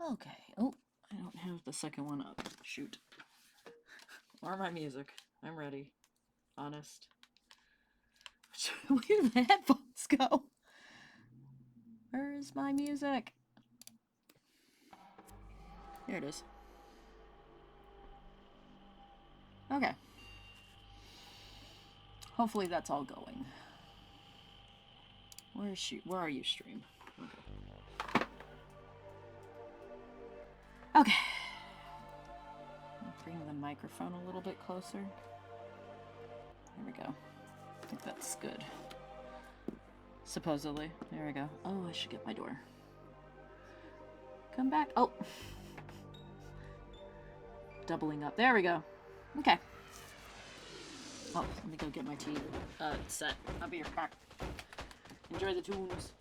Okay. Oh, I don't have the second one up. Shoot. Or my music. I'm ready. Honest. Where did the headphones go? Where is my music? There it is. Okay. Hopefully that's all going. Where is she? Where are you, stream? Okay. Okay. Bring the microphone a little bit closer. There we go. I think that's good. Supposedly. There we go. Oh, I should get my door. Come back. Oh. Doubling up. There we go. Okay. Oh, let me go get my tea set. I'll be right back. Enjoy the tunes.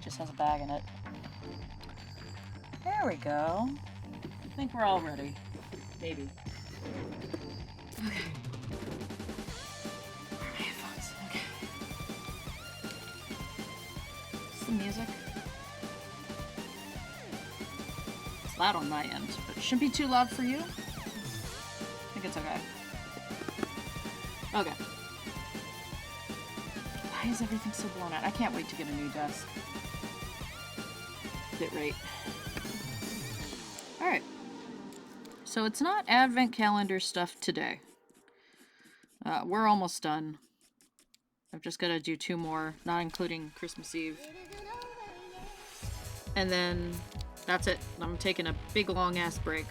Just has a bag in it. There we go. I think we're all ready. Maybe. Okay. Where are my headphones? Okay. What's the music? It's loud on my end, but it shouldn't be too loud for you. I think it's okay. Okay. Why is everything so blown out? I can't wait to get a new desk. Bitrate. Alright. So it's not advent calendar stuff today. We're almost done. I've just got to do 2 more, not including Christmas Eve. And then that's it. I'm taking a big long ass break.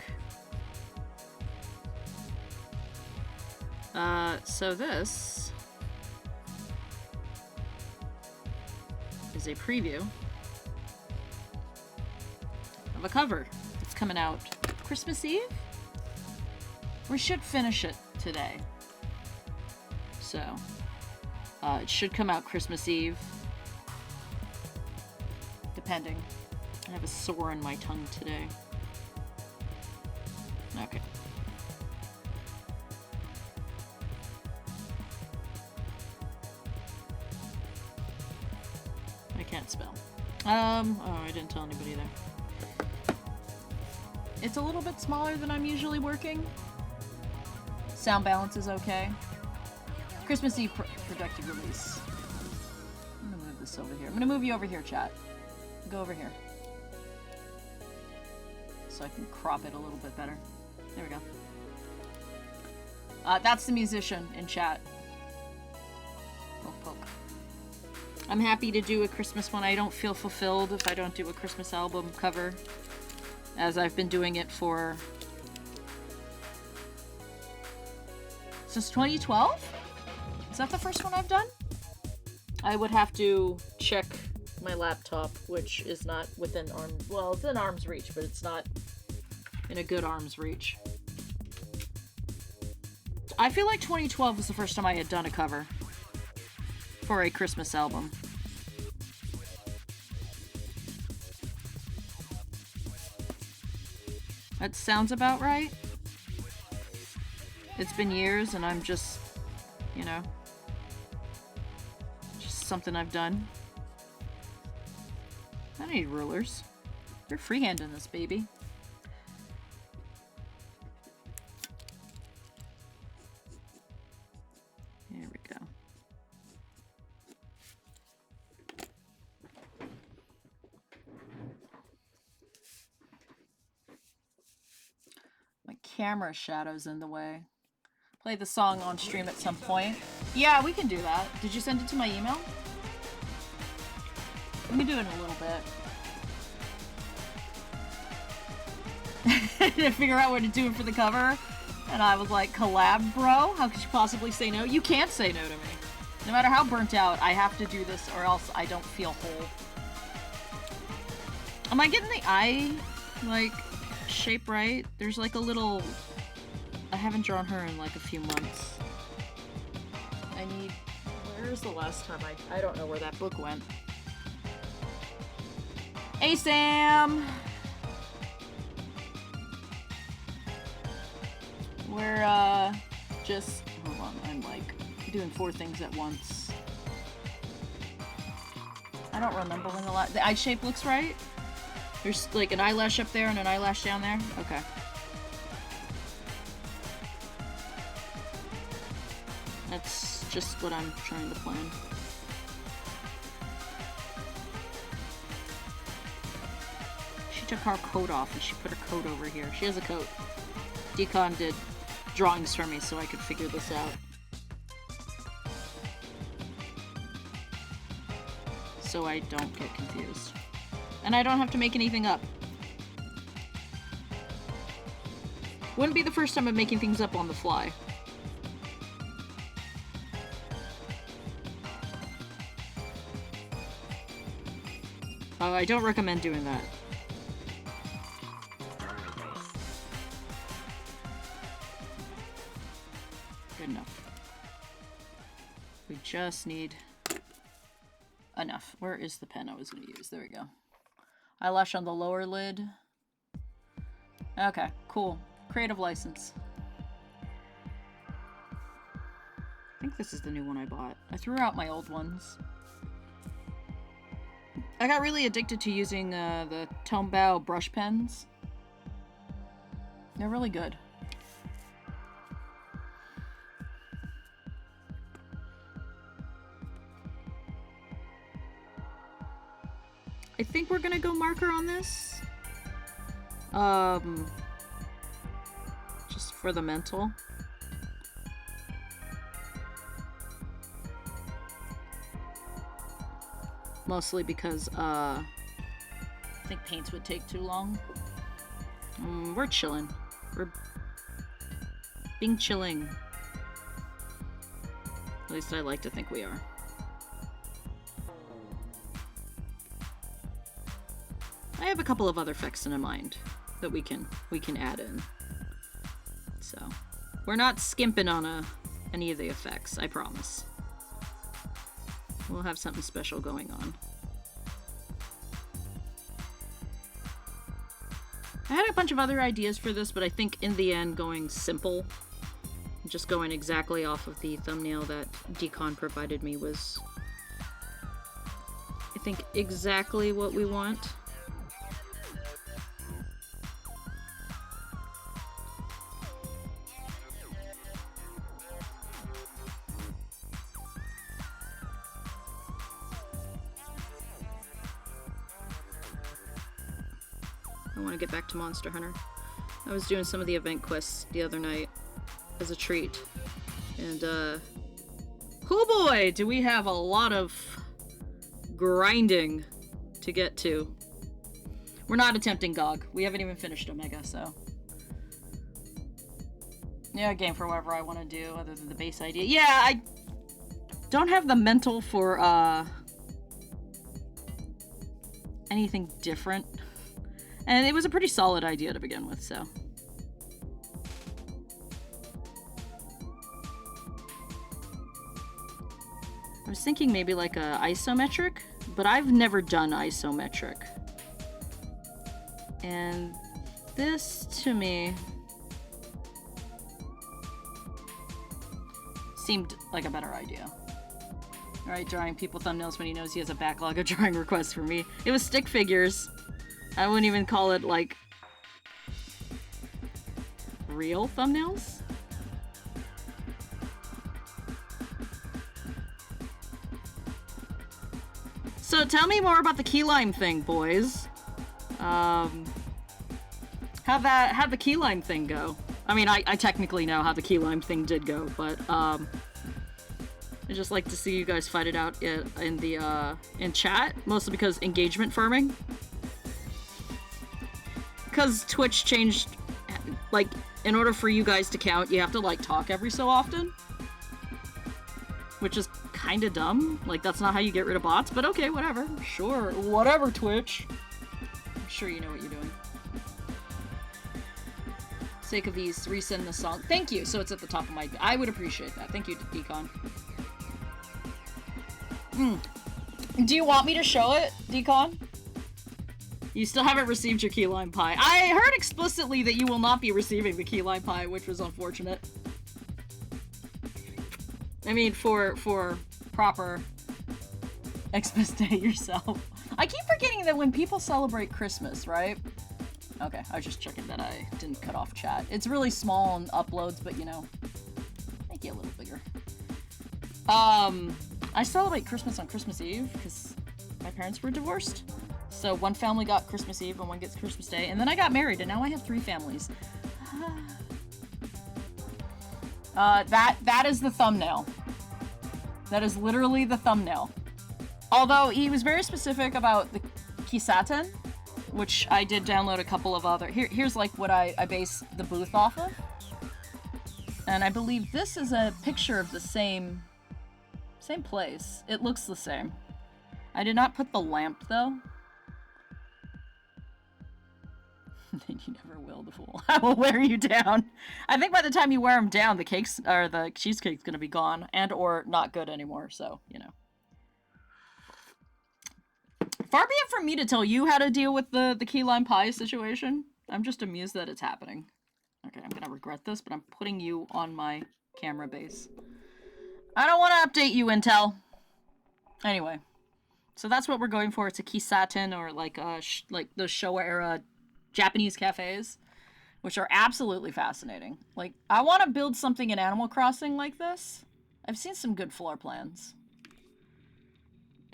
So this is a preview of a cover that's coming out Christmas Eve. We should finish it today. So, it should come out Christmas Eve. Depending. I have a sore in my tongue today. Okay. I can't spell. Oh, I didn't tell anybody there. It's a little bit smaller than I'm usually working. Sound balance is okay. Christmas Eve projected release. I'm gonna move this over here. I'm gonna move you over here, chat. Go over here. So I can crop it a little bit better. There we go. That's the musician in chat. Poke, poke. I'm happy to do a Christmas one. I don't feel fulfilled if I don't do a Christmas album cover, as I've been doing it for since 2012? Is that the first one I've done? I would have to check my laptop, which is not within arm's... Well, it's in arm's reach, but it's not in a good arm's reach. I feel like 2012 was the first time I had done a cover for a Christmas album. That sounds about right. It's been years and I'm just, you know, just something I've done. I don't need rulers. They're freehanding this baby. There we go. My camera shadow's in the way. Play the song on stream at some point. Yeah, we can do that. Did you send it to my email? Let me do it in a little bit. To figure out what to do for the cover. And I was like, collab, bro? How could you possibly say no? You can't say no to me. No matter how burnt out, I have to do this or else I don't feel whole. Am I getting the eye, like, shape right? There's like a little... I haven't drawn her in like a few months. I need... Where's the last time I don't know where that book went. Hey, Sam! We're, just... Hold on, I'm like doing 4 things at once. I don't remember when the eye shape looks right. There's like an eyelash up there and an eyelash down there. Okay. That's just what I'm trying to plan. She took her coat off and she put her coat over here. She has a coat. Decon did drawings for me so I could figure this out. So I don't get confused. And I don't have to make anything up. Wouldn't be the first time I'm making things up on the fly. I don't recommend doing that. Good enough. We just need enough. Where is the pen I was going to use? There we go. Eyelash on the lower lid. Okay, cool. Creative license. I think this is the new one I bought. I threw out my old ones. I got really addicted to using the Tombow brush pens. They're really good. I think we're gonna go marker on this. Just for the mental. Mostly because, I think paints would take too long. We're chilling. We're being chilling. At least I like to think we are. I have a couple of other effects in mind that we can add in. So, we're not skimping on any of the effects, I promise. We'll have something special going on. I had a bunch of other ideas for this, but I think in the end going simple, just going exactly off of the thumbnail that Decon provided me was, I think, exactly what we want. I want to get back to Monster Hunter. I was doing some of the event quests the other night as a treat. And, oh boy, do we have a lot of grinding to get to. We're not attempting GOG. We haven't even finished Omega, so. Yeah, game for whatever I want to do other than the base idea. Yeah, I don't have the mental for, anything different. And it was a pretty solid idea to begin with, so. I was thinking maybe like a isometric, but I've never done isometric. And this, to me, seemed like a better idea. Alright, drawing people thumbnails when he knows he has a backlog of drawing requests for me. It was stick figures. I wouldn't even call it, like, real thumbnails? So tell me more about the key lime thing, boys. How'd the key lime thing go? I mean, I technically know how the key lime thing did go, but, I just like to see you guys fight it out in chat, mostly because engagement farming. Because Twitch changed, like, in order for you guys to count, you have to, like, talk every so often. Which is kind of dumb. Like, that's not how you get rid of bots, but okay, whatever. Sure, whatever, Twitch. sure you know what you're doing. Sake of ease, resend the song. Thank you. So it's at the top of my... I would appreciate that. Thank you, Decon. Do you want me to show it, Decon? You still haven't received your key lime pie. I heard explicitly that you will not be receiving the key lime pie, which was unfortunate. I mean, for proper Xmas Day yourself. I keep forgetting that when people celebrate Christmas, right? Okay, I was just checking that I didn't cut off chat. It's really small in uploads, but you know, make it a little bigger. I celebrate Christmas on Christmas Eve because my parents were divorced. So one family got Christmas Eve and one gets Christmas Day, and then I got married, and now I have 3 families. That is the thumbnail. That is literally the thumbnail. Although he was very specific about the Kisaten, which I did download a couple of other... Here's like what I base the booth off of. And I believe this is a picture of the same place. It looks the same. I did not put the lamp, though. Then you never will, the fool. I will wear you down. I think by the time you wear them down, the cakes or the cheesecake's gonna be gone and or not good anymore, so, you know. Far be it from me to tell you how to deal with the key lime pie situation. I'm just amused that it's happening. Okay, I'm gonna regret this, but I'm putting you on my camera base. I don't want to update you, Intel. Anyway, so that's what we're going for. It's a Kisaten, or like like those Showa era Japanese cafes, which are absolutely fascinating. Like, I want to build something in Animal Crossing like this. I've seen some good floor plans.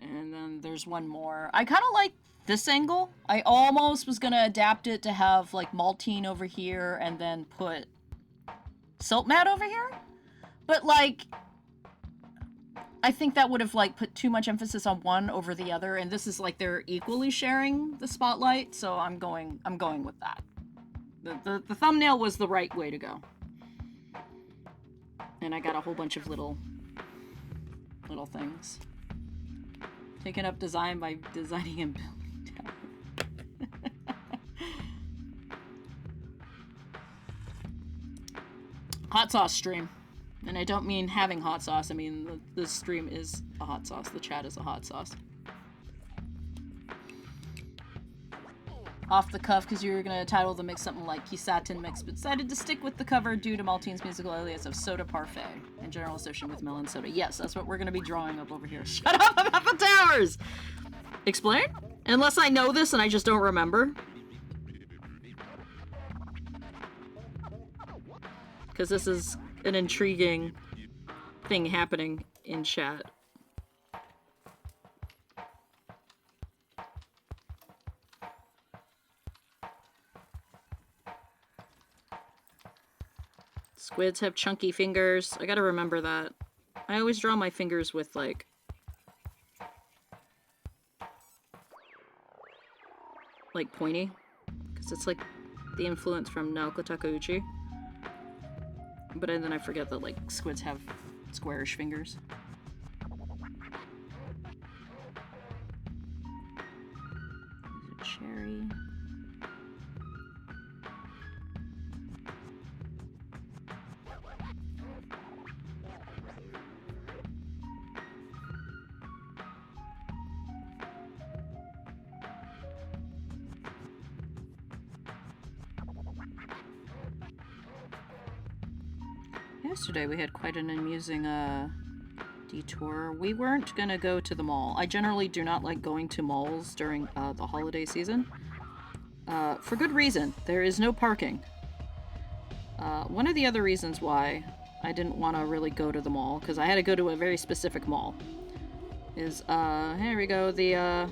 And then there's one more. I kind of like this angle. I almost was going to adapt it to have, like, Maltine over here and then put Silt Mat over here. But, like, I think that would have, like, put too much emphasis on one over the other. And this is, like, they're equally sharing the spotlight. So I'm going with that. The thumbnail was the right way to go. And I got a whole bunch of little things. Taking up design by designing and building down. Hot sauce stream. And I don't mean having hot sauce, I mean the stream is a hot sauce. The chat is a hot sauce. Off the cuff, because you were going to title the mix something like Kisaten Mix, but decided to stick with the cover due to Maltine's musical alias of Soda Parfait, in general association with melon soda. Yes, that's what we're going to be drawing up over here. Shut up about the towers! Explain? Unless I know this and I just don't remember. Because this is an intriguing thing happening in chat. Squids have chunky fingers. I gotta remember that. I always draw my fingers with, like... pointy. Because it's, like, the influence from Naoko Takeuchi. But then I forget that, like, squids have squarish fingers. There's a cherry. Yesterday we had quite an amusing detour. We weren't gonna go to the mall. I generally do not like going to malls during the holiday season. For good reason. There is no parking. One of the other reasons why I didn't want to really go to the mall, because I had to go to a very specific mall, is, here we go, the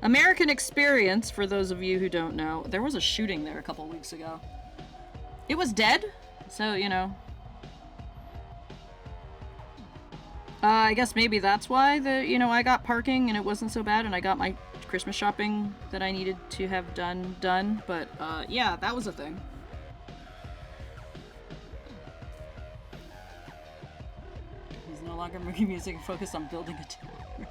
American Experience, for those of you who don't know. There was a shooting there a couple weeks ago. It was dead, so, you know. I guess maybe that's why I got parking and it wasn't so bad and I got my Christmas shopping that I needed to have done, but, yeah, that was a thing. He's no longer making music and focused on building a tower.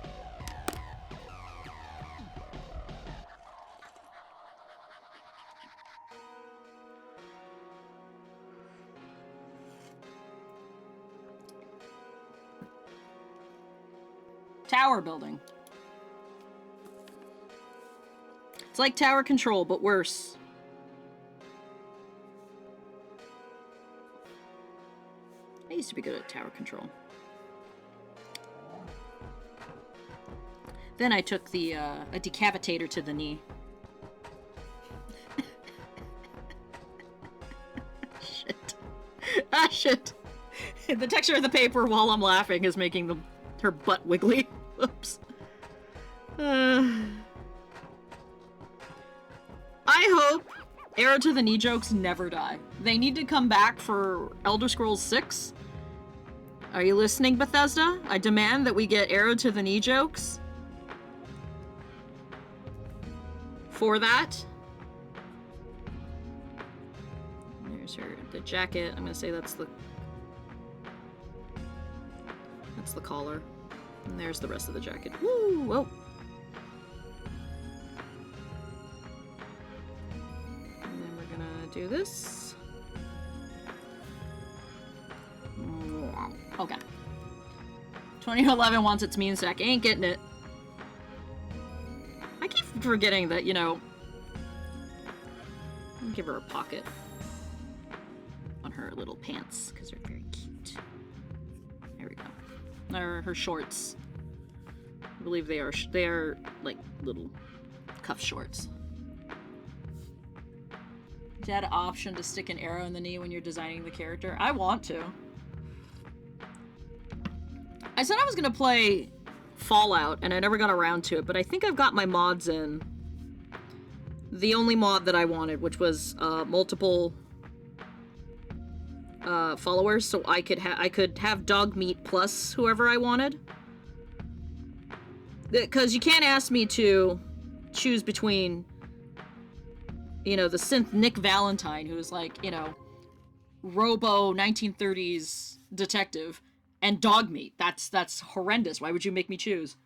Tower building. It's like tower control, but worse. I used to be good at tower control. Then I took a decapitator to the knee. Shit. Ah, shit. The texture of the paper while I'm laughing is making her butt wiggly. Oops. I hope arrow to the knee jokes never die. They need to come back for Elder Scrolls 6. Are you listening, Bethesda? I demand that we get arrow to the knee jokes. For that. There's the jacket. I'm gonna say that's the collar. And there's the rest of the jacket. Woo! Whoa! And then we're gonna do this. Okay. 2011 wants its mean sack. Ain't getting it. I keep forgetting that, you know... I'll give her a pocket on her little pants, because they're very cute. There we go. Her shorts. I believe they are like little cuff shorts. Is that an option to stick an arrow in the knee when you're designing the character? I want to. I said I was gonna play Fallout, and I never got around to it, but I think I've got my mods in. The only mod that I wanted, which was multiple followers, so I could have dog meat plus whoever I wanted. Because you can't ask me to choose between, you know, the synth Nick Valentine, who's like, you know, Robo 1930s detective, and dog meat. That's horrendous. Why would you make me choose?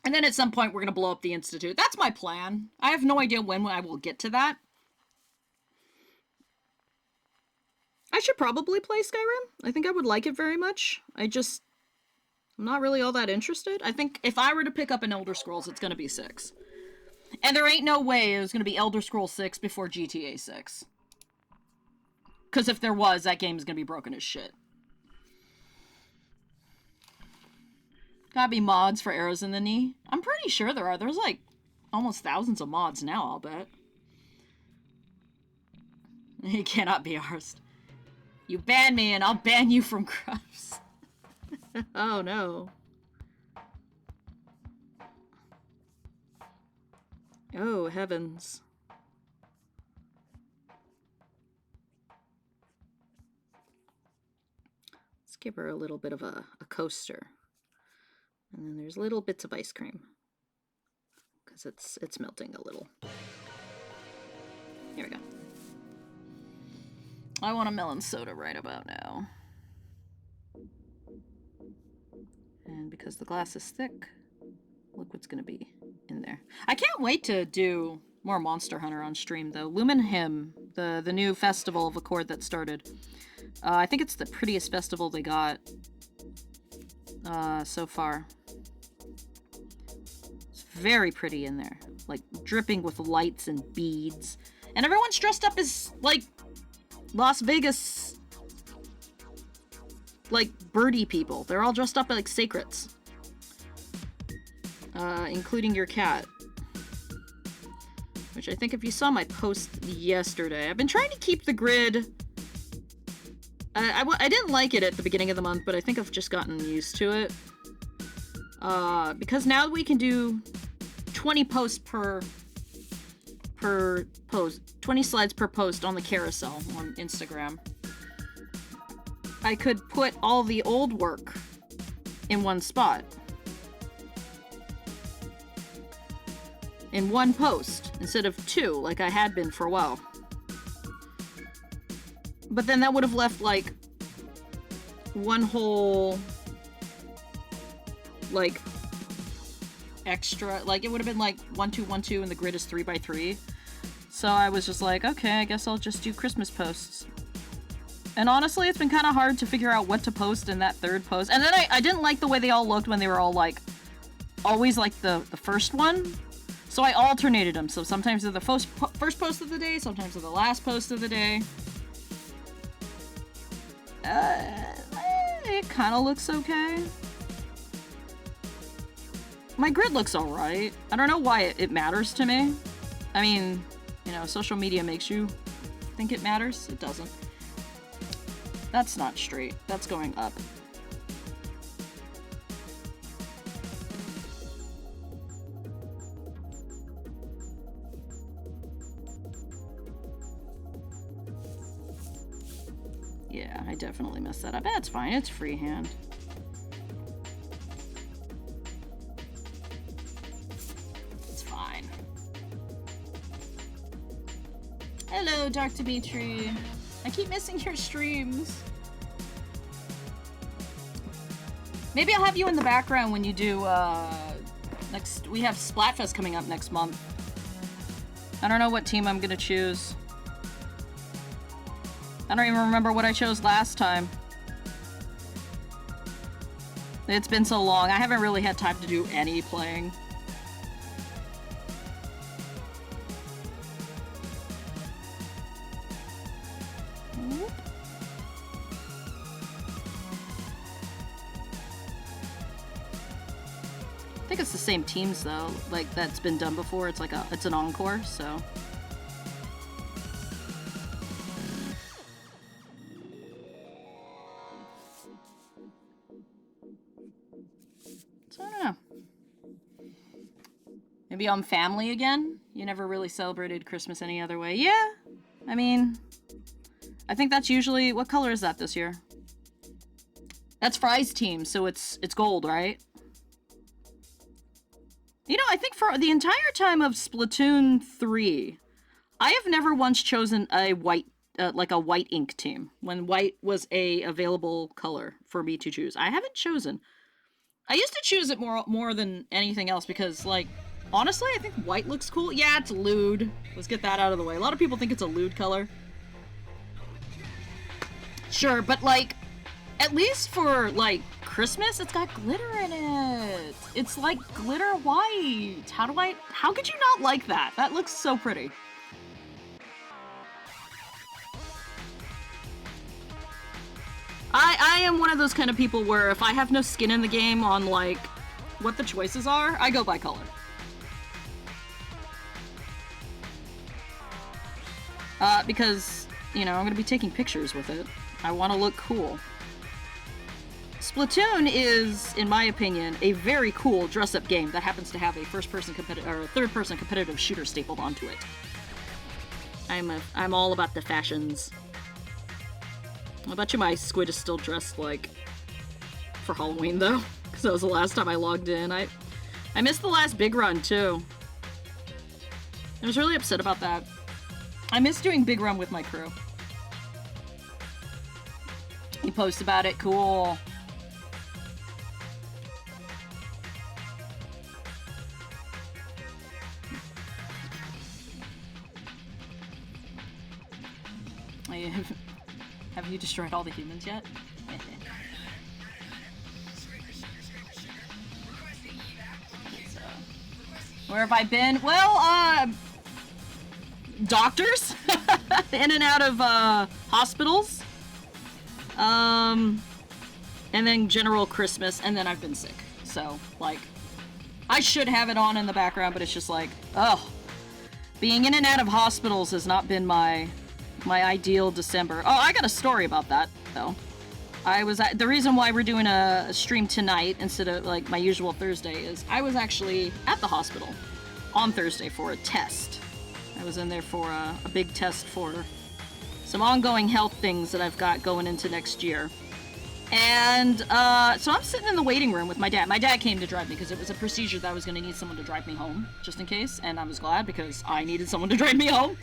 And then at some point we're gonna blow up the Institute. That's my plan. I have no idea when I will get to that. I should probably play Skyrim. I think I would like it very much. I'm not really all that interested. I think if I were to pick up an Elder Scrolls, it's gonna be 6. And there ain't no way it was gonna be Elder Scrolls 6 before GTA 6. Because if there was, that game is gonna be broken as shit. Gotta be mods for arrows in the knee. I'm pretty sure there are. There's like almost thousands of mods now, I'll bet. He cannot be arsed. You ban me and I'll ban you from Crufts. Oh no. Oh heavens. Let's give her a little bit of a coaster. And then there's little bits of ice cream. Because it's melting a little. Here we go. I want a melon soda right about now. And because the glass is thick, look what's gonna be in there. I can't wait to do more Monster Hunter on stream though. Lumen Hymn, the new festival of Accord that started. I think it's the prettiest festival they got so far. It's very pretty in there. Like dripping with lights and beads. And everyone's dressed up as like Las Vegas, like birdie people. They're all dressed up like sacreds. Including your cat. Which I think if you saw my post yesterday, I've been trying to keep the grid. I didn't like it at the beginning of the month, but I think I've just gotten used to it. Because now we can do 20 posts per post, 20 slides per post on the carousel on Instagram. I could put all the old work in one spot. In one post, instead of 2, like I had been for a while. But then that would have left, like, one whole, like, extra, like, it would have been, like, 1, 2, 1, 2, and the grid is 3 by 3. So I was just like, okay, I guess I'll just do Christmas posts. And honestly, it's been kind of hard to figure out what to post in that third post. And then I didn't like the way they all looked when they were all like, always like the first one. So I alternated them. So sometimes they're the first post of the day, sometimes they're the last post of the day. It kind of looks okay. My grid looks alright. I don't know why it matters to me. I mean, you know, social media makes you think it matters. It doesn't. That's not straight. That's going up. Yeah, I definitely messed that up. That's fine. It's freehand. It's fine. Hello, Dark Dimitri. I keep missing your streams. Maybe I'll have you in the background when you do, we have Splatfest coming up next month. I don't know what team I'm gonna choose. I don't even remember what I chose last time. It's been so long. I haven't really had time to do any playing. I think it's the same teams though, like that's been done before. It's like it's an encore, so. So I don't know. Maybe I'm family again? You never really celebrated Christmas any other way. Yeah, I mean, I think that's usually, what color is that this year? That's Fry's team, so it's gold, right? You know, I think for the entire time of Splatoon 3, I have never once chosen a white, like a white ink team, when white was a available color for me to choose. I haven't chosen. I used to choose it more than anything else because, like, honestly, I think white looks cool. Yeah, it's lewd. Let's get that out of the way. A lot of people think it's a lewd color. Sure, but, like, at least for, like, Christmas, it's got glitter in it. It's like glitter white. How could you not like that? That looks so pretty. I am one of those kind of people where if I have no skin in the game on, like, what the choices are, I go by color. Because, you know, I'm gonna be taking pictures with it. I want to look cool. Splatoon is, in my opinion, a very cool dress-up game that happens to have a first-person competitive or third-person competitive shooter stapled onto it. I'm all about the fashions. I bet you my squid is still dressed like for Halloween though, because that was the last time I logged in. I missed the last big run too. I was really upset about that. I miss doing big run with my crew. You post about it, cool. Have you destroyed all the humans yet? So, where have I been? Well, doctors, in and out of hospitals, and then general Christmas, and then I've been sick. So, like, I should have it on in the background, but it's just like, oh, being in and out of hospitals has not been my ideal December. Oh, I got a story about that, though. The reason why we're doing a stream tonight instead of, like, my usual Thursday is I was actually at the hospital on Thursday for a test. I was in there for a big test for some ongoing health things that I've got going into next year. And, so I'm sitting in the waiting room with my dad. My dad came to drive me because it was a procedure that I was going to need someone to drive me home, just in case, and I was glad because I needed someone to drive me home.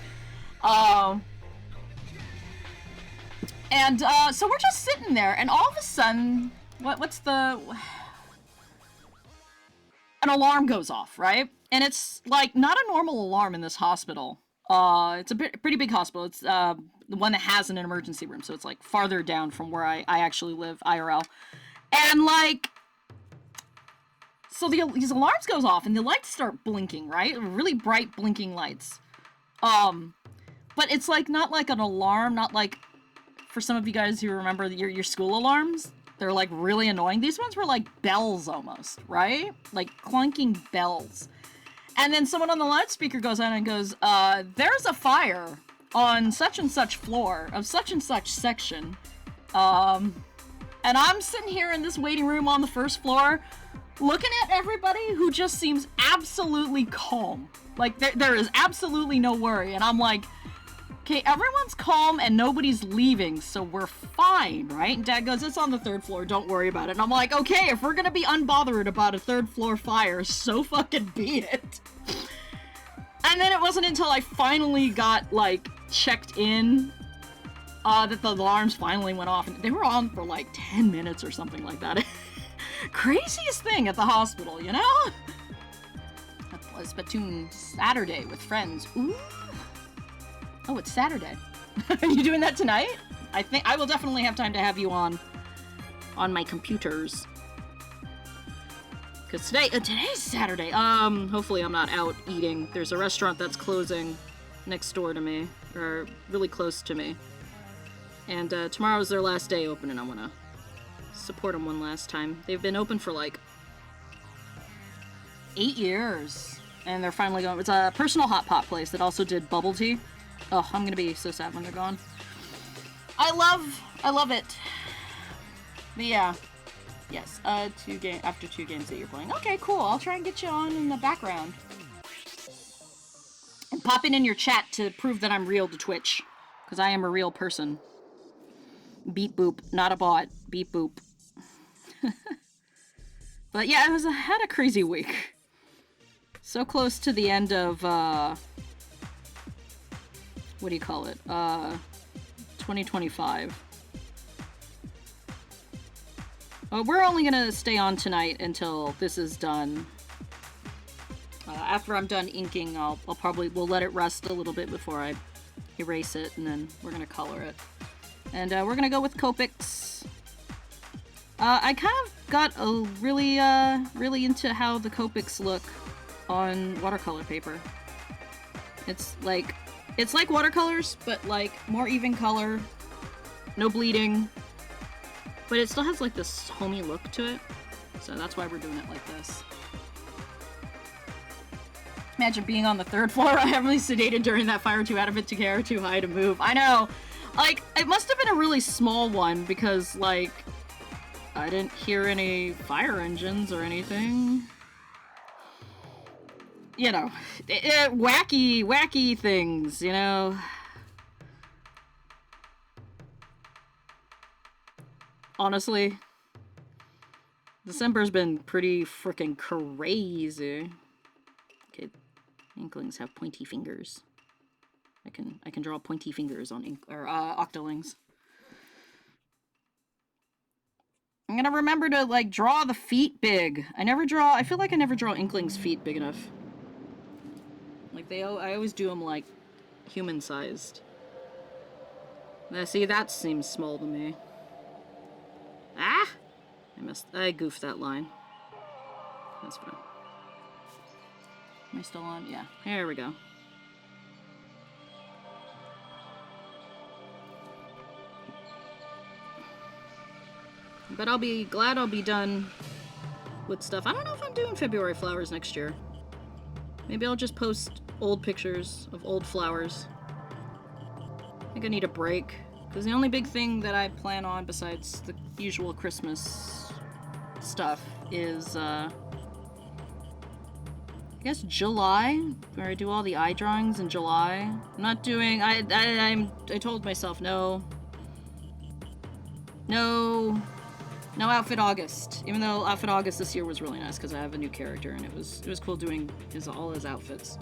And, so we're just sitting there, and all of a sudden, an alarm goes off, right? And it's, like, not a normal alarm in this hospital. It's a pretty big hospital. It's, the one that has an emergency room, so it's like farther down from where I actually live, IRL. And like, so these alarms goes off and the lights start blinking, right? Really bright blinking lights. But it's like not like an alarm, not like for some of you guys who remember your school alarms. They're like really annoying. These ones were like bells almost, right? Like clunking bells. And then someone on the loudspeaker goes on and goes, there's a fire on such and such floor of such and such section. And I'm sitting here in this waiting room on the first floor looking at everybody who just seems absolutely calm. Like, there is absolutely no worry. And I'm like, okay, everyone's calm and nobody's leaving, so we're fine, right? And Dad goes, it's on the 3rd floor, don't worry about it. And I'm like, okay, if we're gonna be unbothered about a 3rd floor fire, so fucking be it. And then it wasn't until I finally got, like, checked in, that the alarms finally went off. And they were on for, like, 10 minutes or something like that. Craziest thing at the hospital, you know? That was Splatoon Saturday with friends. Ooh. Oh, it's Saturday. Are you doing that tonight? I think I will definitely have time to have you on my computers. Cause today's Saturday. Hopefully I'm not out eating. There's a restaurant that's closing next door to me, or really close to me. And tomorrow's their last day open, and I wanna support them one last time. They've been open for like 8 years, and they're finally going. It's a personal hot pot place that also did bubble tea. Oh, I'm gonna be so sad when they're gone. I love it. But yeah. Yes, after 2 games that you're playing. Okay, cool. I'll try and get you on in the background. And popping in your chat to prove that I'm real to Twitch. Because I am a real person. Beep boop. Not a bot. Beep boop. But yeah, I had a crazy week. So close to the end of, what do you call it? 2025. We're only gonna stay on tonight until this is done. After I'm done inking, we'll let it rest a little bit before I erase it, and then we're gonna color it. And we're gonna go with Copics. I kind of got really into how the Copics look on watercolor paper. It's like watercolors, but like more even color, no bleeding. But it still has like this homey look to it, so that's why we're doing it like this. Imagine being on the 3rd floor, heavily sedated during that fire, too out of it to care, too high to move. I know! Like, it must have been a really small one, because, like, I didn't hear any fire engines or anything. You know, wacky things, you know? Honestly, December's been pretty freaking crazy. Okay, Inklings have pointy fingers. I can draw pointy fingers on Octolings. I'm gonna remember to like draw the feet big. I feel like I never draw Inklings' feet big enough. Like I always do them like human-sized. See, that seems small to me. Ah! I goofed that line. That's fine. Am I still on? Yeah. Here we go. But I'll be glad I'll be done with stuff. I don't know if I'm doing February flowers next year. Maybe I'll just post old pictures of old flowers. I think I need a break. Because the only big thing that I plan on, besides the usual Christmas stuff, is, I guess July, where I do all the eye drawings in July. I'm not doing, I told myself, no Outfit August. Even though Outfit August this year was really nice, because I have a new character, and it was cool doing all his outfits.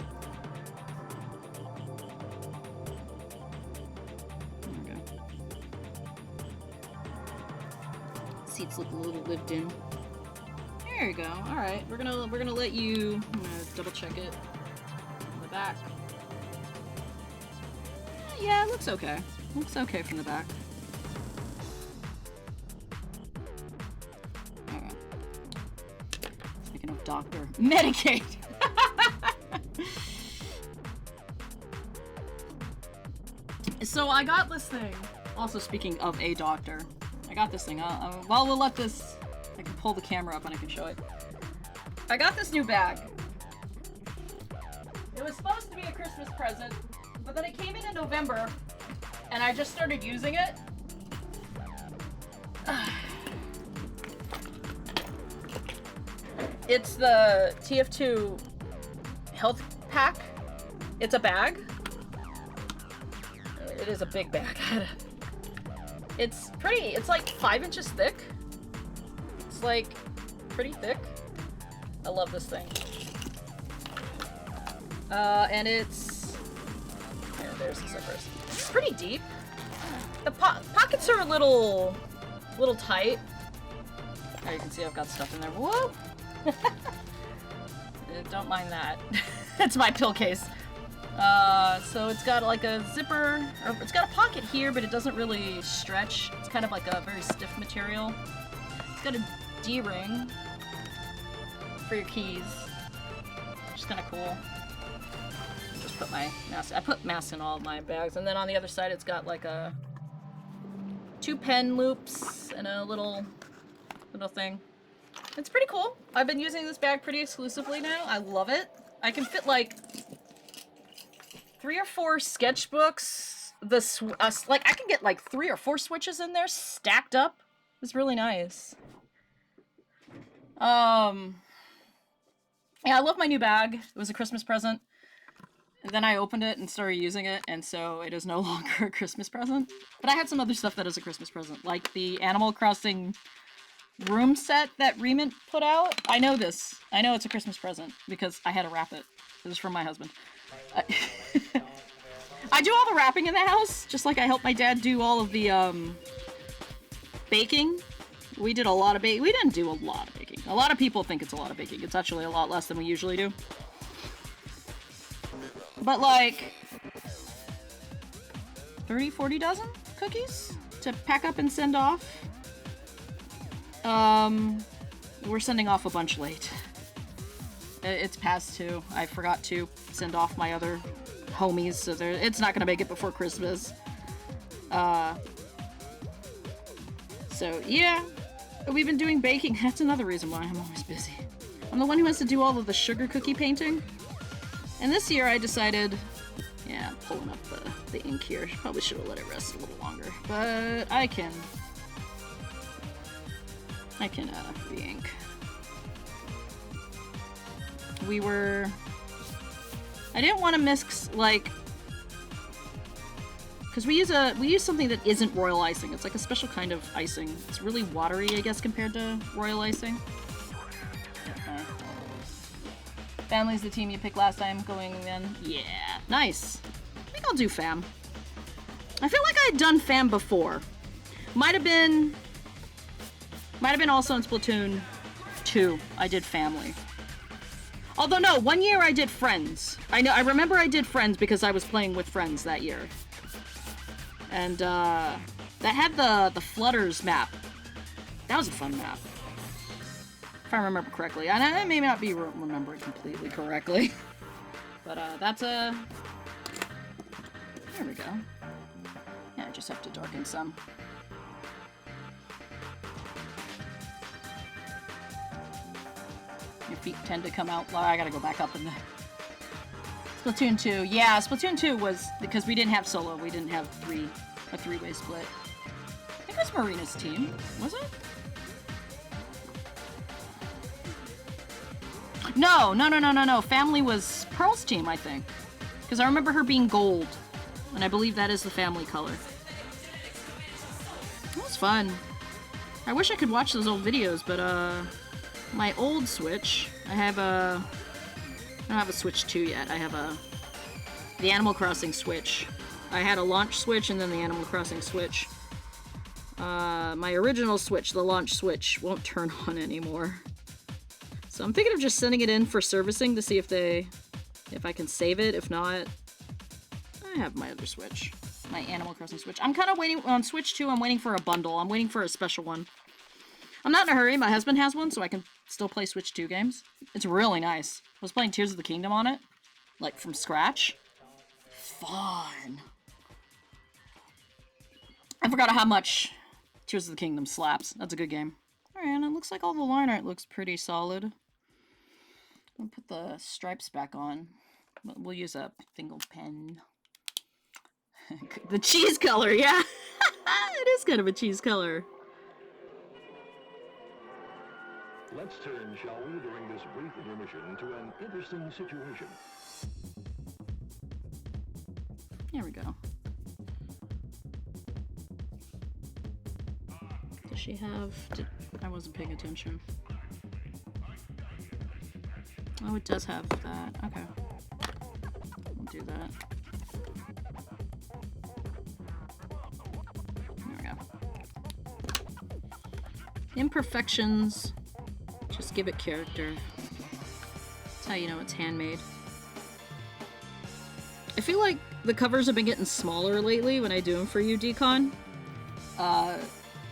Seats look a little lived in. There you go. All right, we're gonna let you. I'm gonna double check it on the back. Yeah, it looks okay. Looks okay from the back. Speaking of doctor, Medicaid. So I got this thing. Also speaking of a doctor, I got this thing. Well, we'll let this. I can pull the camera up and I can show it. I got this new bag. It was supposed to be a Christmas present, but then it came in November, and I just started using it. It's the TF2 health pack. It's a bag. It is a big bag. It's pretty. It's like 5 inches thick. It's like pretty thick. I love this thing. And it's... Here, there's the zippers. It's pretty deep. The pockets are a little tight. Oh, you can see I've got stuff in there. Whoa! Don't mind that. That's my pill case. So it's got like a zipper, or it's got a pocket here, but it doesn't really stretch. It's kind of like a very stiff material. It's got a D-ring for your keys, which is kind of cool. Just put my mask. I put masks in all of my bags, and then on the other side, it's got like a 2 pen loops and a little thing. It's pretty cool. I've been using this bag pretty exclusively now. I love it. I can fit like 3 or 4 sketchbooks. Like I can get like 3 or 4 switches in there stacked up. It's really nice. Yeah, I love my new bag. It was a Christmas present. And then I opened it and started using it, and so it is no longer a Christmas present. But I had some other stuff that is a Christmas present, like the Animal Crossing room set that Remint put out. I know this. I know it's a Christmas present because I had to wrap it. It was from my husband. I do all the wrapping in the house, just like I help my dad do all of the baking. We did a lot of baking. We didn't do a lot of baking. A lot of people think it's a lot of baking. It's actually a lot less than we usually do. But like 30, 40 dozen cookies to pack up and send off. We're sending off a bunch late. It's past 2. I forgot to send off my other homies, so it's not gonna make it before Christmas. So yeah, we've been doing baking. That's another reason why I'm always busy. I'm the one who has to do all of the sugar cookie painting. And this year I decided, yeah, I'm pulling up the ink here. Probably should have let it rest a little longer, but I can re-ink. I didn't want to mix, like, because we use something that isn't royal icing. It's like a special kind of icing. It's really watery, I guess, compared to royal icing. Okay. Family's the team you picked last time going in. Yeah, nice. I think I'll do fam. I feel like I had done fam before. Might have been also in Splatoon 2. I did family. Although no, one year I did friends. I remember I did friends because I was playing with friends that year. And that had the Flutters map. That was a fun map. If I remember correctly. And I may not be remembering completely correctly. But that's a... There we go. Yeah, I just have to darken some. Your feet tend to come out. I gotta go back up in the... Splatoon 2. Yeah, Splatoon 2 was... Because we didn't have solo. We didn't have a 3-way split. I think it was Marina's team. Was it? No. Family was Pearl's team, I think. Because I remember her being gold. And I believe that is the family color. That was fun. I wish I could watch those old videos, but my old Switch, I don't have a Switch 2 yet. I have the Animal Crossing Switch. I had a launch Switch and then the Animal Crossing Switch. My original Switch, the launch Switch, won't turn on anymore. So I'm thinking of just sending it in for servicing to see if I can save it. If not, I have my other Switch. my Animal Crossing Switch. I'm kind of waiting on Switch 2. I'm waiting for a bundle. I'm waiting for a special one. I'm not in a hurry. My husband has one, so I can still play Switch 2 games. It's really nice. I was playing Tears of the Kingdom on it, like from scratch. Fun. I forgot how much Tears of the Kingdom slaps. That's a good game. Alright, and it looks like all the line art looks pretty solid. I'll put the stripes back on. We'll use a single pen. The cheese color, yeah! It is kind of a cheese color. Let's turn, shall we, during this brief intermission to an interesting situation. Here we go. Does she have... I wasn't paying attention. Oh, it does have that. Okay. We'll do that. There we go. Imperfections. Just give it character. That's how you know it's handmade. I feel like the covers have been getting smaller lately when I do them for you, Decon.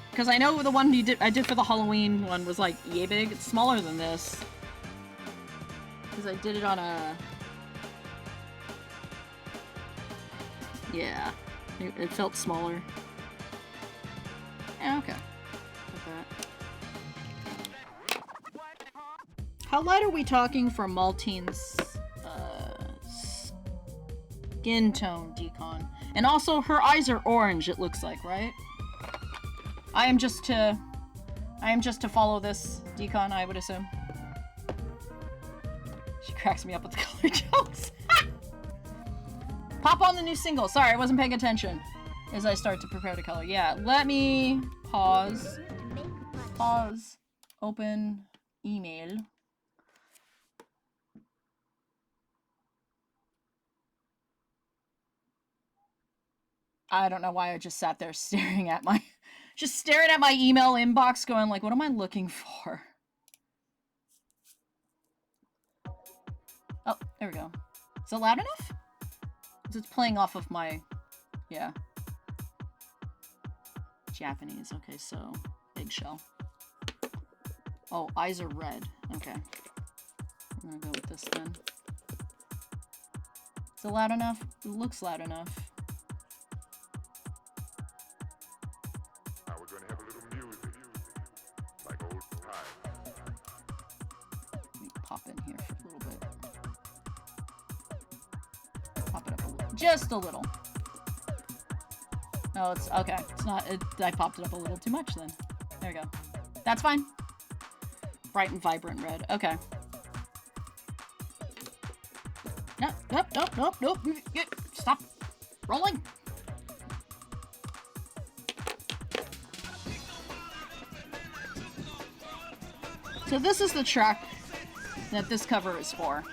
Because I know the one I did for the Halloween one was like yay big. It's smaller than this. Because I did it on a... Yeah. It felt smaller. Yeah, okay. How light are we talking for Maltine's skin tone, Decon? And also, her eyes are orange, it looks like, right? I am just to follow this, Decon, I would assume. She cracks me up with the color jokes. Pop on the new single. Sorry, I wasn't paying attention as I start to prepare to color. Yeah, let me pause. Pause. Open email. I don't know why I just sat there staring at my email inbox going like, what am I looking for? Oh, there we go. Is it loud enough? It's playing off of my, yeah. Japanese, okay, so eggshell. Oh, eyes are red, okay. I'm gonna go with this then. Is it loud enough? It looks loud enough. Just a little. No, it's okay. It's not. I popped it up a little too much then. There we go. That's fine. Bright and vibrant red. Okay. Nope. Stop rolling. So this is the track that this cover is for.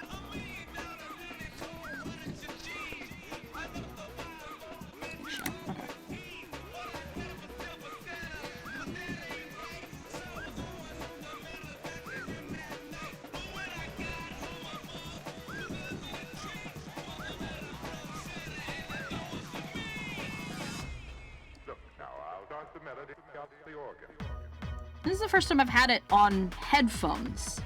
This is the first time I've had it on headphones.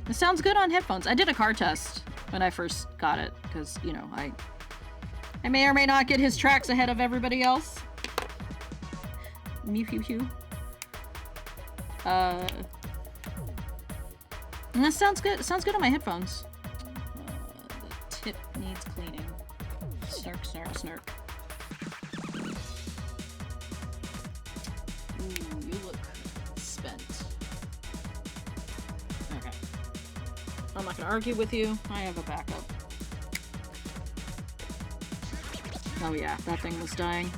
It sounds good on headphones. I did a car test when I first got it, because, you know, I may or may not get his tracks ahead of everybody else. Mew pew pew. And this sounds good. It sounds good on my headphones. The tip needs cleaning. Snark, snark, snark. Ooh, you look spent. Okay. I'm not gonna argue with you. I have a backup. Oh yeah, that thing was dying.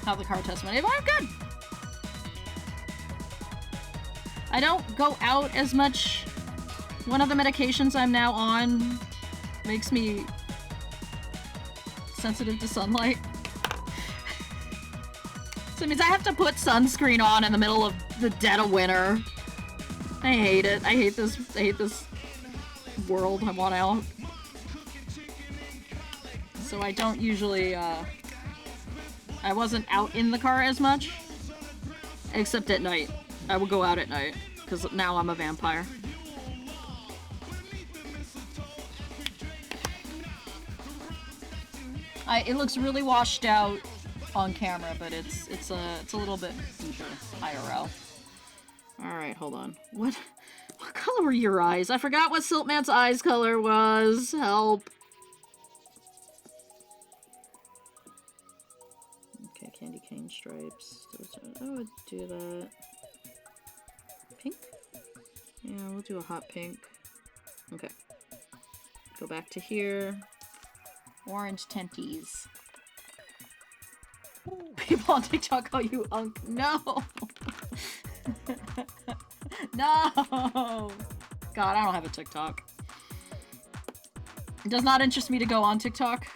How the car test went. It went good. I don't go out as much. One of the medications I'm now on makes me sensitive to sunlight. So it means I have to put sunscreen on in the middle of the dead of winter. I hate it. I hate this world I want out. So I don't usually, I wasn't out in the car as much. Except at night. I will go out at night. Because now I'm a vampire. It looks really washed out on camera, but it's a little bit deeper IRL. All right, hold on. What color were your eyes? I forgot what Siltman's eyes color was. Help. Okay, candy cane stripes. I would do that. Pink? Yeah, we'll do a hot pink. Okay. Go back to here. Orange tenties. People on TikTok call you Unk. No! No! God, I don't have a TikTok. It does not interest me to go on TikTok.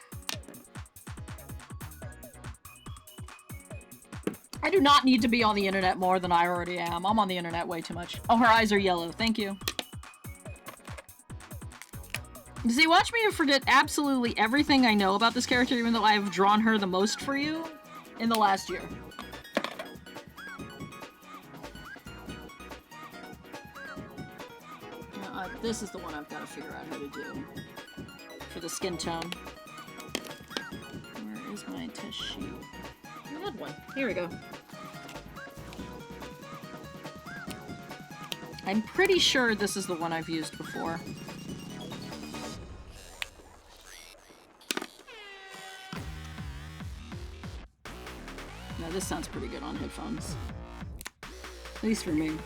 I do not need to be on the internet more than I already am. I'm on the internet way too much. Oh, her eyes are yellow. Thank you. See, watch me forget absolutely everything I know about this character, even though I have drawn her the most for you in the last year. This is the one I've got to figure out how to do for the skin tone. Where is my test sheet? I had one. Here we go. I'm pretty sure this is the one I've used before. Now this sounds pretty good on headphones. At least for me.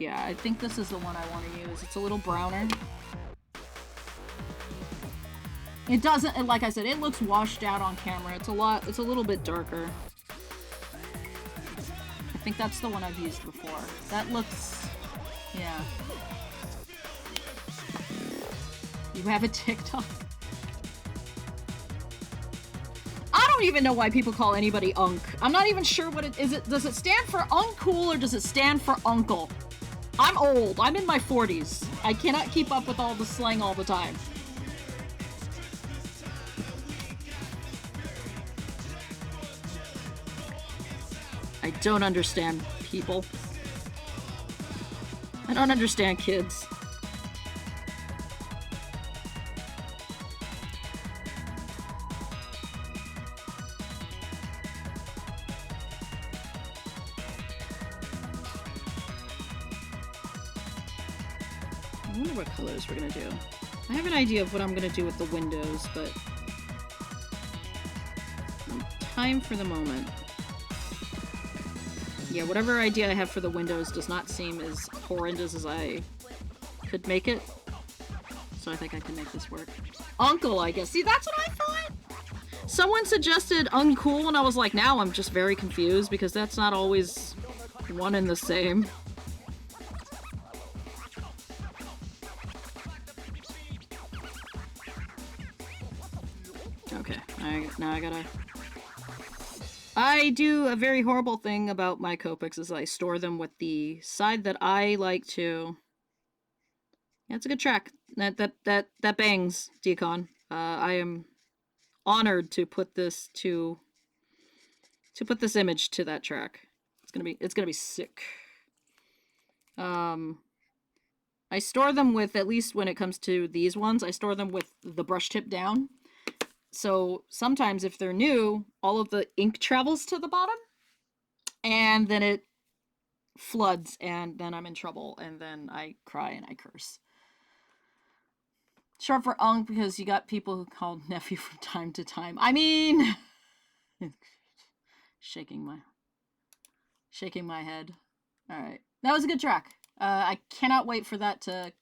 Yeah, I think this is the one I want to use. It's a little browner. It doesn't, like I said, it looks washed out on camera. It's a little bit darker. I think that's the one I've used before. That looks, yeah. You have a TikTok? I don't even know why people call anybody Unk. I'm not even sure what it is. Does it stand for uncool or does it stand for uncle? I'm old. I'm in my 40s. I cannot keep up with all the slang all the time. I don't understand people. I don't understand kids. I wonder what colors we're gonna do. I have an idea of what I'm gonna do with the windows, but time for the moment. Yeah, whatever idea I have for the windows does not seem as horrendous as I could make it. So I think I can make this work. Uncle, I guess. See, that's what I thought! Someone suggested uncool, and I was like, now I'm just very confused, because that's not always one and the same. Okay, now I gotta... I do a very horrible thing about my Copics is I store them with the side that I like to... Yeah, it's a good track. That bangs, Decon. I am honored to put this image to that track. It's gonna be sick. I store them with, at least when it comes to these ones, I store them with the brush tip down. So sometimes if they're new, all of the ink travels to the bottom and then it floods and then I'm in trouble and then I cry and I curse. Short for Unk because you got people who call nephew from time to time. I mean, shaking my head. All right. That was a good track. I cannot wait for that to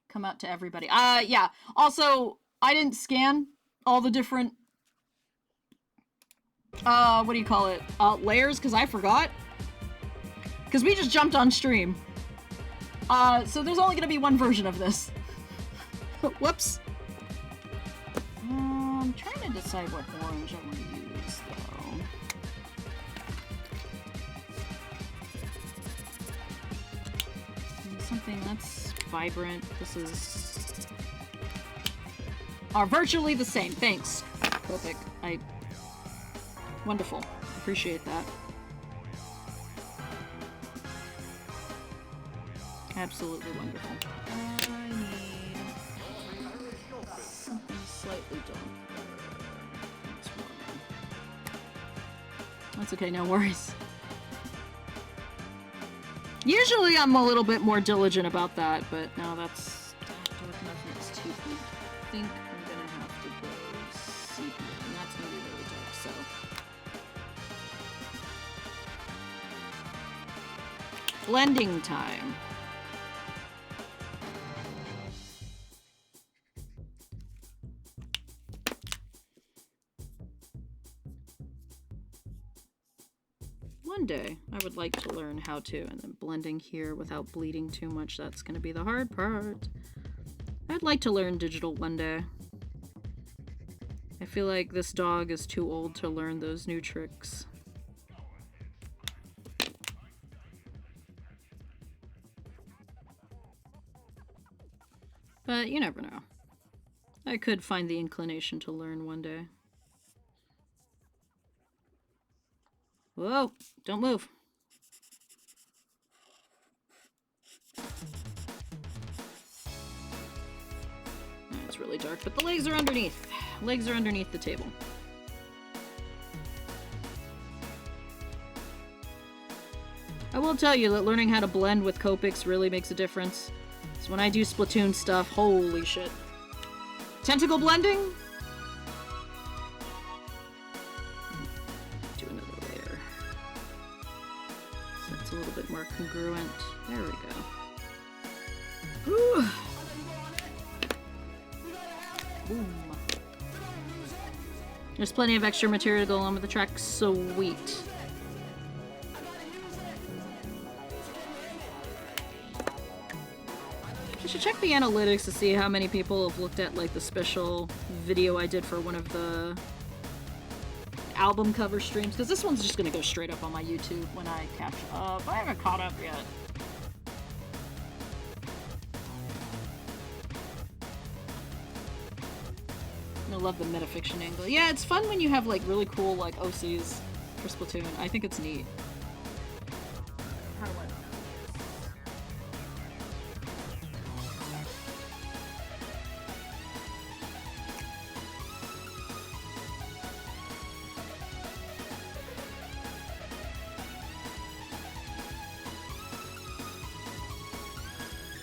come out to everybody. Yeah. Also, I didn't scan all the different, what do you call it? Layers, because I forgot. Because we just jumped on stream. So there's only going to be one version of this. Whoops. I'm trying to decide what orange I want to use, though. Something that's vibrant. This is... are virtually the same. Thanks, Copic. Wonderful. Appreciate that. Absolutely wonderful. I need something slightly darker. That's okay, no worries. Usually I'm a little bit more diligent about that, but no, that's dark enough and it's too pink. I think I'm gonna have to go sepia, and that's gonna be really dark, so. Blending time. One day, I would like to learn how to, and then blending here without bleeding too much, that's going to be the hard part. I'd like to learn digital one day. I feel like this dog is too old to learn those new tricks. But you never know. I could find the inclination to learn one day. Whoa, don't move. It's really dark, but the legs are underneath. Legs are underneath the table. I will tell you that learning how to blend with Copics really makes a difference. So when I do Splatoon stuff, holy shit. Tentacle blending? Do another layer. So that's a little bit more congruent. There we go. Ooh. Boom. There's plenty of extra material to go along with the track. Sweet. I should check the analytics to see how many people have looked at like the special video I did for one of the album cover streams, because this one's just gonna go straight up on my YouTube when I catch up. I haven't caught up yet. I love the metafiction angle. Yeah, it's fun when you have like really cool like OCs for Splatoon. I think it's neat. How do I know?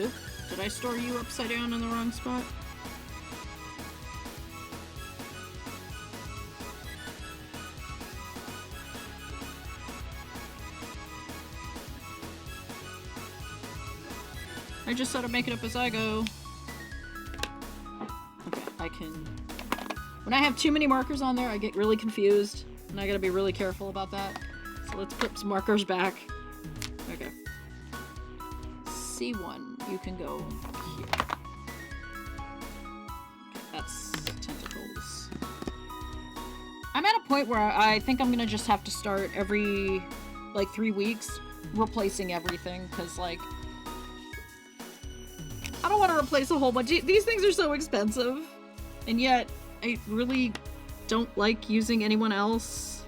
Oop, did I store you upside down in the wrong spot? I just sort of make it up as I go. Okay, I can... When I have too many markers on there, I get really confused, and I gotta be really careful about that. So let's put some markers back. Okay. C1, you can go here. Okay, that's tentacles. I'm at a point where I think I'm gonna just have to start every, like, 3 weeks replacing everything, because, like, I don't want to replace a whole bunch. These things are so expensive, and yet I really don't like using anyone else.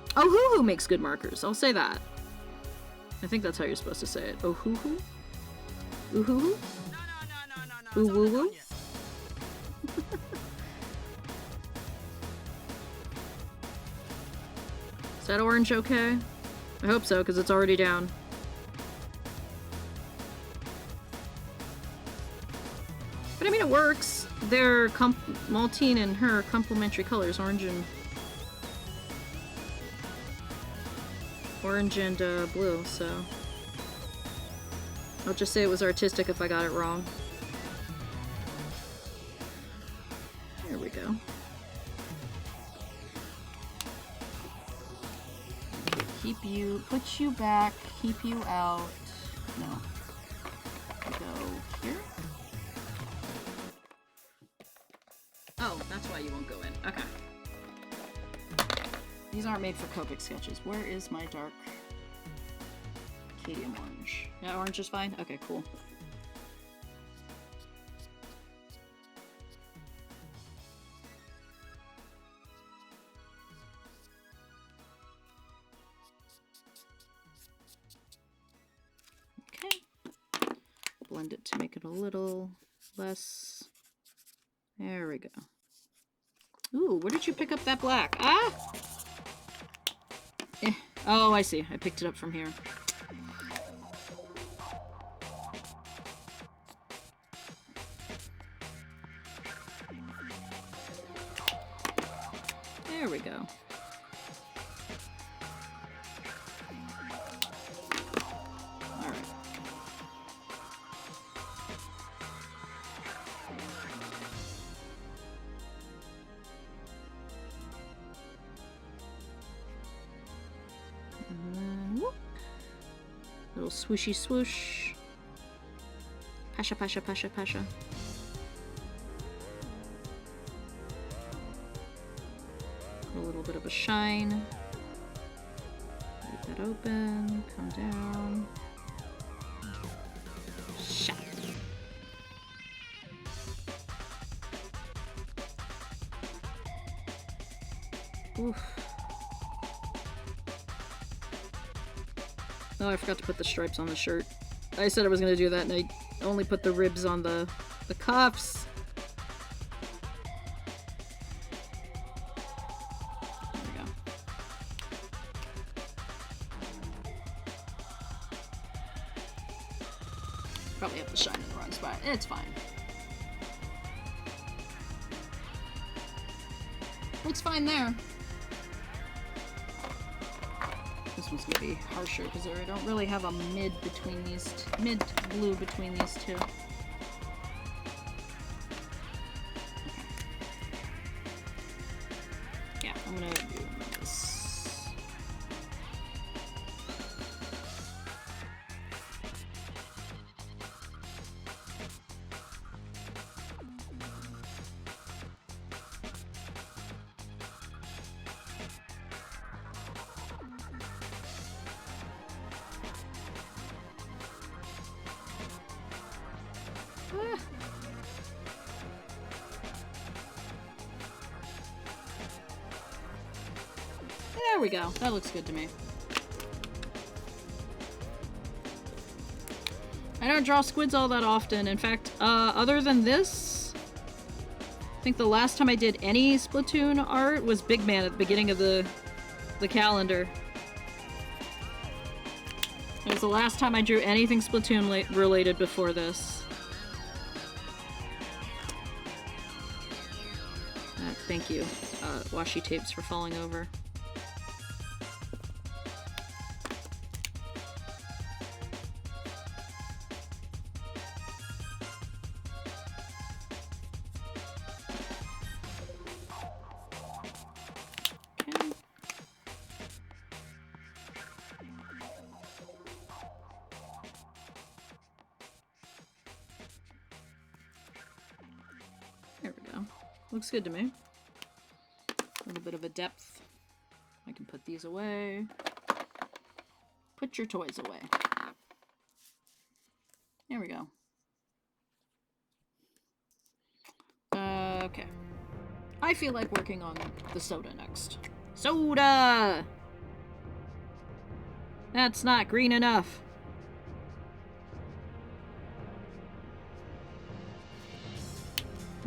Ohuhu makes good markers, I'll say that. I think that's how you're supposed to say it. Ohuhu? Uhuhu? No. Uwuwu? Is that orange okay? I hope so, because it's already down. But I mean, it works. They're Maltine and her complementary colors, orange and blue, so I'll just say it was artistic if I got it wrong. There we go. Put you back, keep you out. No. Go here. Oh, that's why why you won't go in. Okay. These aren't made for Copic sketches. Where is my dark Cadium orange? Yeah, orange is fine? Okay, cool. Okay. Blend it to make it a little less. There we go. Ooh, where did you pick up that black? Ah! Eh. Oh, I see. I picked it up from here. There we go. All right. And then, whoop. Little swooshy swoosh. Pasha, pasha, pasha, pasha. Put a little bit of a shine. Leave that open. Come down. Shut. Oof. Oh, I forgot to put the stripes on the shirt. I said I was going to do that, and I only put the ribs on the cuffs. There we go. Probably have to shine in the wrong spot. It's fine. Looks fine there. This one's gonna be harsher because I don't really have a mid between these mid blue between these two. Okay. Yeah, I'm gonna do this. There we go. That looks good to me. I don't draw squids all that often. In fact, other than this, I think the last time I did any Splatoon art was Big Man at the beginning of the calendar. It was the last time I drew anything Splatoon related before this. Thank you, washi tapes, for falling over. There we go. Looks good to me. A little bit of a depth. I can put these away. Put your toys away. There we go. Okay. I feel like working on the soda next. Soda! That's not green enough.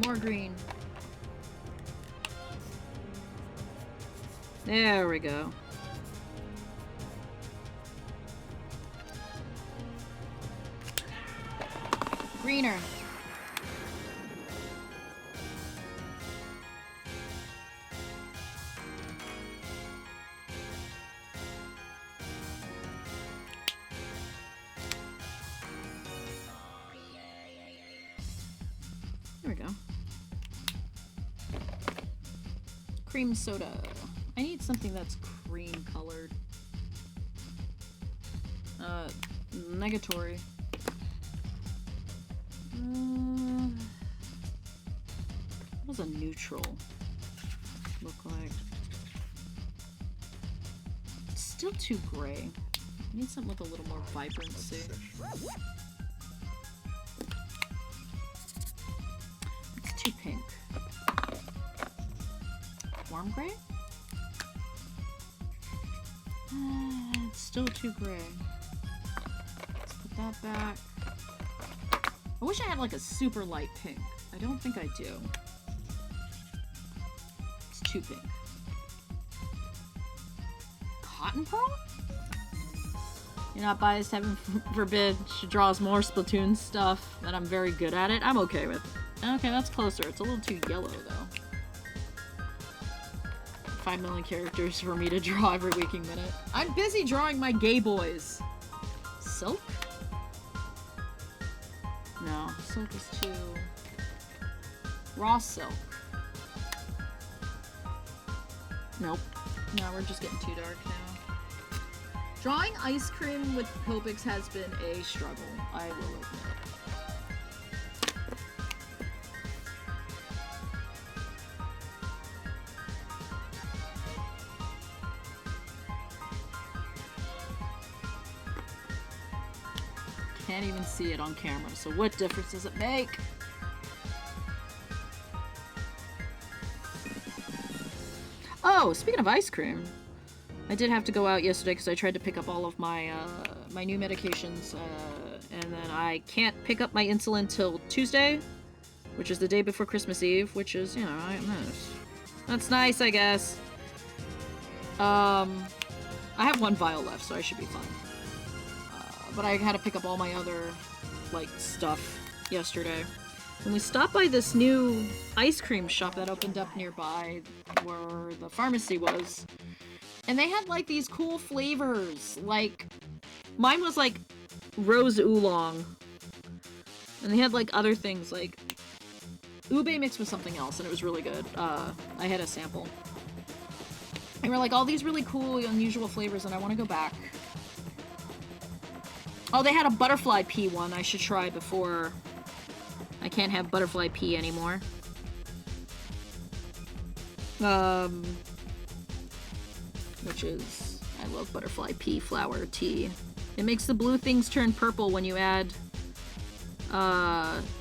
More green. There we go. Greener. There we go. Cream soda. I need something that's cream colored. Negatory. What was a neutral? look like? It's still too gray. I need something with a little more vibrancy. It's too pink. Warm gray? It's still too gray. Let's put that back. I wish I had like a super light pink. I don't think I do. It's too pink. Cotton pearl? You're not biased, heaven forbid. She draws more Splatoon stuff, that I'm very good at it. I'm okay with. Okay, that's closer. It's a little too yellow, though. 5 million characters for me to draw every waking minute. I'm busy drawing my gay boys. Silk? No, silk is too... Raw silk. Nope. No, we're just getting too dark now. Drawing ice cream with Copics has been a struggle, I will admit. Can't even see it on camera, so what difference does it make? Oh, speaking of ice cream, I did have to go out yesterday because I tried to pick up all of my my new medications, and then I can't pick up my insulin till Tuesday, which is the day before Christmas Eve, which is, you know, that's nice, I guess. I have 1 vial left, so I should be fine. But I had to pick up all my other, like, stuff yesterday. And we stopped by this new ice cream shop that opened up nearby where the pharmacy was. And they had, like, these cool flavors. Like, mine was, like, rose oolong. And they had, like, other things, like ube mixed with something else, and it was really good. I had a sample. And we're like, all these really cool, unusual flavors, and I want to go back. Oh, they had a butterfly pea one I should try before... I can't have butterfly pea anymore. Which is... I love butterfly pea flower tea. It makes the blue things turn purple when you add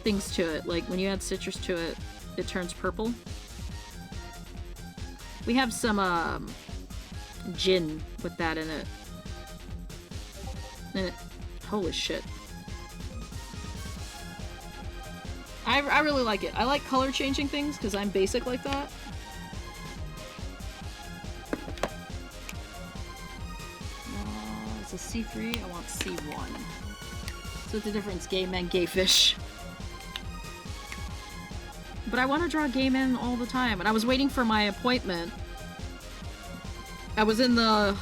things to it. Like, when you add citrus to it, it turns purple. We have some gin with that in it. And it... Holy shit. I really like it. I like color changing things because I'm basic like that. It's a C3. I want C1. So it's the difference. Gay men, gay fish. But I want to draw gay men all the time. And I was waiting for my appointment. I was in the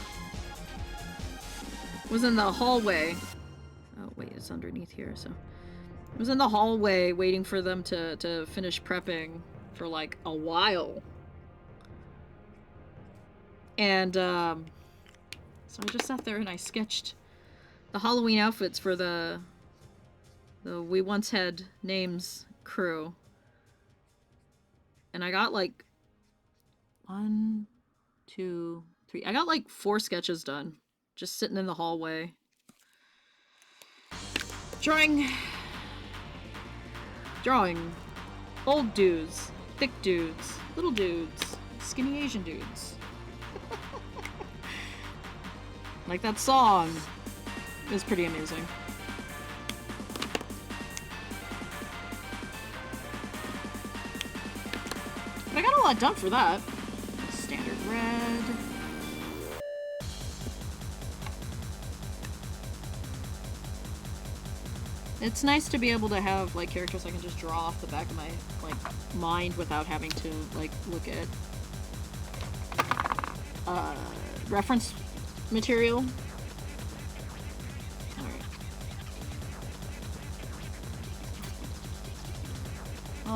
hallway. Oh wait, it's underneath here, so. I was in the hallway waiting for them to finish prepping for like a while. And so I just sat there and I sketched the Halloween outfits for the We Once Had Names crew. And I got like 1, 2, 3. I got like 4 sketches done. Just sitting in the hallway. Drawing old dudes, thick dudes, little dudes, skinny Asian dudes. Like that song is pretty amazing. But I got a lot done for that. Standard red. It's nice to be able to have, like, characters I can just draw off the back of my, like, mind without having to, like, look at, reference material. Alright.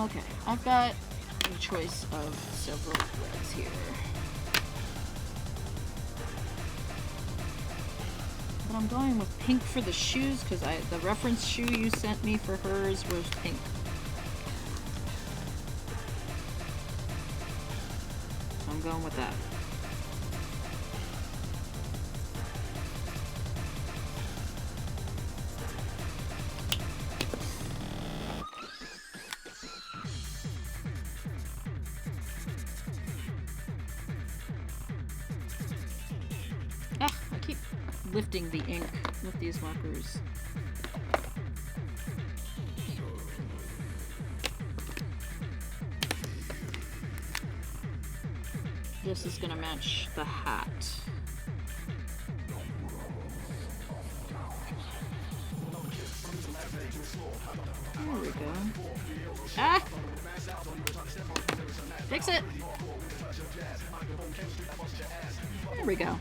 Okay, I've got a choice of several reds here. I'm going with pink for the shoes because the reference shoe you sent me for hers was pink. I'm going with that. Ah, I keep lifting the ink with these markers. This is gonna match the hat. There we go. Ah! Fix it! There we go.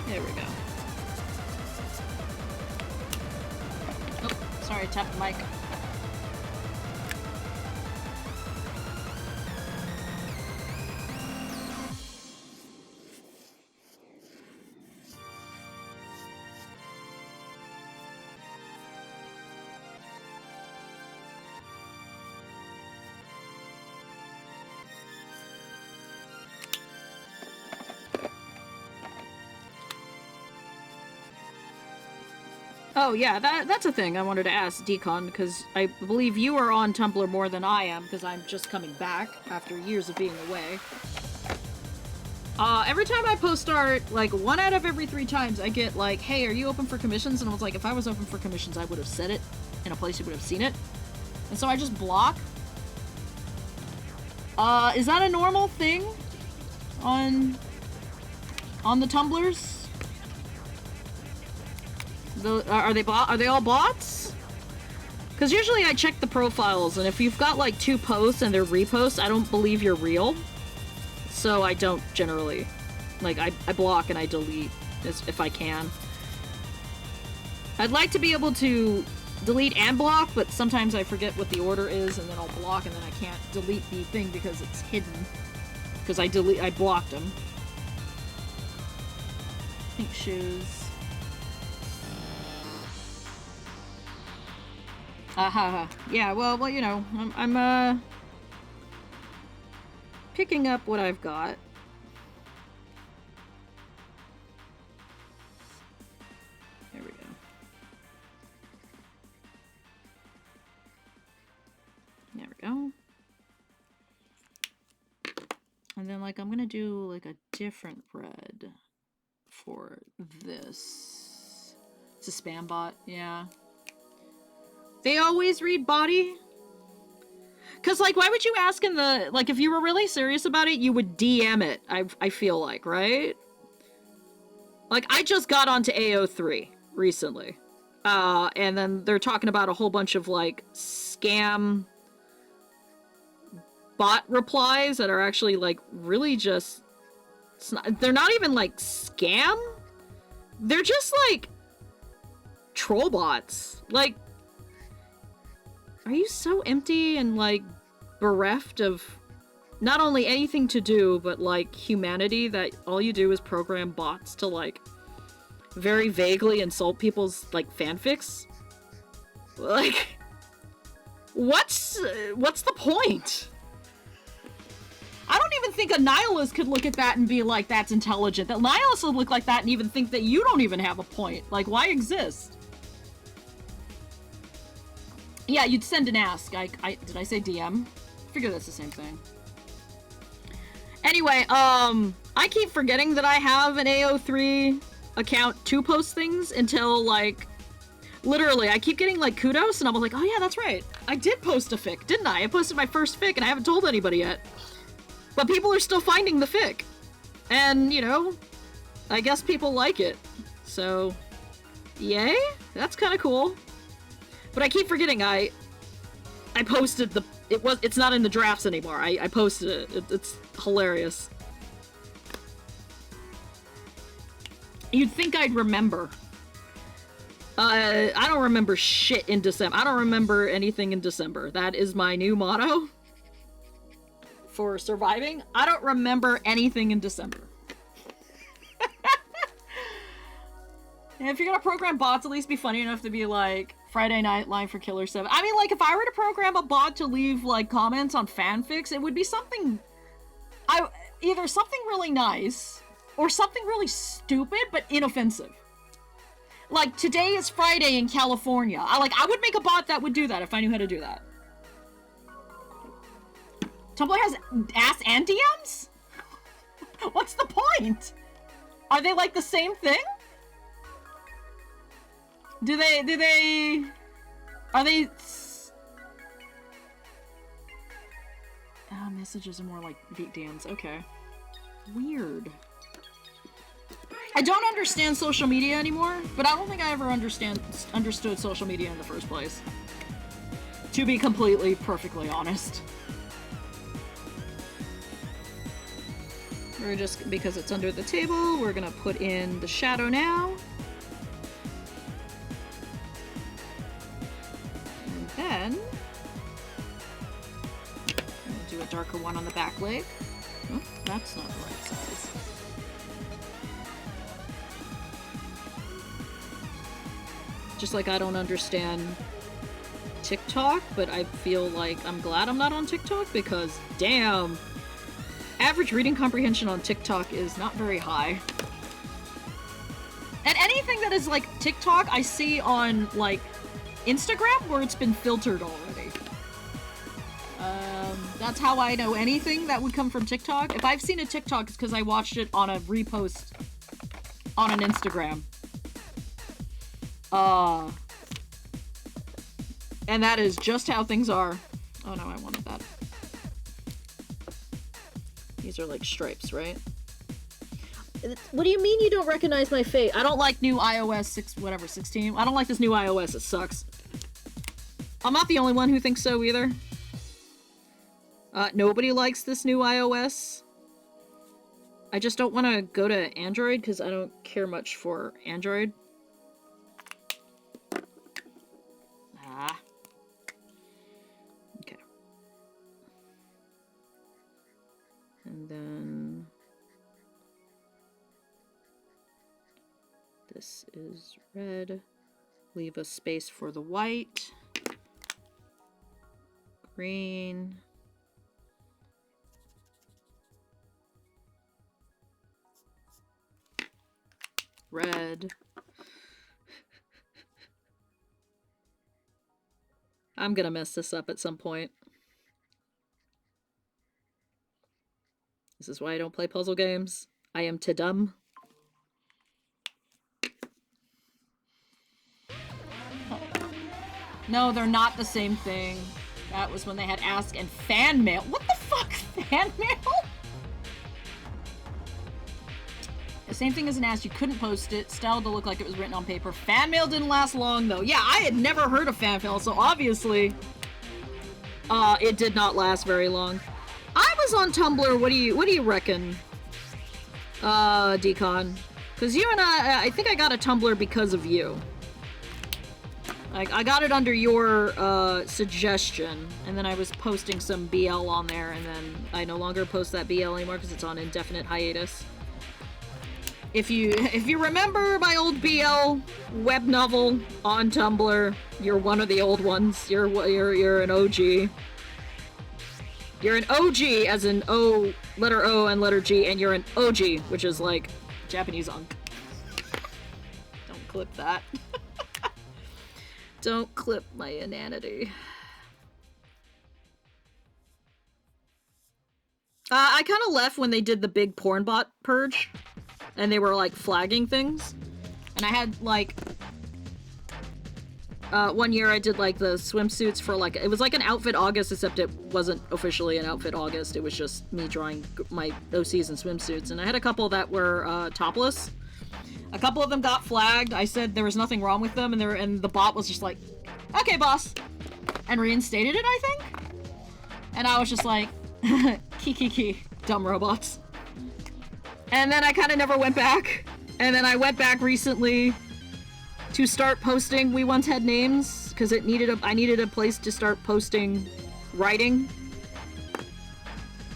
There we go. Oh, sorry, tapped the mic. Oh yeah, that's a thing I wanted to ask Decon, because I believe you are on Tumblr more than I am, because I'm just coming back after years of being away. Every time I post art, like 1 out of every 3 times I get like, hey, are you open for commissions? And I was like, if I was open for commissions, I would have said it in a place you would have seen it. And so I just block. Is that a normal thing on the Tumblrs? Are they all bots? Because usually I check the profiles, and if you've got like 2 posts and they're reposts, I don't believe you're real. So I don't generally. Like, I block and I delete if I can. I'd like to be able to delete and block, but sometimes I forget what the order is, and then I'll block, and then I can't delete the thing because it's hidden. Because I blocked them. Pink shoes. Yeah, well, you know, I'm picking up what I've got. There we go. There we go. And then, like, I'm gonna do, like, a different bread for this. It's a spam bot, yeah. They always read body? Because, like, why would you ask in the... Like, if you were really serious about it, you would DM it, I feel like, right? Like, I just got onto AO3 recently. And then they're talking about a whole bunch of, like, scam bot replies that are actually, like, really just... they're not even, like, scam? They're just, like, troll bots. Like... Are you so empty and, like, bereft of not only anything to do, but, like, humanity that all you do is program bots to, like, very vaguely insult people's, like, fanfics? Like, what's the point? I don't even think a nihilist could look at that and be like, that's intelligent. That nihilist would look like that and even think that you don't even have a point. Like, why exist? Yeah, you'd send an ask. Did I say DM? I figure that's the same thing. Anyway, I keep forgetting that I have an AO3 account to post things until, like, literally, I keep getting, like, kudos, and I'm like, oh yeah, that's right. I did post a fic, didn't I? I posted my first fic, and I haven't told anybody yet. But people are still finding the fic. And, you know, I guess people like it. So, yay? That's kind of cool. But I keep forgetting I posted it's not in the drafts anymore. I posted it. It's hilarious. You'd think I'd remember. I don't remember shit in December. I don't remember anything in December. That is my new motto for surviving. I don't remember anything in December. And if you're gonna program bots, at least be funny enough to be like, Friday night, line for Killer 7. I mean, like, if I were to program a bot to leave, like, comments on fanfics, it would be something... either something really nice, or something really stupid, but inoffensive. Like, today is Friday in California. I would make a bot that would do that if I knew how to do that. Tumblr has ass and DMs? What's the point? Are they, like, the same thing? Are they... Messages are more like DMs, okay. Weird. I don't understand social media anymore, but I don't think I ever understood social media in the first place. To be completely, perfectly honest. We're just, because it's under the table, we're gonna put in the shadow now. And then... we'll do a darker one on the back leg. Oh, that's not the right size. Just like I don't understand TikTok, but I feel like I'm glad I'm not on TikTok because, damn, average reading comprehension on TikTok is not very high. And anything that is like TikTok, I see on like Instagram where it's been filtered already. That's how I know anything that would come from TikTok. If I've seen a TikTok, it's because I watched it on a repost on an Instagram. And that is just how things are. Oh no, I wanted that. These are like stripes, right? What do you mean you don't recognize my face? I don't like new iOS 16. I don't like this new iOS, it sucks. I'm not the only one who thinks so either. Nobody likes this new iOS. I just don't want to go to Android because I don't care much for Android. Okay. And then... this is red. Leave a space for the white. Green. Red. I'm gonna mess this up at some point. This is why I don't play puzzle games. I am too dumb. No, they're not the same thing. That was when they had Ask and Fan Mail. What the fuck? Fan Mail? The same thing as an Ask. You couldn't post it. Styled to look like it was written on paper. Fan Mail didn't last long, though. Yeah, I had never heard of Fan Mail, so obviously... it did not last very long. I was on Tumblr. What do you reckon? Decon. Because you and I think I got a Tumblr because of you. Like, I got it under your, suggestion, and then I was posting some BL on there, and then I no longer post that BL anymore because it's on indefinite hiatus. If you remember my old BL web novel on Tumblr, you're one of the old ones. You're an OG. You're an OG, as in O, letter O and letter G, and you're an OG, which is like Japanese unk. Don't clip that. Don't clip my inanity. I kind of left when they did the big porn bot purge, and they were like flagging things. And I had like, one year I did like the swimsuits for like, it was like an Outfit August, except it wasn't officially an Outfit August. It was just me drawing my OCs and swimsuits. And I had a couple that were topless. A couple of them got flagged. I said there was nothing wrong with them, and the bot was just like, okay, boss. And reinstated it, I think? And I was just like, key, dumb robots. And then I kind of never went back. And then I went back recently to start posting We Once Had Names, because I needed a place to start posting writing.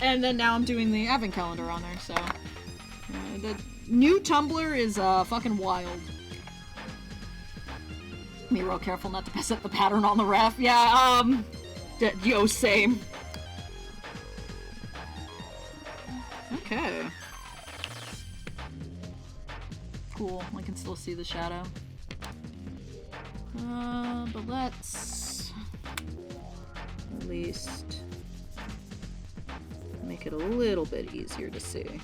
And then now I'm doing the advent calendar on there, so... the new Tumblr is fucking wild. Be real careful not to mess up the pattern on the ref. Yeah, yo, same. Okay. Cool, I can still see the shadow. But let's... at least... make it a little bit easier to see.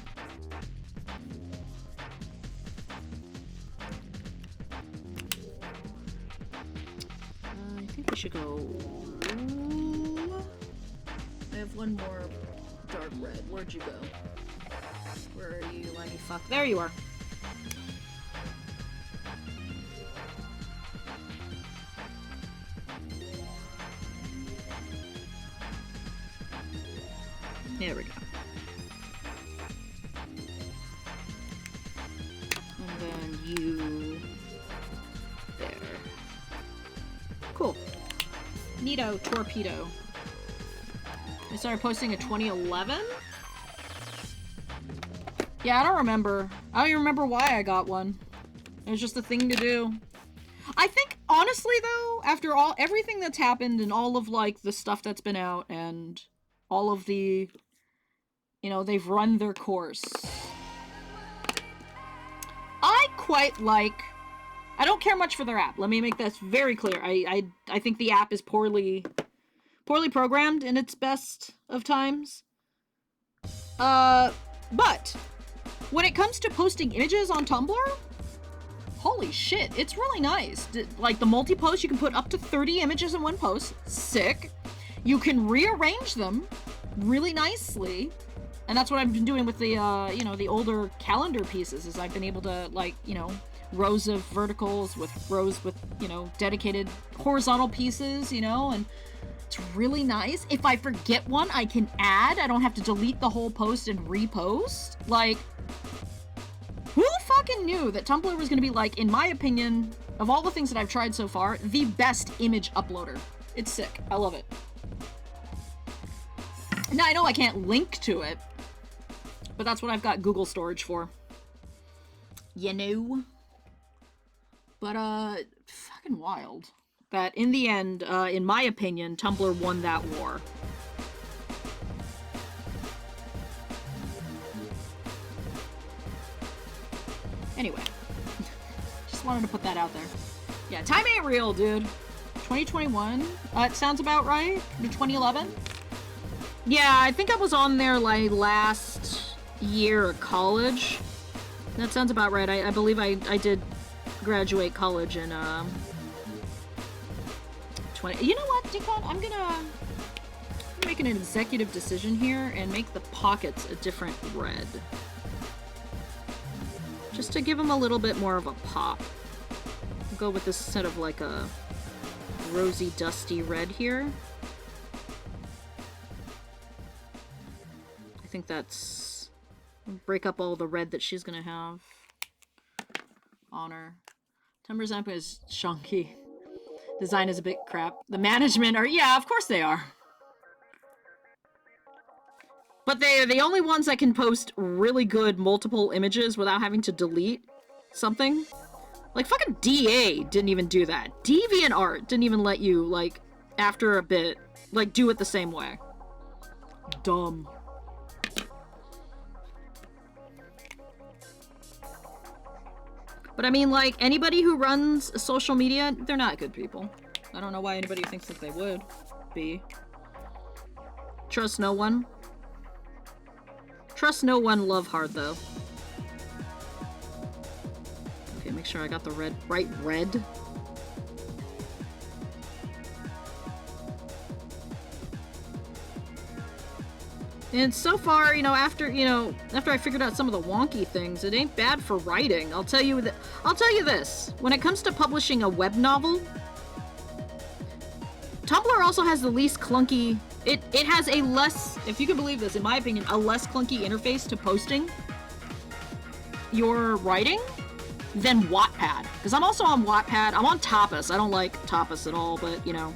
I think we should go... I have one more dark red. Where'd you go? Where are you? Let me fuck. There you are. There we go. And then you... there. Cool. Neato Torpedo. I started posting in 2011? Yeah, I don't remember. I don't even remember why I got one. It was just a thing to do. I think, honestly though, after everything that's happened and all of, like, the stuff that's been out and all of the... you know, they've run their course. I quite like... I don't care much for their app. Let me make this very clear. I think the app is poorly programmed in its best of times. But when it comes to posting images on Tumblr, holy shit, it's really nice. Like the multi-post, you can put up to 30 images in one post. Sick. You can rearrange them really nicely. And that's what I've been doing with the, you know, the older calendar pieces, is I've been able to, like, you know, rows of verticals with rows with, you know, dedicated horizontal pieces, you know, and it's really nice. If I forget one, I can add. I don't have to delete the whole post and repost. Like, who fucking knew that Tumblr was going to be, like, in my opinion, of all the things that I've tried so far, the best image uploader. It's sick. I love it. Now, I know I can't link to it, but that's what I've got Google storage for. You know? But, fucking wild. That, in the end, in my opinion, Tumblr won that war. Anyway. Just wanted to put that out there. Yeah, time ain't real, dude. 2021? It sounds about right. 2011? Yeah, I think I was on there, like, last year of college. That sounds about right. I believe I did graduate college in, 20... You know what, Decon? I'm gonna make an executive decision here and make the pockets a different red. Just to give them a little bit more of a pop. I'll go with this set of, like, a rosy, dusty red here. I think that's... break up all the red that she's gonna have on her. Tumblr's amp is chunky. Design is a bit crap. The management are... yeah, of course they are. But they are the only ones that can post really good multiple images without having to delete something. Like, fucking DA didn't even do that. DeviantArt didn't even let you, like, after a bit, like, do it the same way. Dumb. But I mean, like, anybody who runs social media, they're not good people. I don't know why anybody thinks that they would be. Trust no one. Trust no one, love hard, though. Okay, make sure I got the right red. And so far, you know, after I figured out some of the wonky things, it ain't bad for writing. I'll tell you this. When it comes to publishing a web novel, Tumblr also has the least clunky... It has a less, if you can believe this, in my opinion, a less clunky interface to posting your writing. than Wattpad. Because I'm also on Wattpad. I'm on Tapas. I don't like Tapas at all, but, you know.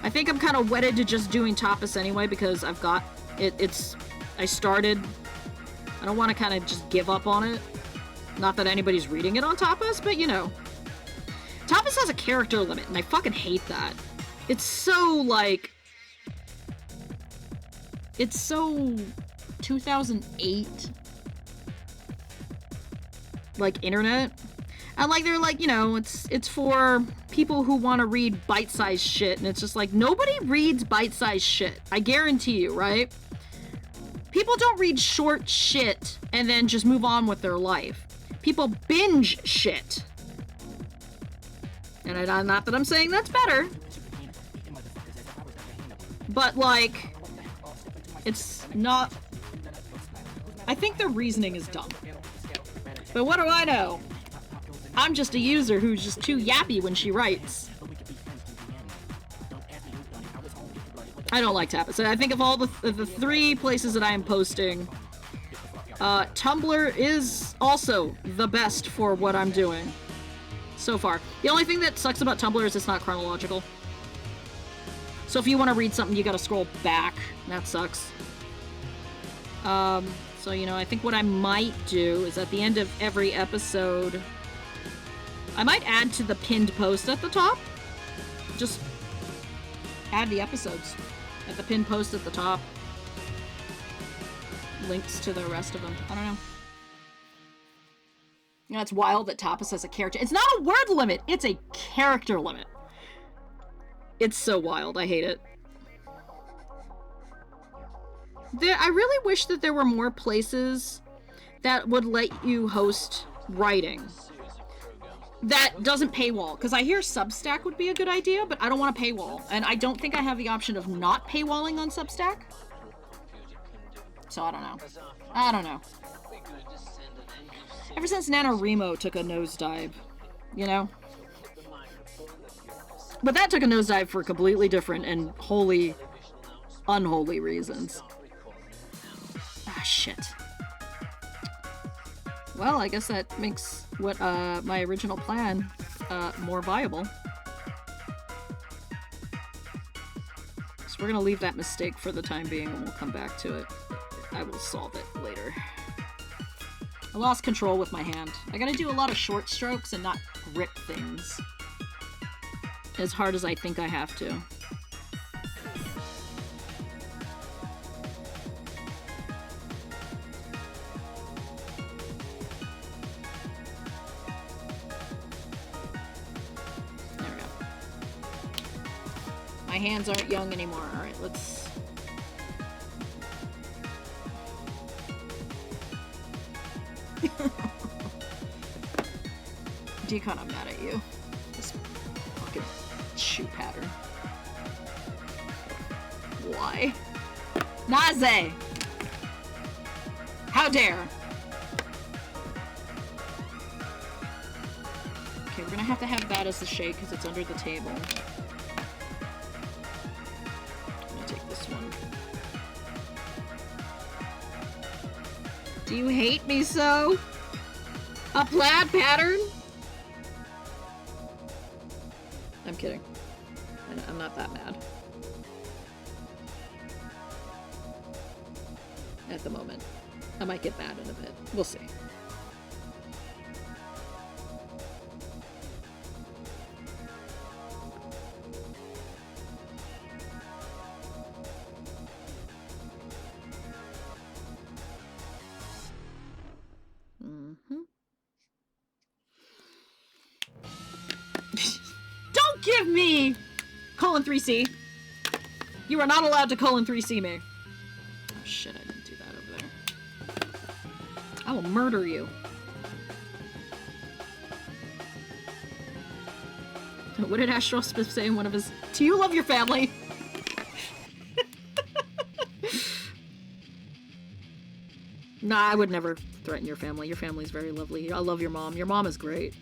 I think I'm kind of wedded to just doing Tapas anyway because I've got it. I started. I don't want to kind of just give up on it. Not that anybody's reading it on Tapas, but, you know. Tapas has a character limit, and I fucking hate that. It's so, like... It's so 2008, like, internet. And, like, they're like, you know, it's for people who want to read bite-sized shit. And it's just like, nobody reads bite-sized shit. I guarantee you, right? People don't read short shit and then just move on with their life. People binge shit. And not that I'm saying that's better. But, like... It's not... I think the reasoning is dumb. But what do I know? I'm just a user who's just too yappy when she writes. I don't like Tapas. I think of all the 3 places that I am posting, Tumblr is also the best for what I'm doing so far. The only thing that sucks about Tumblr is it's not chronological. So if you want to read something, you gotta scroll back. That sucks. So, you know, I think what I might do is at the end of every episode, I might add to the pinned post at the top. Just add the episodes at the pinned post at the top. Links to the rest of them. I don't know. You know, it's wild that Tapas has a character. It's not a word limit. It's a character limit. It's so wild. I hate it. I really wish that there were more places that would let you host writing that doesn't paywall. Because I hear Substack would be a good idea, but I don't want to paywall. And I don't think I have the option of not paywalling on Substack. So I don't know. I don't know. Ever since NaNoWriMo took a nosedive, you know? But that took a nosedive for completely different and wholly unholy reasons. Ah, shit. Well, I guess that makes what my original plan more viable. So we're gonna leave that mistake for the time being and we'll come back to it. I will solve it later. I lost control with my hand. I gotta do a lot of short strokes and not grip things as hard as I think I have to. There we go. My hands aren't young anymore. Alright, let's... Decon, I'm mad at you. This fucking shoe pattern. Why? Naze! How dare! Okay, we're gonna have to have that as the shade because it's under the table. I'm gonna take this one. Do you hate me so? A plaid pattern? I'm kidding. I'm not that mad. At the moment. I might get mad in a bit. We'll see. Don't give me colon 3C. You are not allowed to colon 3C me. Oh shit, I didn't do that over there. I will murder you. What did Astral Smith say in one of his... Do you love your family? Nah, I would never threaten your family. Your family's very lovely. I love your mom. Your mom is great.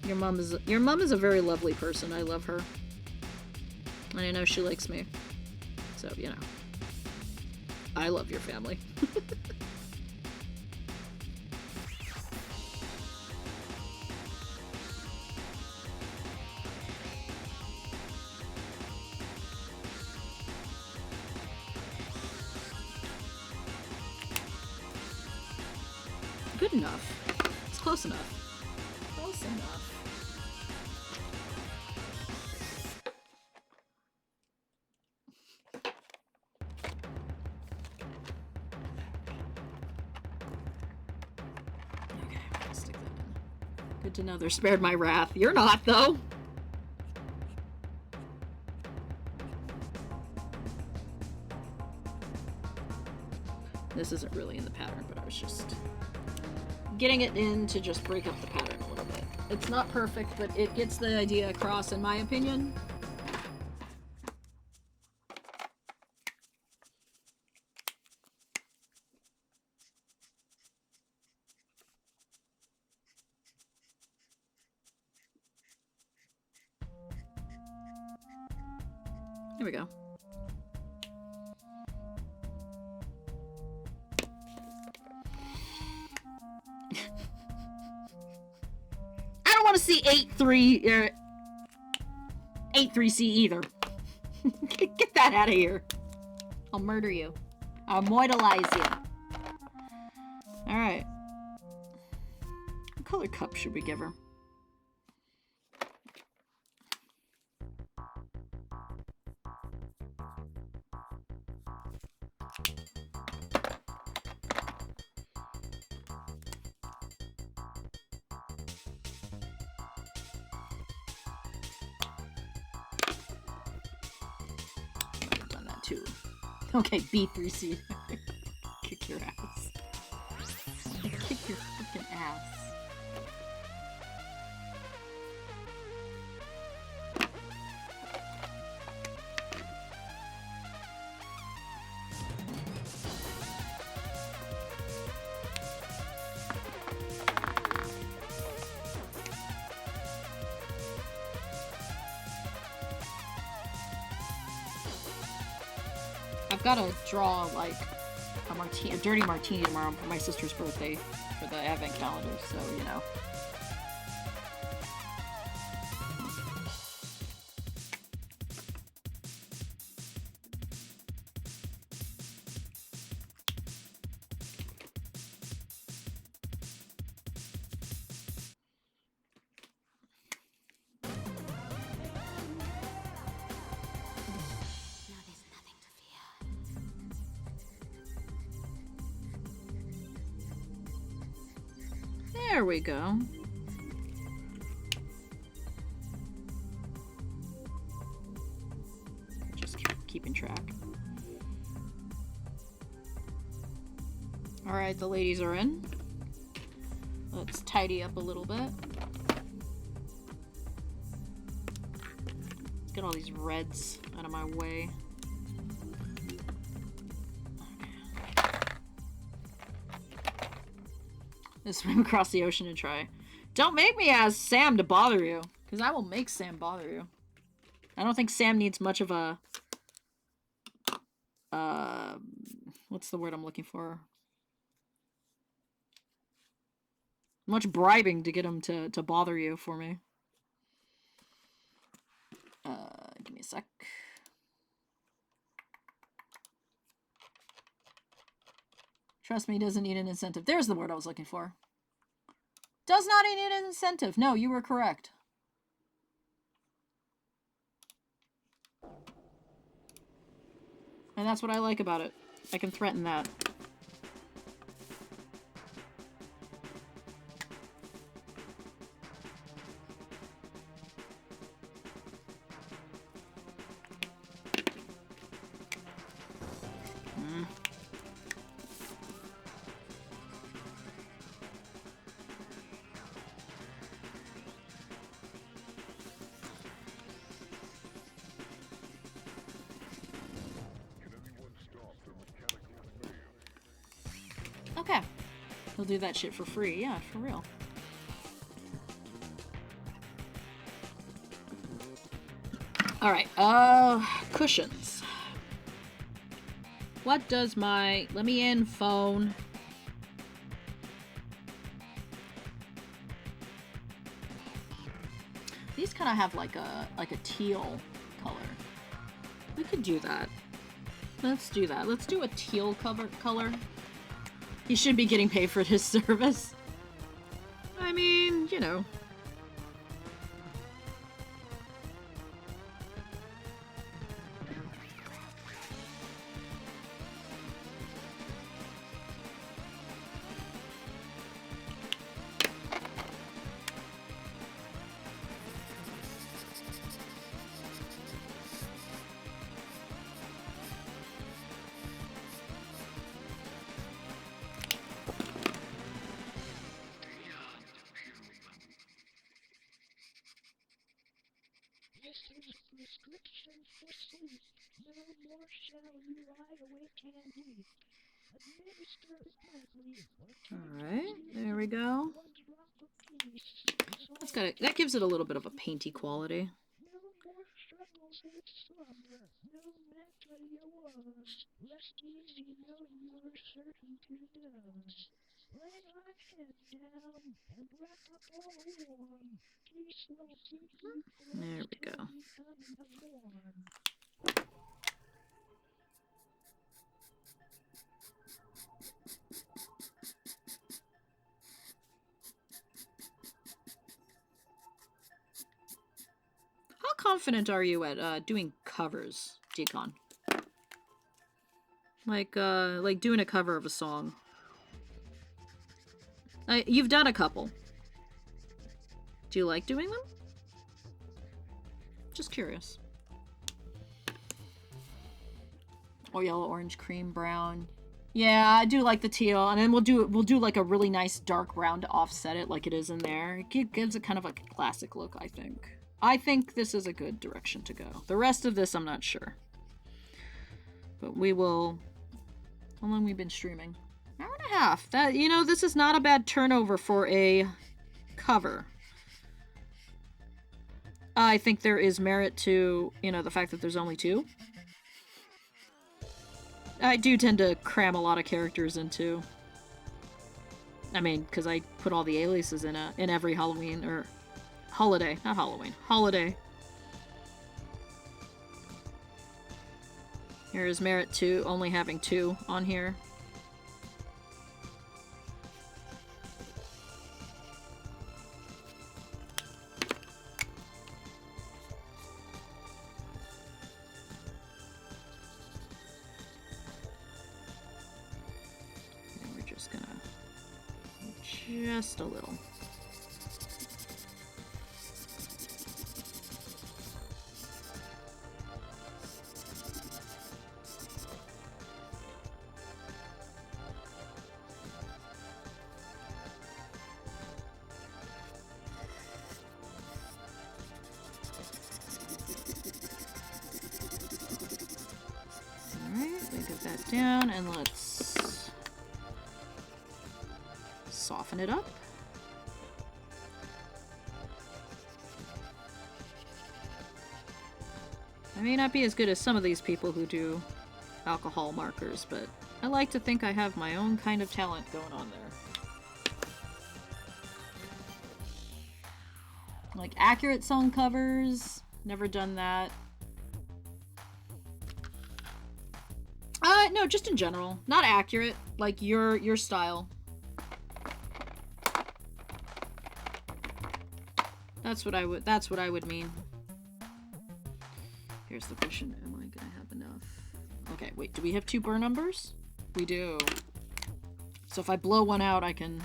Your mom is a very lovely person. I love her. And I know she likes me. So, you know. I love your family. Good enough. It's close enough. Close enough. Okay, I'll stick that in. Good to know they're spared my wrath. You're not, though. This isn't really in the pattern, but I was just getting it in to just break up the pattern a little bit. It's not perfect, but it gets the idea across, in my opinion. Here we go. I don't want to see 8-3C either. Get that out of here. I'll murder you. I'll immortalize you. Alright. What color cup should we give her? Okay, B3C. Kick your ass. Kick your freaking ass. I've got to draw like a dirty martini tomorrow for my sister's birthday for the advent calendar, so you know. There we go. Just keeping track. Alright, the ladies are in. Let's tidy up a little bit. Let's get all these reds out of my way. Let's swim across the ocean and try. Don't make me ask Sam to bother you, because I will make Sam bother you. I don't think Sam needs much of a... what's the word I'm looking for? Much bribing to get him to bother you for me. Give me a sec. Trust me, he doesn't need an incentive. There's the word I was looking for. Does not need an incentive. No, you were correct. And that's what I like about it. I can threaten that. Okay. He'll do that shit for free. Yeah, for real. Alright, cushions. What does my... Let me in, phone. These kind of have like a teal color. We could do that. Let's do that. Let's do a teal color. He should be getting paid for his service. I mean, you know. Alright, there we go. That gives it a little bit of a painty quality. There we go. How confident are you at doing covers, Deacon? Like doing a cover of a song. You've done a couple. Do you like doing them? Just curious. Or yellow, orange, cream, brown. Yeah, I do like the teal, and then we'll do like a really nice dark brown to offset it, like it is in there. It gives it kind of like a classic look, I think. I think this is a good direction to go. The rest of this, I'm not sure. But we will... How long have we been streaming? Hour and a half. That, you know, this is not a bad turnover for a cover. I think there is merit to, you know, the fact that there's only two. I do tend to cram a lot of characters into... I mean, because I put all the aliases in every Halloween, or... Holiday, not Halloween. Holiday. There is merit to only having two on here. And we're just gonna... just a little. Down, and let's soften it up. I may not be as good as some of these people who do alcohol markers, but I like to think I have my own kind of talent going on there. Like accurate song covers, never done that. No, just in general. Not accurate, like your style. That's what I would mean. Here's the question. Am I gonna have enough? Okay, wait, do we have two burr numbers? We do. So if I blow one out, I can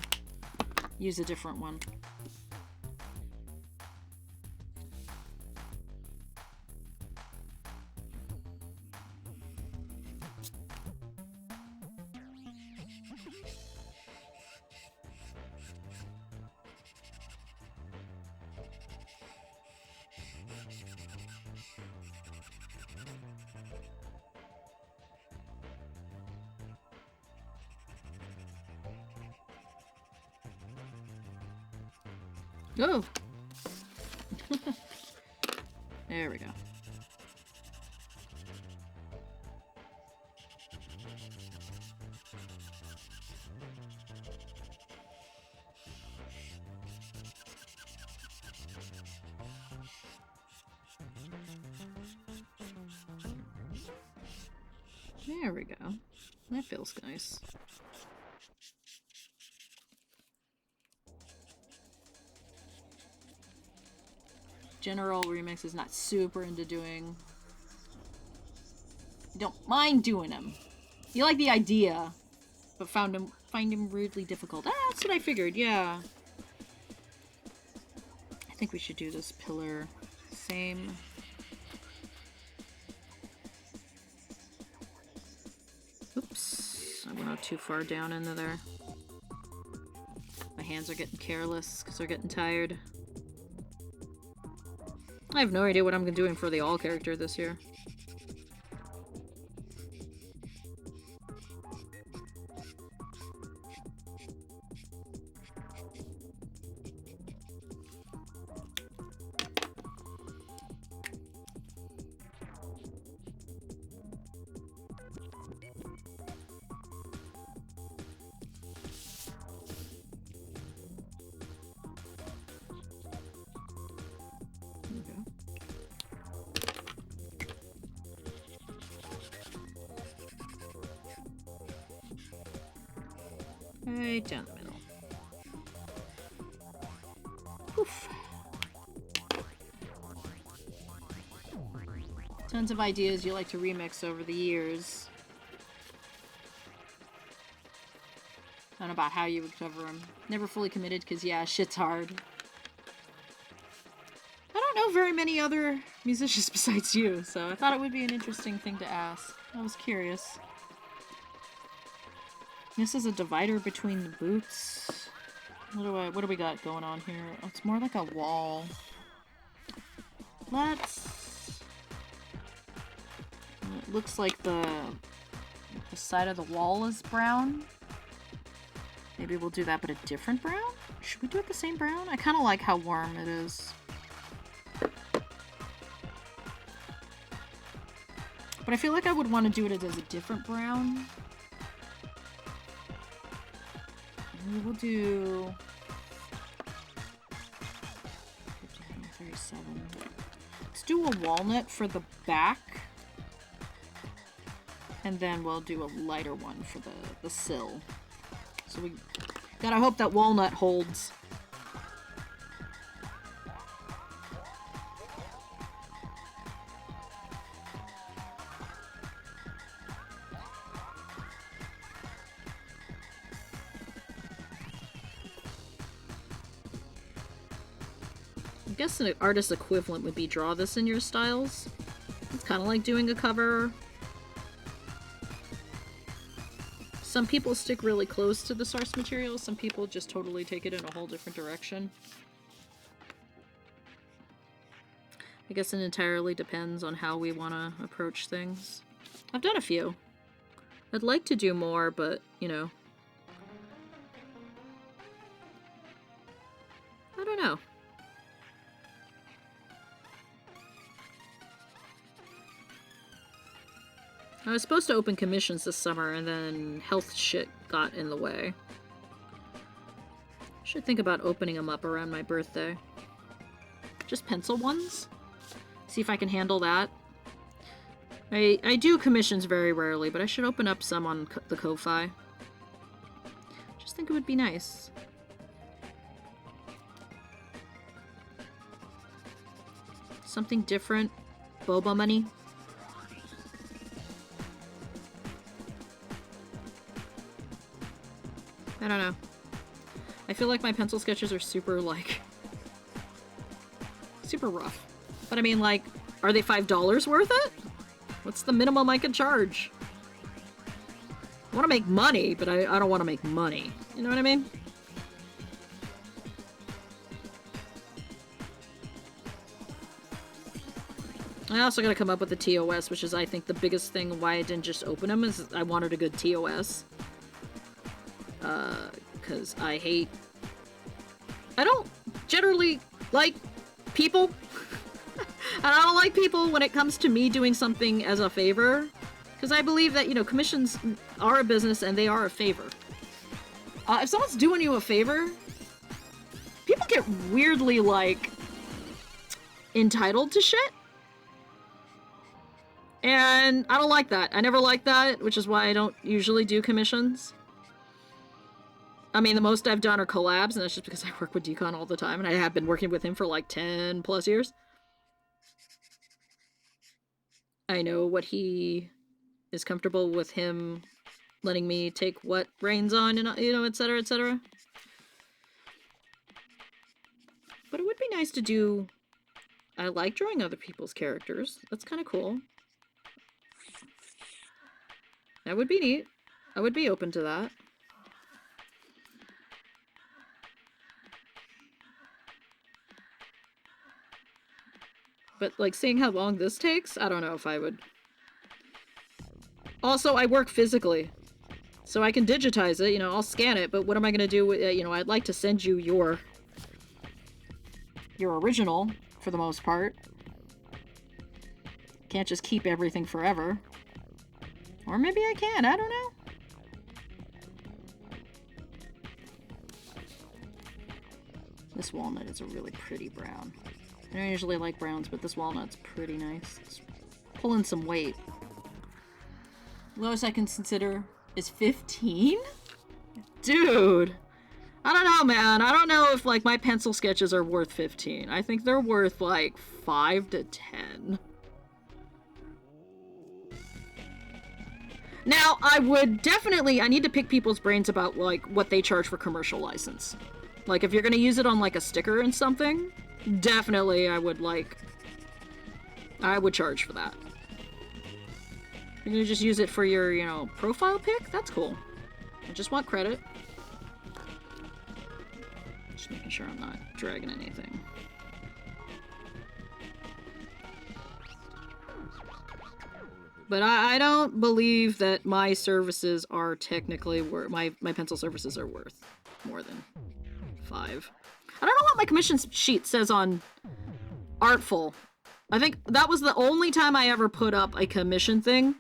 use a different one. Oh! There we go. There we go. That feels nice. General Remix is not super into doing. You don't mind doing them. You like the idea, but find him rudely difficult. Ah, that's what I figured. Yeah. I think we should do this pillar. Same. Oops. I went out too far down into there. My hands are getting careless because they're getting tired. I have no idea what I'm doing for the all character this year. Right down the middle. Oof. Tons of ideas you like to remix over the years. I don't know about how you would cover them. Never fully committed because, yeah, shit's hard. I don't know very many other musicians besides you, so I thought it would be an interesting thing to ask. I was curious. This is a divider between the boots. What do we got going on here? Oh, it's more like a wall. Let's... It looks like the side of the wall is brown. Maybe we'll do that, but a different brown? Should we do it the same brown? I kind of like how warm it is. But I feel like I would want to do it as a different brown. We will do 37. Let's do a walnut for the back, and then we'll do a lighter one for the sill. So we gotta hope that walnut holds. I guess an artist equivalent would be draw this in your styles. It's kind of like doing a cover. Some people stick really close to the source material, some people just totally take it in a whole different direction. I guess it entirely depends on how we want to approach things. I've done a few. I'd like to do more, but, you know. I don't know. I was supposed to open commissions this summer, and then health shit got in the way. Should think about opening them up around my birthday. Just pencil ones? See if I can handle that. I do commissions very rarely, but I should open up some on the Ko-Fi. Just think it would be nice. Something different. Boba money. I don't know. I feel like my pencil sketches are super, like, super rough. But I mean, like, are they $5 worth it? What's the minimum I can charge? I want to make money, but I don't want to make money. You know what I mean? I also gotta come up with a TOS, which is, I think, the biggest thing why I didn't just open them, is I wanted a good TOS. Because I don't generally like people. And I don't like people when it comes to me doing something as a favor. Because I believe that, you know, commissions are a business and they are a favor. If someone's doing you a favor, people get weirdly, like, entitled to shit. And I don't like that. I never liked that, which is why I don't usually do commissions. I mean, the most I've done are collabs, and that's just because I work with Decon all the time, and I have been working with him for like 10 plus years. I know what he is comfortable with, him letting me take what reins on, and you know, etc., etc. But it would be nice to do... I like drawing other people's characters. That's kind of cool. That would be neat. I would be open to that. But, like, seeing how long this takes, I don't know if I would. Also, I work physically. So I can digitize it, you know, I'll scan it, but what am I gonna do with it? You know, I'd like to send you your original, for the most part. Can't just keep everything forever. Or maybe I can, I don't know. This walnut is a really pretty brown. I don't usually like browns, but this walnut's pretty nice. It's pulling some weight. Lowest I can consider is 15? Dude! I don't know, man. I don't know if, like, my pencil sketches are worth 15. I think they're worth, like, 5 to 10. Now, I would definitely... I need to pick people's brains about, like, what they charge for commercial license. Like, if you're gonna use it on, like, a sticker and something, definitely I would, like... I would charge for that. You're gonna just use it for your, you know, profile pic? That's cool. I just want credit. Just making sure I'm not dragging anything. But I don't believe that my services are technically worth... My pencil services are worth more than 5. I don't know what my commission sheet says on Artful. I think that was the only time I ever put up a commission thing.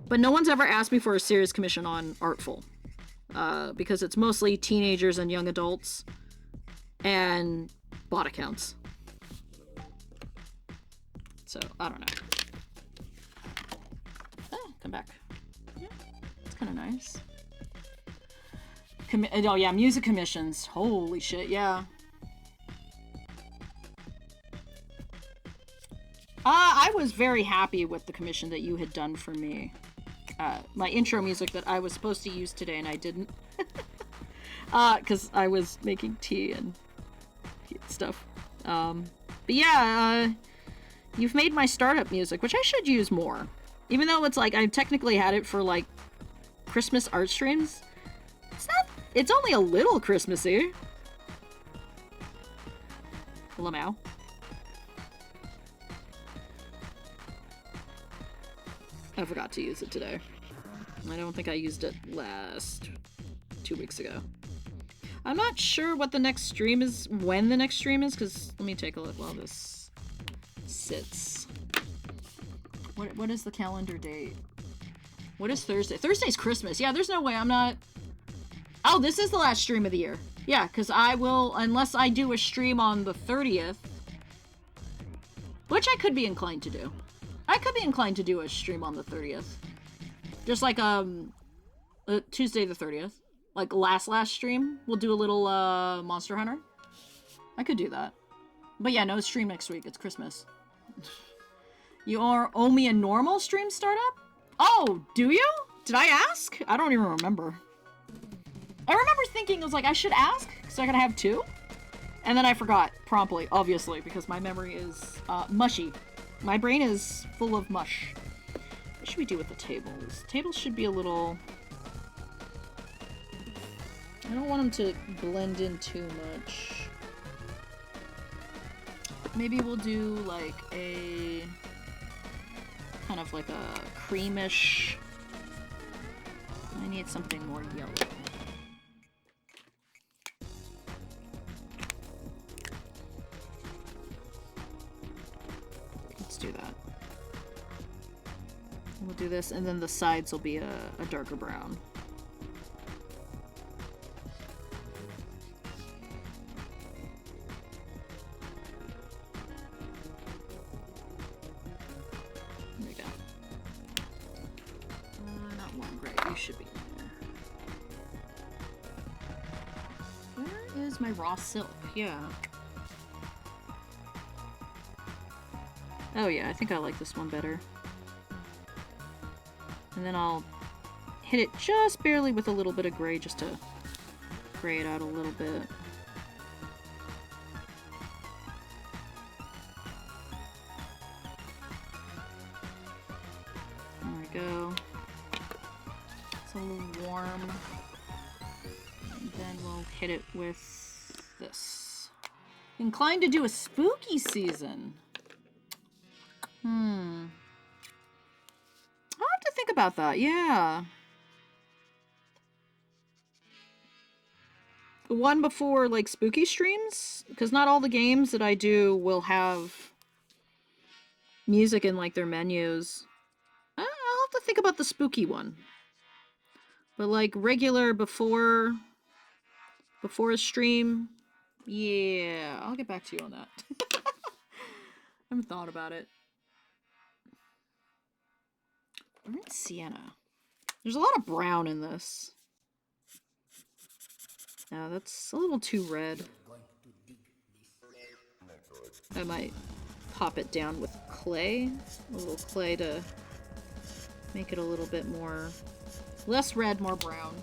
But no one's ever asked me for a serious commission on Artful. Because it's mostly teenagers and young adults. And bot accounts. So, I don't know. Oh, come back. Yeah, it's kind of nice. Oh yeah, music commissions. Holy shit, yeah. I was very happy with the commission that you had done for me. My intro music that I was supposed to use today and I didn't. Because I was making tea and stuff. But yeah, you've made my startup music, which I should use more. Even though it's like, I technically had it for like Christmas art streams. It's only a little Christmassy. Lamau. I forgot to use it today. I don't think I used it last 2 weeks ago. I'm not sure what the next stream is, when the next stream is, because let me take a look while this sits. What is the calendar date? What is Thursday? Thursday's Christmas. Yeah, there's no way I'm not... Oh, this is the last stream of the year. Yeah, because I will, unless I do a stream on the 30th, which I could be inclined to do. I could be inclined to do a stream on the 30th. Just like, Tuesday the 30th. Like, last stream, we'll do a little, Monster Hunter. I could do that. But yeah, no stream next week. It's Christmas. You owe me a normal stream startup? Oh, do you? Did I ask? I don't even remember. I remember thinking, I was like, I should ask, because I gotta have 2. And then I forgot, promptly, obviously, because my memory is, mushy. My brain is full of mush. What should we do with the tables? Tables should be a little... I don't want them to blend in too much. Maybe we'll do, like, a... kind of like a creamish... I need something more yellow. Let's do that. We'll do this, and then the sides will be a darker brown. There we go. should be there. Where is my raw silk? Yeah. Oh yeah, I think I like this one better. And then I'll hit it just barely with a little bit of gray just to gray it out a little bit. There we go. It's a little warm. And then we'll hit it with this. Inclined to do a spooky season. I'll have to think about that, yeah. The one before, like, spooky streams? Because not all the games that I do will have music in, like, their menus. I'll have to think about the spooky one. But, like, regular before a stream, yeah, I'll get back to you on that. I haven't thought about it. We're in sienna. There's a lot of brown in this. Yeah, that's a little too red. I might pop it down with clay. A little clay to make it a little bit more... less red, more brown.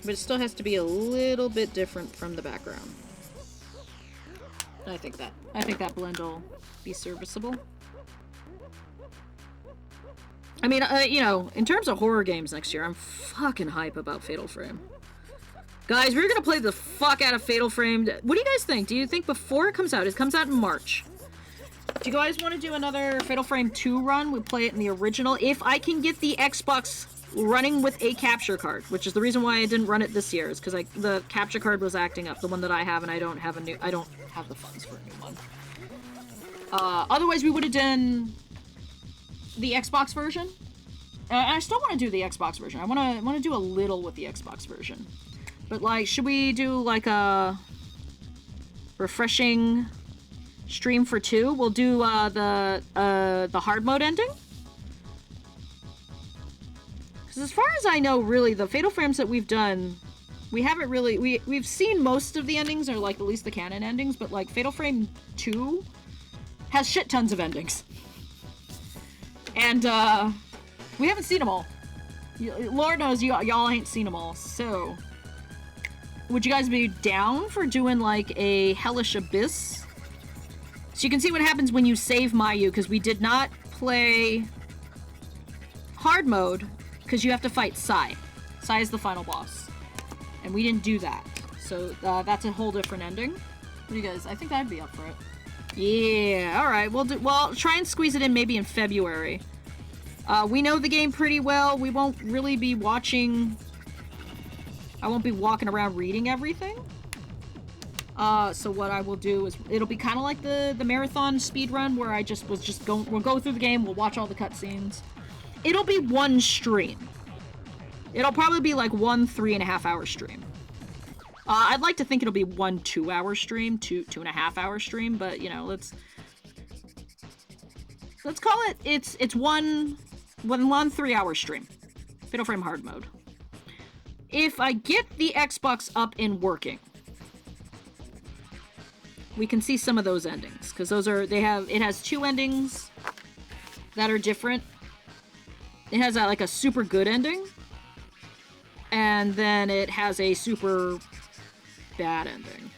But it still has to be a little bit different from the background. I think that blend will be serviceable. I mean, you know, in terms of horror games next year, I'm fucking hype about Fatal Frame. Guys, we're gonna play the fuck out of Fatal Frame. What do you guys think? Do you think before it comes out in March, do you guys want to do another Fatal Frame 2 run? We play it in the original. If I can get the Xbox running with a capture card, which is the reason why I didn't run it this year, is because the capture card was acting up, the one that I have, and I don't have the funds for a new one. Otherwise, we would have done the Xbox version. I still want to do the Xbox version. I want to do a little with the Xbox version. But, like, should we do, like, a refreshing stream for 2? We'll do, the hard mode ending. Because as far as I know, really, the Fatal Frames that we've done, we haven't really... We've seen most of the endings, or, like, at least the canon endings, but, like, Fatal Frame 2 has shit tons of endings. And, we haven't seen them all. Lord knows y'all ain't seen them all, so... Would you guys be down for doing, like, a Hellish Abyss? So you can see what happens when you save Mayu, because we did not play hard mode, because you have to fight Sai. Sai is the final boss. And we didn't do that. So, that's a whole different ending. What do you guys... I think I'd be up for it. Yeah, alright. Well, try and squeeze it in maybe in February. We know the game pretty well. We won't really be watching... I won't be walking around reading everything. So what I will do is... It'll be kind of like the marathon speed run where we'll go through the game, we'll watch all the cutscenes. It'll be one stream. It'll probably be like one 3.5-hour stream. I'd like to think it'll be one 2-hour stream, 2.5-hour stream, but, you know, let's call it, it's one 3-hour stream. Fatal Frame hard mode. If I get the Xbox up and working, we can see some of those endings, because it has 2 endings that are different. It has like a super good ending, and then it has a super bad ending.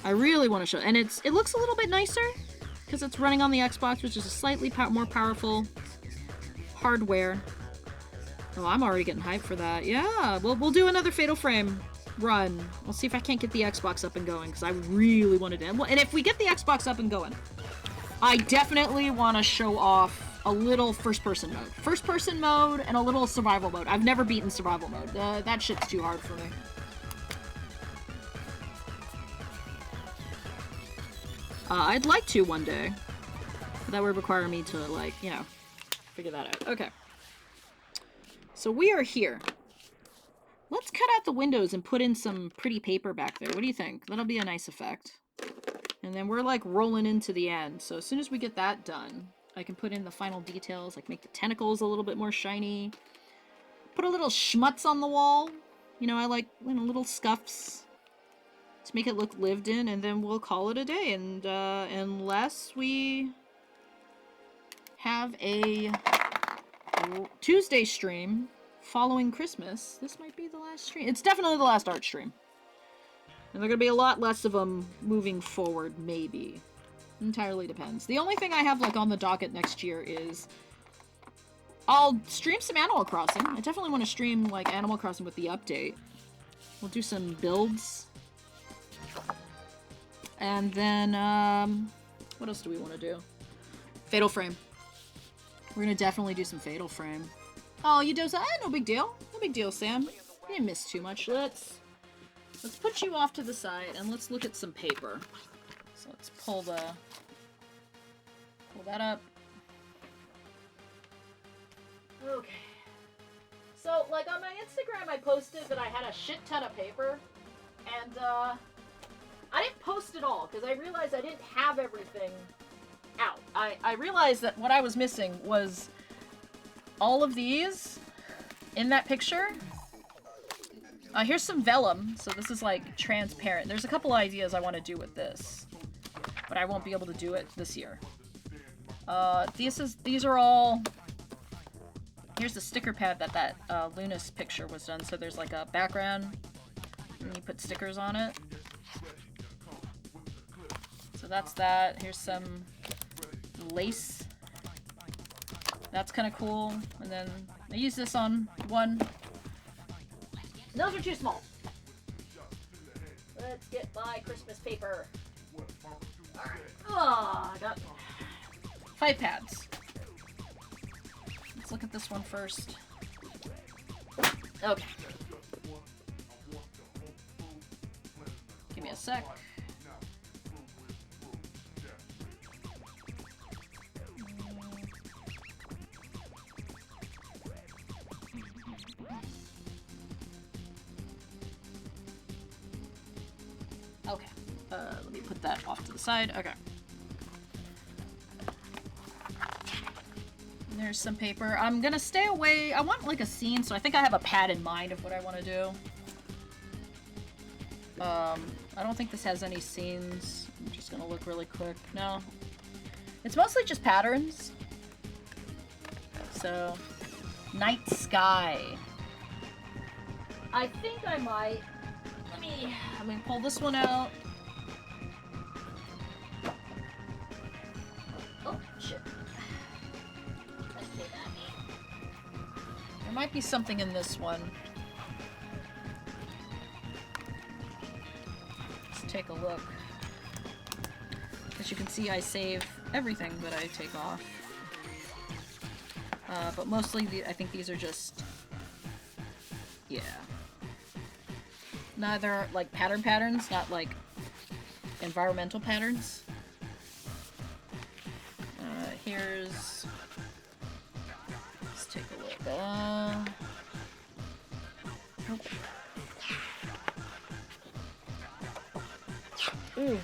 I really want to show, and it looks a little bit nicer because it's running on the Xbox, which is a slightly more powerful hardware. Oh, I'm already getting hyped for that. Yeah, we'll do another Fatal Frame run. I'll see if I can't get the Xbox up and going, because I really wanted to. And if we get the Xbox up and going, I definitely want to show off a little first-person mode. First-person mode and a little survival mode. I've never beaten survival mode. That shit's too hard for me. I'd like to one day. But that would require me to, like, you know, figure that out. Okay. So we are here. Let's cut out the windows and put in some pretty paper back there. What do you think? That'll be a nice effect. And then we're like rolling into the end. So as soon as we get that done, I can put in the final details, like make the tentacles a little bit more shiny. Put a little schmutz on the wall. You know, I like little scuffs to make it look lived in, and then we'll call it a day. And unless we have a Tuesday stream following Christmas, this might be the last stream. It's definitely the last art stream. And there are going to be a lot less of them moving forward, maybe. Entirely depends. The only thing I have like on the docket next year is I'll stream some Animal Crossing. I definitely want to stream like Animal Crossing with the update. We'll do some builds. And then, what else do we want to do? Fatal Frame. We're going to definitely do some Fatal Frame. Oh, you doze? No big deal. No big deal, Sam. You didn't miss too much. Let's put you off to the side and let's look at some paper. So let's pull that up. Okay. So, like, on my Instagram, I posted that I had a shit ton of paper, and, I didn't post it all, because I realized I didn't have everything out. I realized that what I was missing was all of these in that picture. Here's some vellum, so this is, like, transparent. There's a couple ideas I want to do with this, but I won't be able to do it this year. These are all... Here's the sticker pad that Lunas picture was done. So there's like a background, and you put stickers on it. So that's that. Here's some lace. That's kind of cool. And then I use this on one. Those are too small. Let's get my Christmas paper. Alright. Oh, I got 5 pads. Let's look at this one first. Okay. Give me a sec. Okay. Let me put that off to the side. Okay. There's some paper. I'm gonna stay away. I want like a scene, so I think I have a pad in mind of what I want to do. I don't think this has any scenes. I'm just gonna look really quick. No. It's mostly just patterns. So, night sky. I think I might. Let me pull this one out. Oh, shit. There might be something in this one. Let's take a look. As you can see, I save everything that I take off. But mostly, I think these are just... Yeah. Neither, like, patterns, not, like, environmental patterns. Here's... Let's take a look. Nope. Ooh.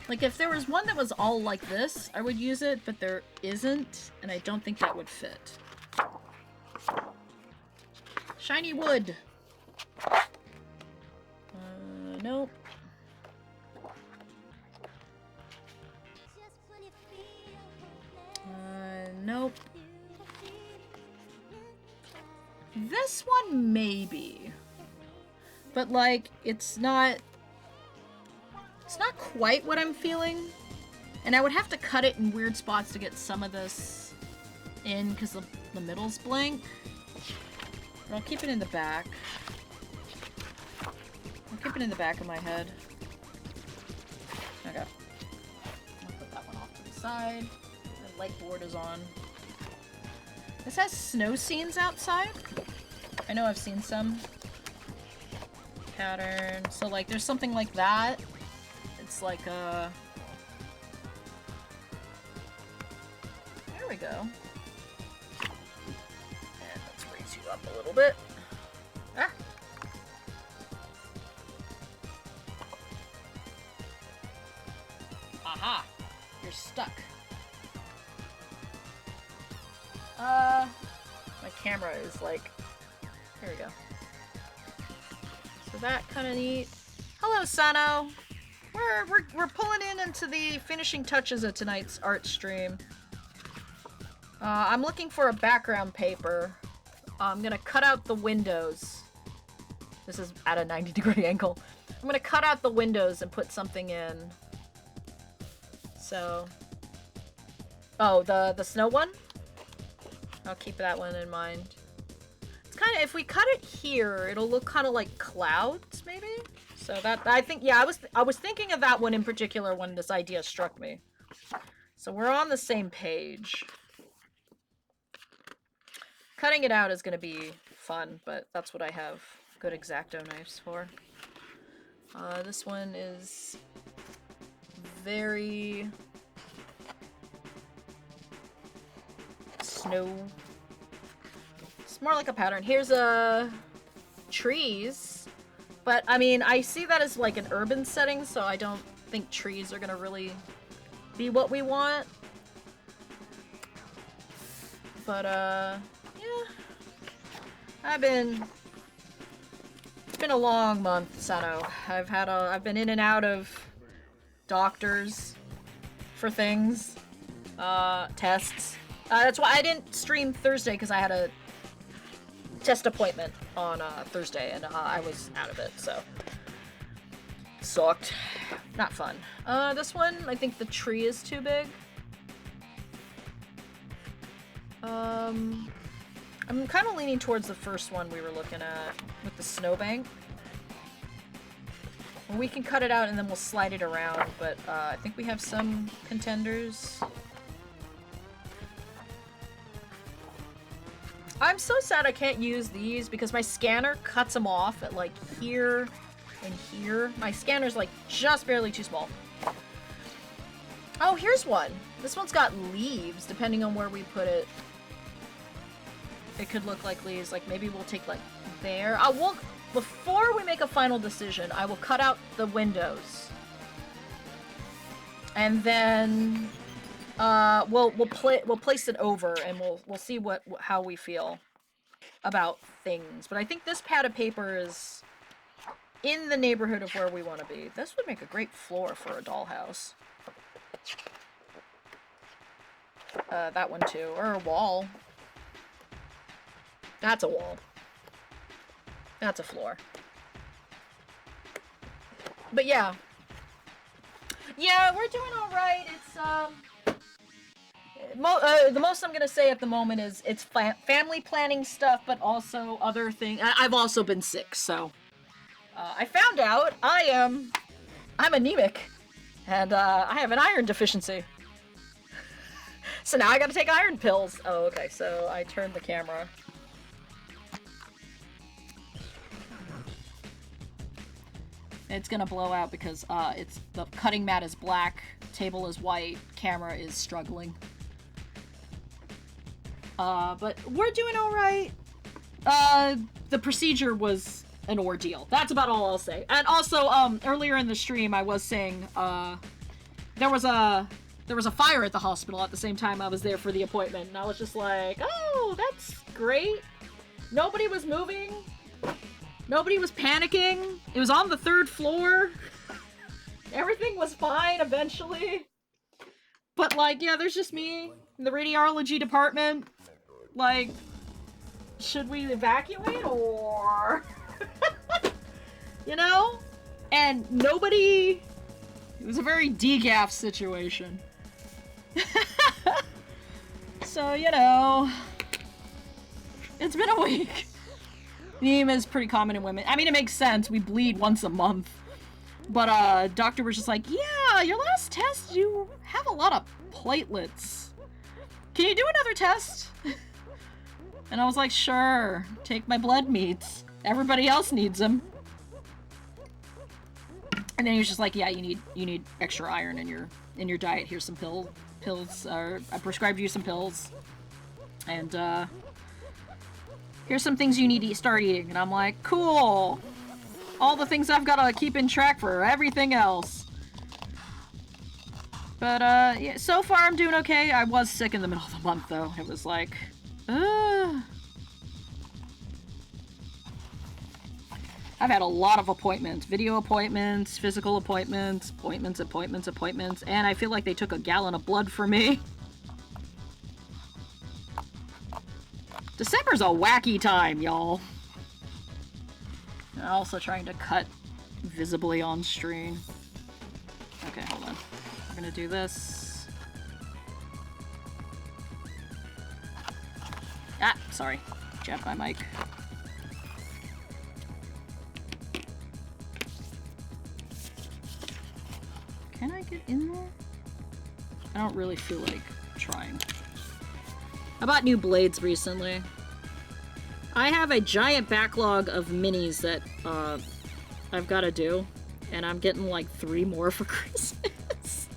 Like, if there was one that was all like this, I would use it, but there isn't, and I don't think that would fit. Shiny wood! Nope. Nope. This one, maybe. But, like, it's not quite what I'm feeling. And I would have to cut it in weird spots to get some of this in, because the middle's blank. But I'll keep it in the back. I'll keep it in the back of my head. Okay. I'll put that one off to the side. The light board is on. This has snow scenes outside. I know I've seen some. Pattern. So, like, there's something like that. It's like a... There we go. And let's raise you up a little bit. Ah! stuck. My camera is like... Here we go. So that kind of neat. Hello, Sano! We're pulling into the finishing touches of tonight's art stream. I'm looking for a background paper. I'm gonna cut out the windows. This is at a 90-degree angle. I'm gonna cut out the windows and put something in. So... Oh, the snow one? I'll keep that one in mind. It's kind of, if we cut it here, it'll look kind of like clouds, maybe? So that, I think, yeah, I was thinking of that one in particular when this idea struck me. So we're on the same page. Cutting it out is going to be fun, but that's what I have good X-Acto knives for. This one is very snow. It's more like a pattern. Here's trees, but I mean, I see that as like an urban setting, so I don't think trees are gonna really be what we want. But yeah, it's been a long month, Sano. I've been in and out of doctors for things, tests. That's why I didn't stream Thursday, because I had a test appointment on Thursday, and I was out of it, so sucked. Not fun. This one, I think the tree is too big. I'm kind of leaning towards the first one we were looking at with the snowbank. We can cut it out and then we'll slide it around, but I think we have some contenders. I'm so sad I can't use these because my scanner cuts them off at like here and here. My scanner's like just barely too small. Oh, here's one. This one's got leaves, depending on where we put it. It could look like leaves. Like maybe we'll take like there. Before we make a final decision, I will cut out the windows. And then we'll place it over, and we'll see how we feel about things. But I think this pad of paper is in the neighborhood of where we want to be. This would make a great floor for a dollhouse. That one too, or a wall. That's a wall. That's a floor. But yeah. Yeah, we're doing all right. It's the most I'm gonna say at the moment is it's family planning stuff, but also other things. I've also been sick, so I found out I'm anemic, and I have an iron deficiency. So now I gotta take iron pills. Oh, okay. So I turned the camera. It's gonna blow out because the cutting mat is black, table is white, camera is struggling. But we're doing all right. The procedure was an ordeal. That's about all I'll say. And also, earlier in the stream, I was saying there was a fire at the hospital at the same time I was there for the appointment, and I was just like, oh, that's great. Nobody was moving. Nobody was panicking. It was on the 3rd floor. Everything was fine eventually. But, like, yeah, there's just me in the radiology department. Like, should we evacuate or... you know? And nobody... It was a very degaff situation. So, you know... It's been a week. Anemia is pretty common in women. I mean, it makes sense. We bleed once a month. But, doctor was just like, yeah, your last test, you have a lot of platelets. Can you do another test? And I was like, sure. Take my blood meats. Everybody else needs them. And then he was just like, yeah, you need extra iron in your diet. Here's some pills. I prescribed you some pills. And, here's some things you need to start eating. And I'm like, cool. All the things I've got to keep in track for everything else. But, yeah, so far I'm doing okay. I was sick in the middle of the month, though. It was like, I've had a lot of appointments. Video appointments, physical appointments, appointments, and I feel like they took a gallon of blood for me. December's a wacky time, y'all. I'm also trying to cut visibly on stream. Okay, hold on. We're gonna do this. Ah, sorry. Jabbed my mic. Can I get in there? I don't really feel like trying. I bought new blades recently. I have a giant backlog of minis that I've got to do, and I'm getting like 3 more for Christmas.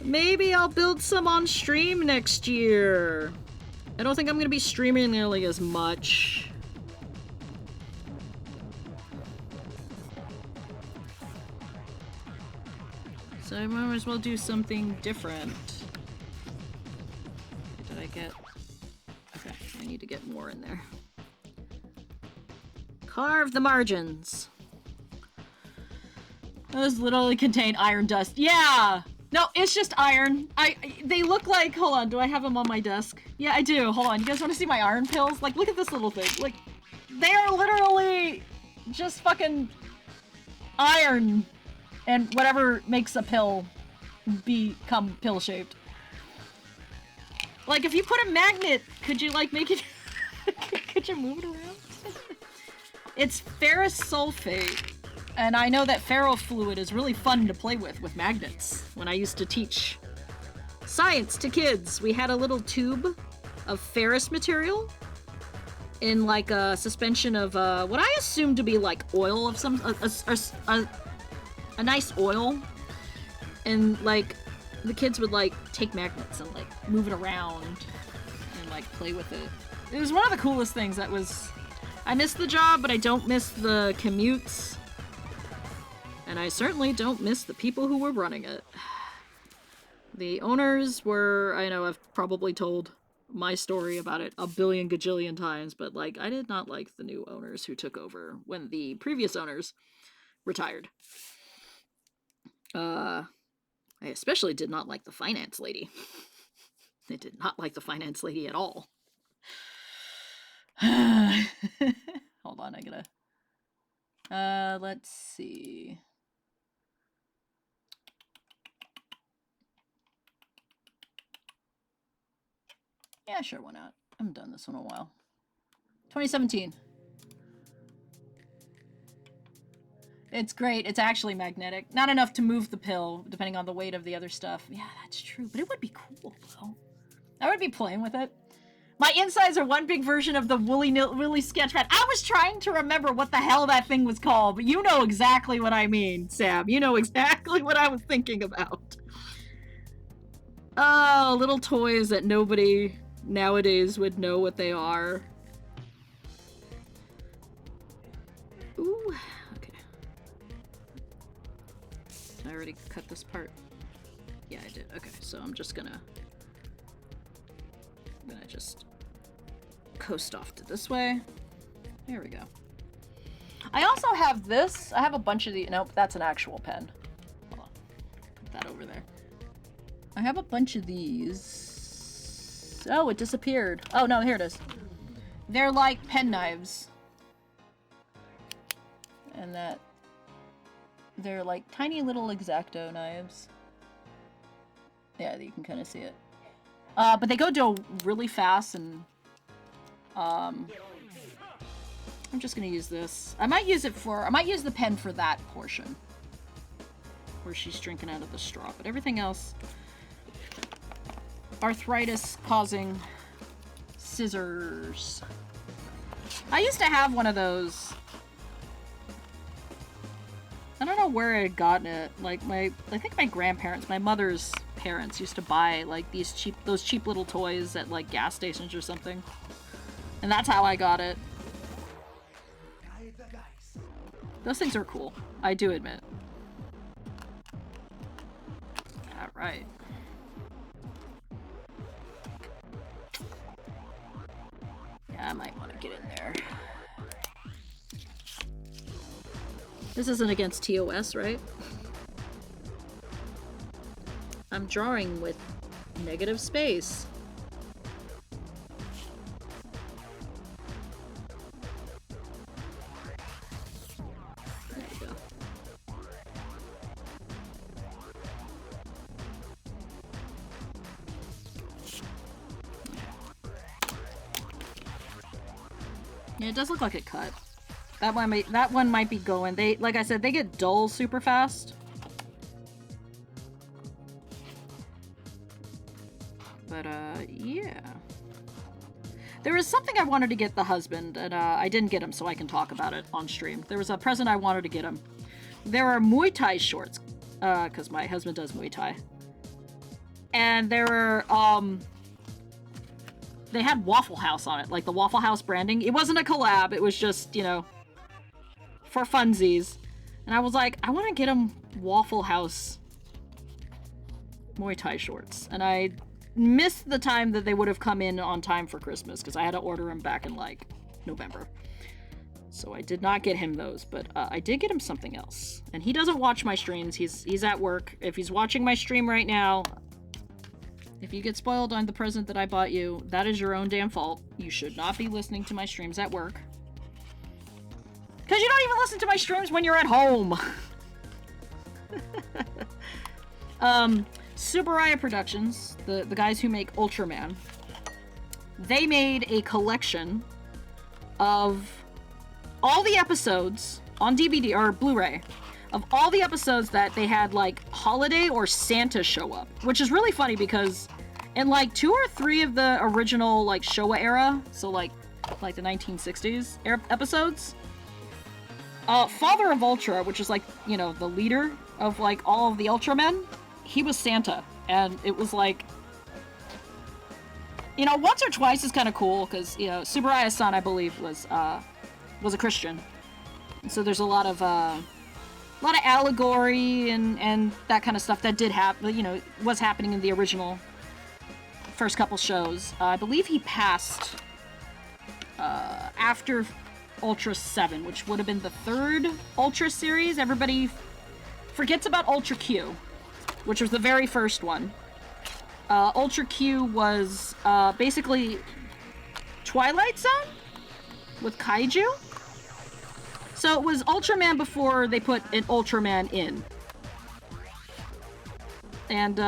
Maybe I'll build some on stream next year. I don't think I'm going to be streaming nearly as much. So I might as well do something different. Did I get... Okay, I need to get more in there. Carve the margins. Those literally contain iron dust. Yeah! No, it's just iron. They look like... Hold on, do I have them on my desk? Yeah, I do. Hold on, you guys want to see my iron pills? Like, look at this little thing. Like, they are literally just fucking iron and whatever makes a pill become pill-shaped. Like, if you put a magnet, could you, like, make it... could you move it around? It's ferrous sulfate. And I know that ferrofluid is really fun to play with magnets. When I used to teach science to kids, we had a little tube of ferrous material in like a suspension of what I assumed to be like oil of some a nice oil, and like the kids would like take magnets and like move it around and like play with it. It was one of the coolest things. That was, I miss the job, but I don't miss the commutes. And I certainly don't miss the people who were running it. The owners were, I know I've probably told my story about it a billion gajillion times, but like I did not like the new owners who took over when the previous owners retired. I especially did not like the finance lady. I did not like the finance lady at all. Hold on, I gotta... let's see... Yeah, sure, why not? I haven't done this one in a while. 2017. It's great. It's actually magnetic. Not enough to move the pill, depending on the weight of the other stuff. Yeah, that's true. But it would be cool, though. I would be playing with it. My insides are one big version of the Woolly Sketchpad. I was trying to remember what the hell that thing was called, but you know exactly what I mean, Sam. You know exactly what I was thinking about. Oh, little toys that nobody nowadays would know what they are. Ooh, okay. Did I already cut this part? Yeah, I did. Okay, so I'm gonna just coast off to this way. There we go. I also have this. I have a bunch of these. Nope, that's an actual pen. Hold on. Put that over there. I have a bunch of these. Oh, it disappeared. Oh, no, here it is. They're like pen knives. And that... They're like tiny little X-Acto knives. Yeah, you can kind of see it. But they go really fast, and... I'm just gonna use this. I might use the pen for that portion. Where she's drinking out of the straw, but everything else... Arthritis-causing scissors. I used to have one of those. I don't know where I had gotten it. Like I think my grandparents, my mother's parents, used to buy like those cheap little toys at like gas stations or something. And that's how I got it. Those things are cool, I do admit. right. Yeah, I might want to get in there. This isn't against TOS, right? I'm drawing with negative space. There you go. Yeah, it does look like it cut. That one might be going. They, like I said, they get dull super fast. But yeah. There was something I wanted to get the husband, and I didn't get him, so I can talk about it on stream. There was a present I wanted to get him. There are Muay Thai shorts, because my husband does Muay Thai. And there are, they had Waffle House on it, like the Waffle House branding. It wasn't a collab, it was just, you know, for funsies. And I was like, I want to get him Waffle House Muay Thai shorts. And I missed the time that they would have come in on time for Christmas, because I had to order them back in, like, November. So I did not get him those, but I did get him something else. And he doesn't watch my streams, he's at work. If he's watching my stream right now, if you get spoiled on the present that I bought you, that is your own damn fault. You should not be listening to my streams at work. Because you don't even listen to my streams when you're at home! Subaraya Productions, the guys who make Ultraman, they made a collection of all the episodes on DVD, or Blu-ray, of all the episodes that they had, like, Holiday or Santa show up. Which is really funny because in, like, 2 or 3 of the original, like, Showa era, so, like the 1960s episodes, Father of Ultra, which is, like, you know, the leader of, like, all of the Ultramen, he was Santa. And it was, like, you know, once or twice is kind of cool, because, you know, Subaraya-san, I believe, was a Christian. And so there's a lot of allegory and that kind of stuff that did happen, you know, was happening in the original first couple shows. I believe he passed after Ultra 7, which would have been the 3rd Ultra series. Everybody forgets about Ultra Q, which was the very first one. Ultra Q was basically Twilight Zone with kaiju. So it was Ultraman before they put an Ultraman in. And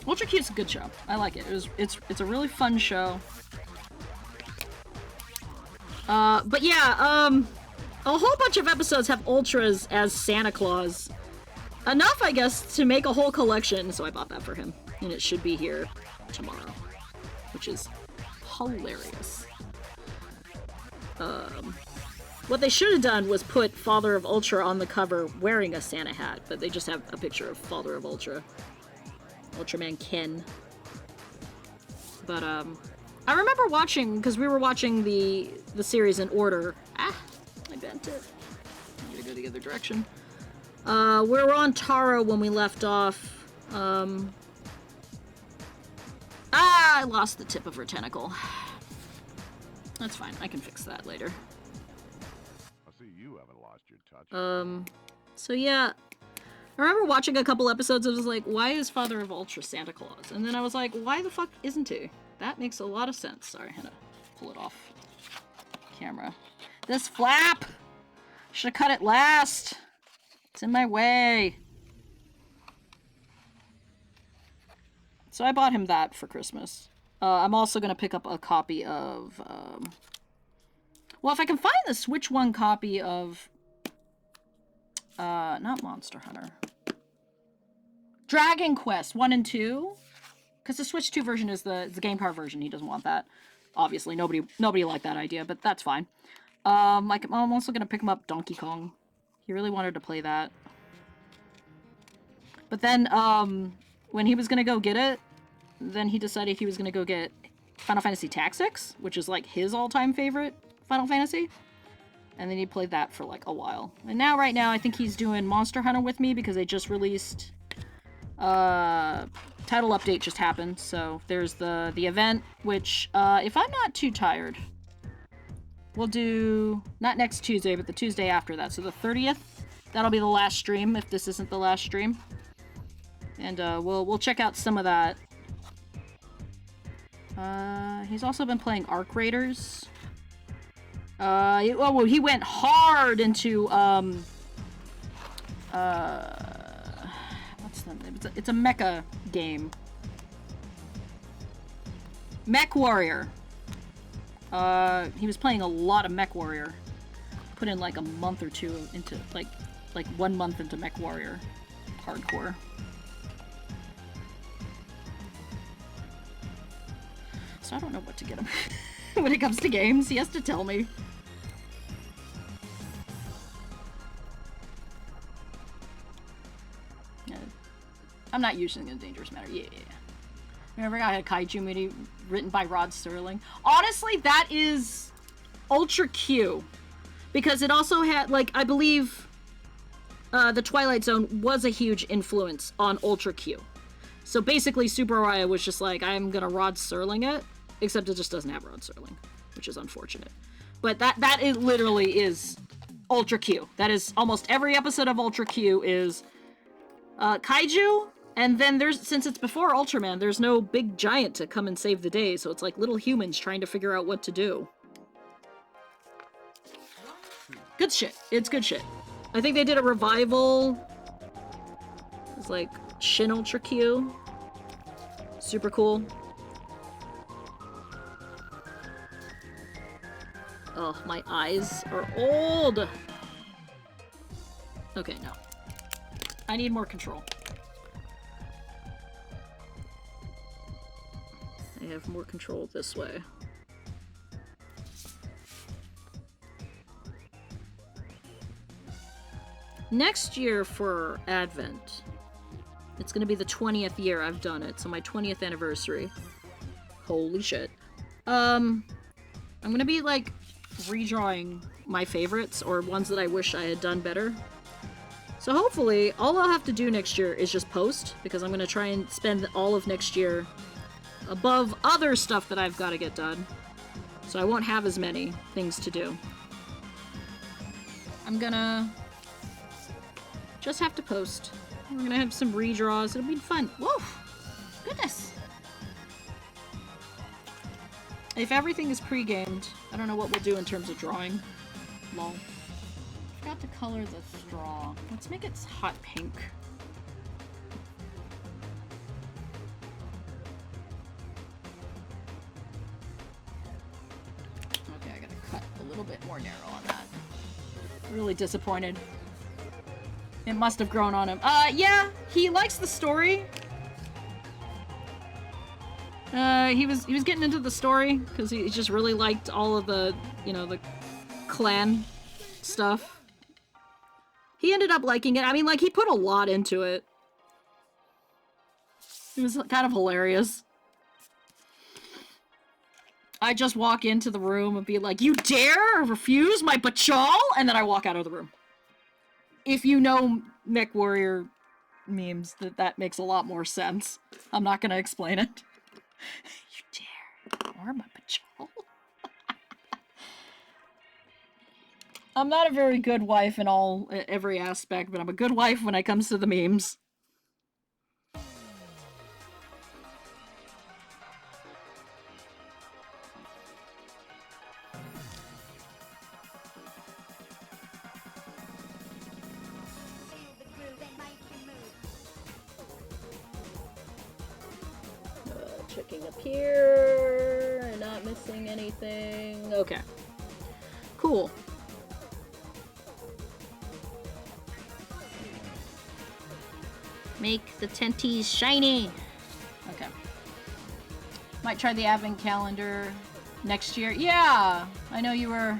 Ultra Q's a good show. I like it. It's a really fun show. But yeah, a whole bunch of episodes have Ultras as Santa Claus. Enough, I guess, to make a whole collection, so I bought that for him. And it should be here tomorrow, which is hilarious. What they should have done was put Father of Ultra on the cover wearing a Santa hat, but they just have a picture of Father of Ultra. Ultraman Ken. But, I remember watching, because we were watching the series in order. Ah, I bent it. I'm gonna go the other direction. We were on Taro when we left off. I lost the tip of her tentacle. That's fine, I can fix that later. I see you haven't lost your touch. So yeah. I remember watching a couple episodes, I was like, why is Father of Ultra Santa Claus? And then I was like, why the fuck isn't he? That makes a lot of sense. Sorry, I had to pull it off camera. This flap! Should've cut it last! It's in my way. So I bought him that for Christmas. I'm also gonna pick up a copy of, well, if I can find the Switch 1 copy of, not Monster Hunter. Dragon Quest 1 and 2. Because the Switch 2 version is the game card version. He doesn't want that. Obviously, nobody liked that idea, but that's fine. I'm also gonna pick him up Donkey Kong. He really wanted to play that. But then, when he was gonna go get it, then he decided he was gonna go get Final Fantasy Tactics, which is like his all-time favorite Final Fantasy. And then he played that for like a while. And now, right now, I think he's doing Monster Hunter with me because they just released title update just happened, so there's the event, which, if I'm not too tired, we'll do, not next Tuesday, but the Tuesday after that, so the 30th, that'll be the last stream, if this isn't the last stream. And, we'll check out some of that. He's also been playing Arc Raiders. He went hard into, what's the name? It's a mecha game. Mech Warrior. He was playing a lot of Mech Warrior. Put in like a month or two into, like 1 month into Mech Warrior. Hardcore. So I don't know what to get him. When it comes to games, he has to tell me. I'm not using a dangerous matter. Yeah. Remember I had a kaiju movie written by Rod Serling? Honestly, that is Ultra Q. Because it also had, like, I believe the Twilight Zone was a huge influence on Ultra Q. So basically, Super Araya was just like, I'm gonna Rod Serling it, except it just doesn't have Rod Serling, which is unfortunate. But that is literally is Ultra Q. That is almost every episode of Ultra Q is kaiju. And then there's, since it's before Ultraman, there's no big giant to come and save the day, so it's like little humans trying to figure out what to do. Good shit. It's good shit. I think they did a revival. It's like Shin Ultra Q. Super cool. Oh, my eyes are old. Okay, no. I need more control. I have more control this way. Next year for Advent, it's gonna be the 20th year I've done it, so my 20th anniversary. Holy shit. I'm gonna be like redrawing my favorites or ones that I wish I had done better. So hopefully, all I'll have to do next year is just post, because I'm gonna try and spend all of next year above other stuff that I've got to get done. So I won't have as many things to do. I'm gonna just have to post. We're gonna have some redraws. It'll be fun. Whoa! Goodness! If everything is pre-gamed, I don't know what we'll do in terms of drawing. Lol. Forgot to color the straw. Let's make it hot pink. A little bit more narrow on that. Really disappointed. It must have grown on him. Yeah, he likes the story. He was getting into the story because he just really liked all of the, you know, the clan stuff. He ended up liking it. I mean, like, he put a lot into it. It was kind of hilarious. I just walk into the room and be like, you dare refuse my bachal? And then I walk out of the room. If you know Mech Warrior memes, that makes a lot more sense. I'm not gonna explain it. You dare ignore my bachal? I'm not a very good wife in every aspect, but I'm a good wife when it comes to the memes. Checking up here, and not missing anything. Okay. Cool. Make the tenties shiny. Okay. Might try the advent calendar next year. Yeah, I know you were...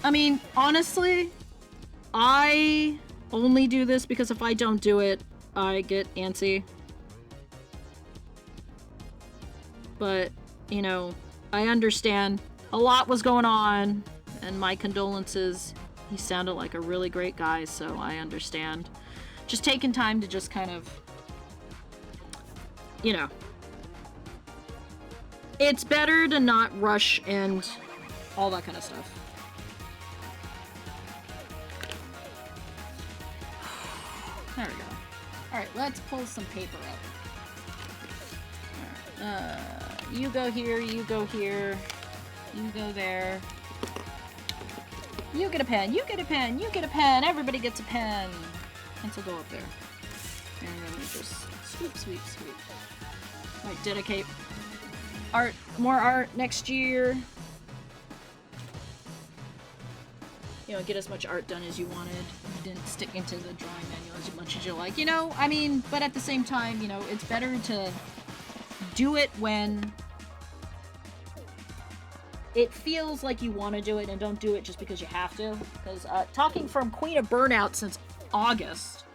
I mean, honestly, I only do this because if I don't do it, I get antsy. But, you know, I understand. A lot was going on, and my condolences. He sounded like a really great guy, so I understand. just taking time to just kind of, you know, it's better to not rush and all that kind of stuff. There we go. Alright, let's pull some paper up. Alright, you go here, you go here, you go there. You get a pen, you get a pen, you get a pen, everybody gets a pen. Pencil go up there. And then we just swoop, sweep, sweep. Alright, dedicate art, more art next year. You know, get as much art done as you wanted. You didn't stick into the drawing manual as much as you like. You know, I mean, but at the same time, you know, it's better to do it when it feels like you want to do it and don't do it just because you have to. Because talking from Queen of Burnout since August,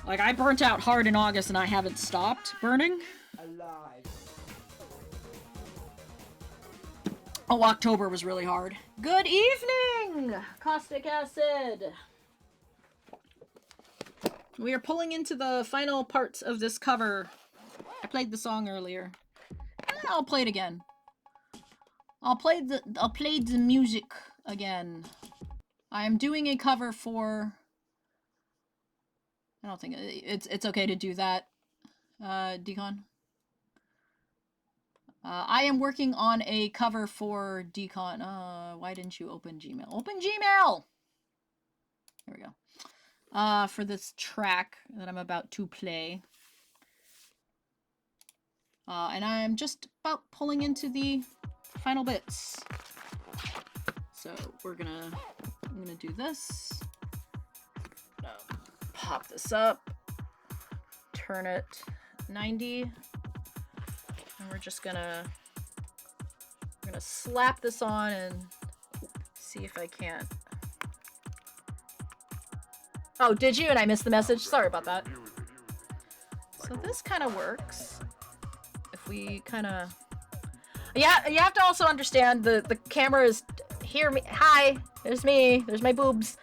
like I burnt out hard in August and I haven't stopped burning. Alive. Oh, October was really hard. Good evening, Caustic Acid. We are pulling into the final parts of this cover. I played the song earlier. I'll play it again. I'll play the music again. I am doing a cover for. I don't think it's okay to do that, Decon. I am working on a cover for Decon. Why didn't you open Gmail? Open Gmail! There we go. For this track that I'm about to play. And I'm just about pulling into the final bits. So I'm gonna do this. Pop this up. Turn it 90. And we're just gonna slap this on and see if I can't. Oh, did you? And I missed the message? Sorry about that. So this kind of works. If we kind of... Yeah, you have to also understand the camera is... Hear me. Hi, there's me. There's my boobs.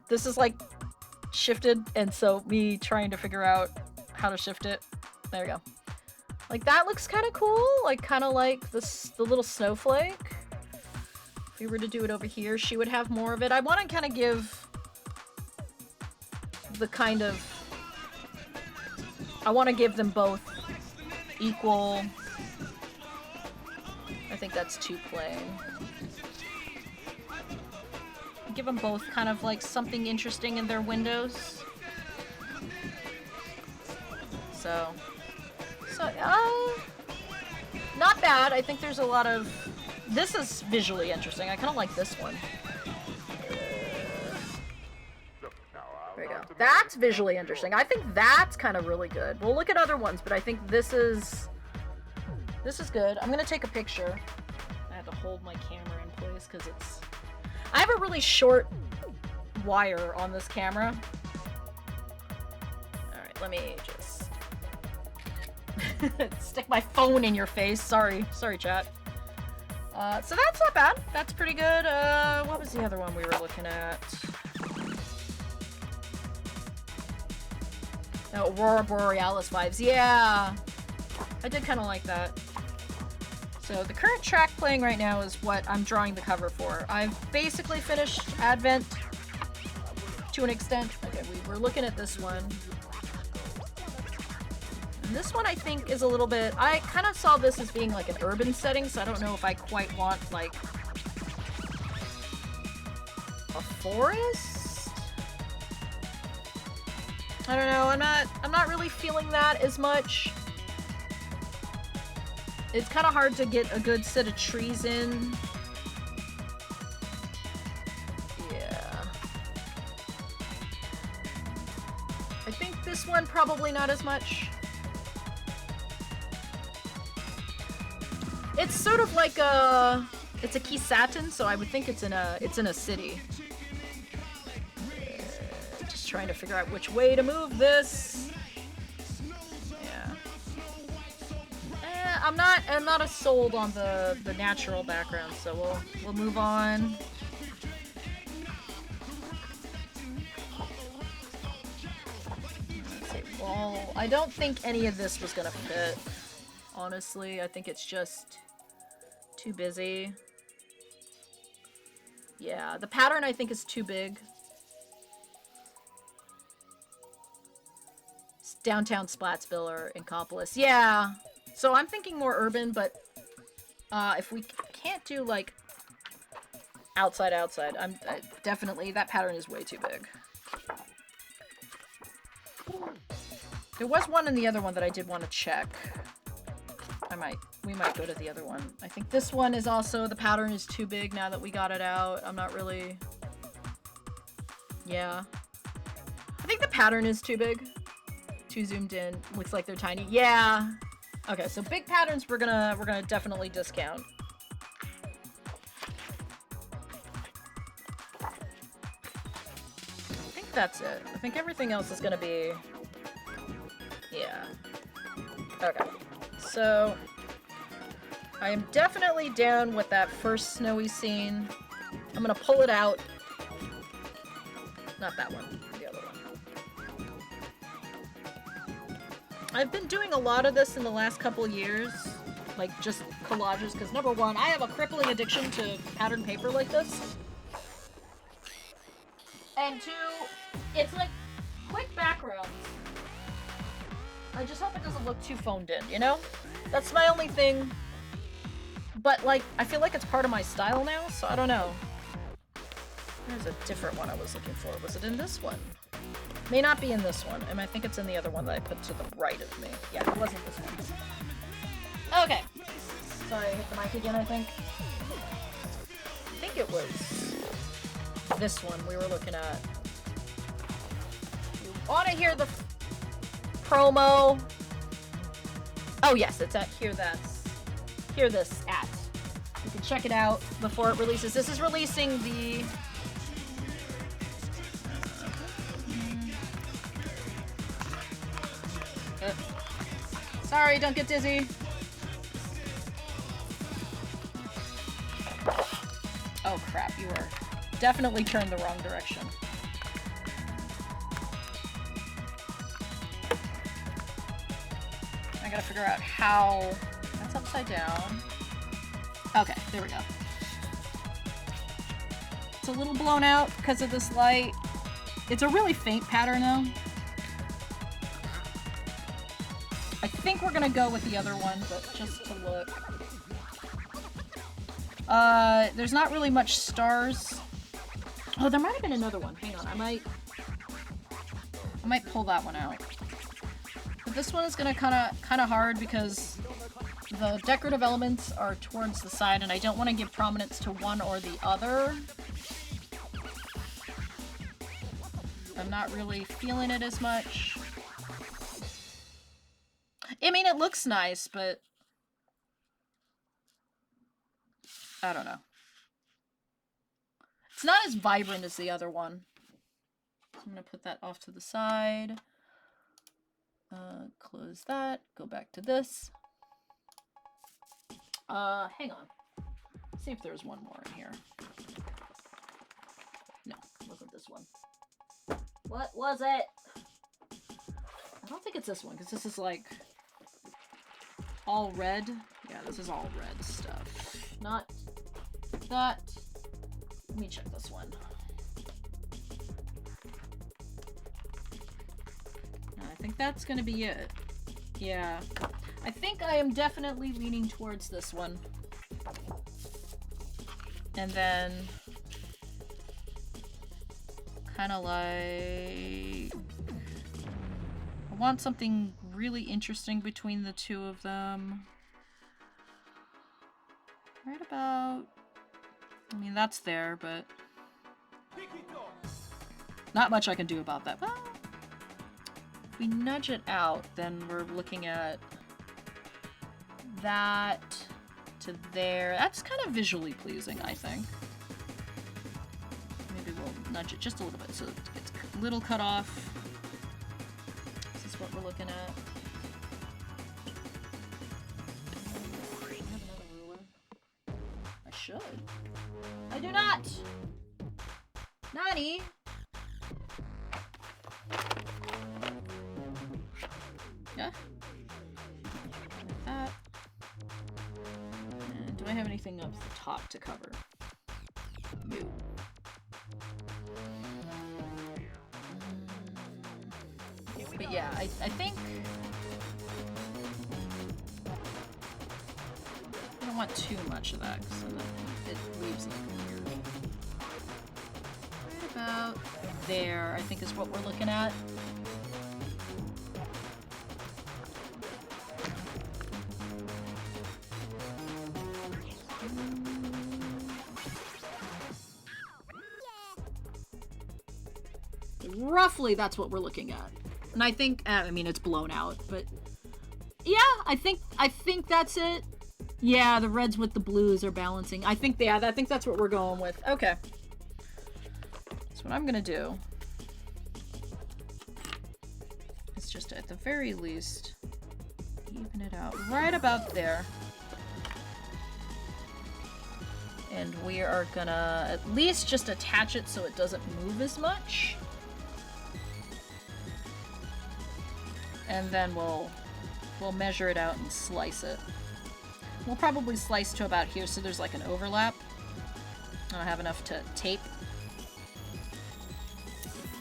This is like shifted, and so me trying to figure out how to shift it. There we go. Like, that looks kind of cool. Like, kind of like the little snowflake. If we were to do it over here, she would have more of it. I want to kind of give the kind of... I want to give them both equal... I think that's too plain. Give them both kind of like something interesting in their windows. So, not bad. I think there's a lot of... This is visually interesting. I kind of like this one. There you go. That's visually interesting. I think that's kind of really good. We'll look at other ones, but I think this is good. I'm gonna take a picture. I have to hold my camera in place because it's... I have a really short wire on this camera. Alright, let me just... stick my phone in your face. Sorry, chat. So that's not bad. That's pretty good. What was the other one we were looking at? Oh, Aurora Borealis vibes. Yeah, I did kind of like that. So the current track playing right now is what I'm drawing the cover for. I've basically finished Advent to an extent. Okay, we were looking at this one. And this one I think is a little bit... I kind of saw this as being like an urban setting, so I don't know if I quite want like a forest? I don't know, I'm not really feeling that as much. It's kind of hard to get a good set of trees in. Yeah. I think this one probably not as much. It's sort of like it's a Kisaten, so I would think it's in a city. Just trying to figure out which way to move this. Yeah. I'm not as sold on the natural background, so we'll move on. Oh, I don't think any of this was gonna fit. Honestly, I think it's just too busy. Yeah, the pattern I think is too big. It's downtown Splatsville or Inkopolis. Yeah. So I'm thinking more urban, but if we can't do like outside, definitely that pattern is way too big. There was one in the other one that I did want to check. We might go to the other one. I think this one is also, the pattern is too big now that we got it out. I'm not really... Yeah. I think the pattern is too big. Too zoomed in. Looks like they're tiny. Yeah. Okay, so big patterns we're gonna definitely discount. I think that's it. I think everything else is gonna be... Yeah. Okay. So, I am definitely down with that first snowy scene. I'm gonna pull it out. Not that one, the other one. I've been doing a lot of this in the last couple of years. Like, just collages, because number one, I have a crippling addiction to pattern paper like this. And two, it's like quick backgrounds. I just hope it doesn't look too phoned in, you know? That's my only thing. But, like, I feel like it's part of my style now, so I don't know. There's a different one I was looking for. Was it in this one? May not be in this one. And I think it's in the other one that I put to the right of me. Yeah, it wasn't this one. Okay. Sorry, I hit the mic again, I think. I think it was this one we were looking at. You want to hear the promo? Oh yes, it's at Hear This at. You can check it out before it releases. This is releasing the sorry, don't get dizzy. Oh crap, you are definitely turned the wrong direction. I gotta figure out how... That's upside down. Okay, there we go. It's a little blown out because of this light. It's a really faint pattern though. I think we're gonna go with the other one, but just to look. There's not really much stars. Oh, there might have been another one. Hang on, I might pull that one out. But this one is gonna kinda hard because the decorative elements are towards the side and I don't want to give prominence to one or the other. I'm not really feeling it as much. I mean, it looks nice, but I don't know. It's not as vibrant as the other one. So I'm gonna put that off to the side. Close that. Go back to this. Hang on. See if there's one more in here. No, it wasn't this one. What was it? I don't think it's this one, because this is like all red. Yeah, this is all red stuff. Not that. Let me check this one. I think that's gonna be it. Yeah. I think I am definitely leaning towards this one. And then kind of like I want something really interesting between the two of them. Right about, I mean, that's there, but not much I can do about that. Well, if we nudge it out, then we're looking at that to there. That's kind of visually pleasing, I think. Maybe we'll nudge it just a little bit so it's a little cut off. This is what we're looking at. Do I have another ruler? I should. I do not! Nani? Yeah. Like that. And do I have anything up the top to cover? No. But yeah, I think I don't want too much of that because then it leaves it weird. Right about there, I think is what we're looking at. Roughly, that's what we're looking at. And I think, I mean, it's blown out, but yeah, I think that's it. Yeah, the reds with the blues are balancing. I think that's what we're going with. Okay. So what I'm gonna do is just at the very least even it out right about there. And we are gonna at least just attach it so it doesn't move as much. And then we'll measure it out and slice it. We'll probably slice to about here so there's like an overlap. I don't have enough to tape.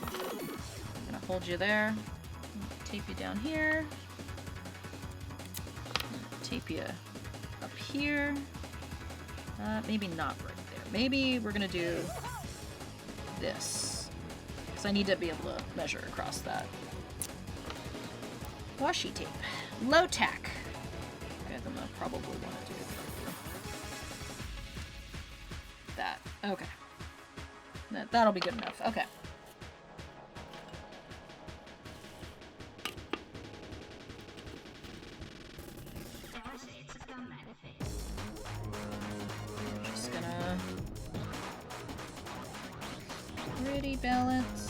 I'm gonna hold you there. Tape you down here. Tape you up here. Maybe not right there. Maybe we're gonna do this. Because I need to be able to measure across that. Washi tape. Low tack. Okay, then I'll probably want to do that. Okay. That'll be good enough. Okay. Just gonna pretty balance.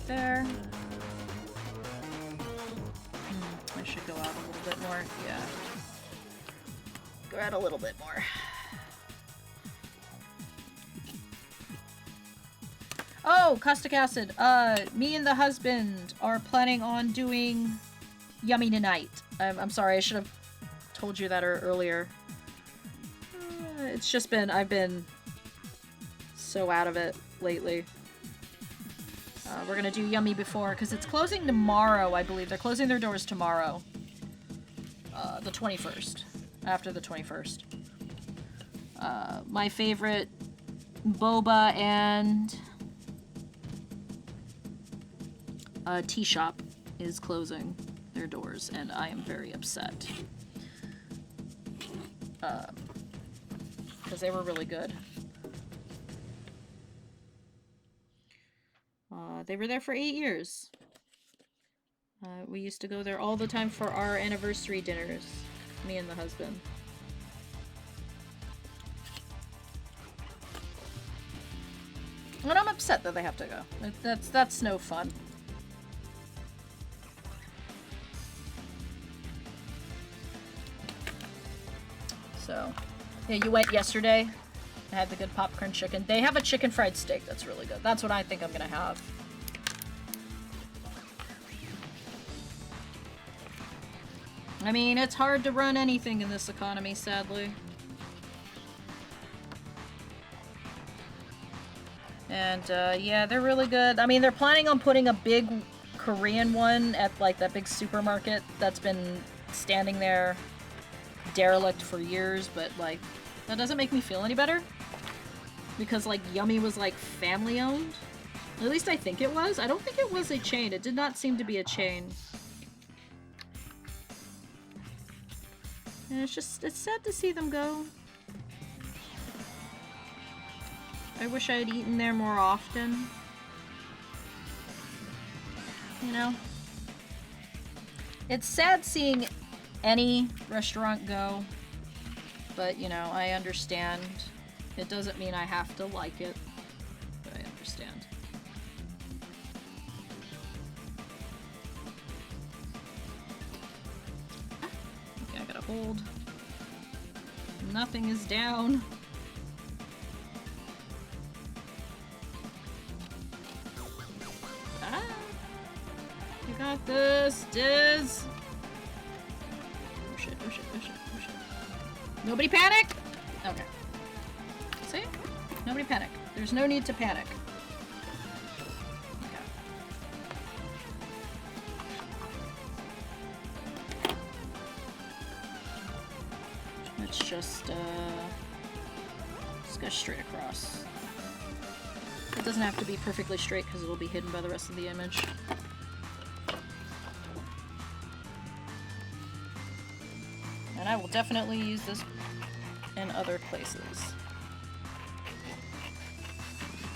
There. I should go out a little bit more. Yeah. Go out a little bit more. Oh, caustic acid. Me and the husband are planning on doing Yummy tonight. I'm sorry, I should have told you that earlier. It's just been, I've been so out of it lately. We're gonna do Yummy before, because it's closing tomorrow, I believe. They're closing their doors tomorrow. The 21st. After the 21st. My favorite boba and tea shop is closing their doors, and I am very upset. Because they were really good. They were there for 8 years. We used to go there all the time for our anniversary dinners, me and the husband. And I'm upset that they have to go. That's no fun. So, yeah, you went yesterday. I had the good popcorn chicken. They have a chicken fried steak that's really good. That's what I think I'm gonna have. I mean, it's hard to run anything in this economy, sadly. And, yeah, they're really good. I mean, they're planning on putting a big Korean one at, like, that big supermarket that's been standing there derelict for years, but, like, that doesn't make me feel any better. Because, like, Yummy was, like, family-owned. At least I think it was. I don't think it was a chain. It did not seem to be a chain. And it's just, it's sad to see them go. I wish I had eaten there more often. You know? It's sad seeing any restaurant go, but, you know, I understand. It doesn't mean I have to like it, but I understand. Okay, I gotta hold. Nothing is down. Ah! You got this, Diz! Oh shit, oh shit, oh shit, oh shit. Nobody panic? Okay. See? Nobody panic. There's no need to panic. Okay. Let's just go straight across. It doesn't have to be perfectly straight because it'll be hidden by the rest of the image. And I will definitely use this in other places.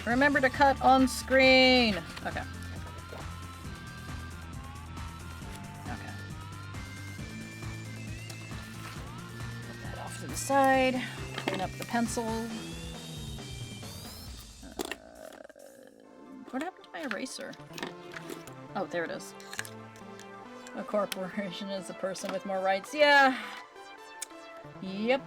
Remember to cut on screen! Okay. Okay. Put that off to the side. Clean up the pencil. What happened to my eraser? Oh, there it is. A corporation is a person with more rights. Yeah. Yep.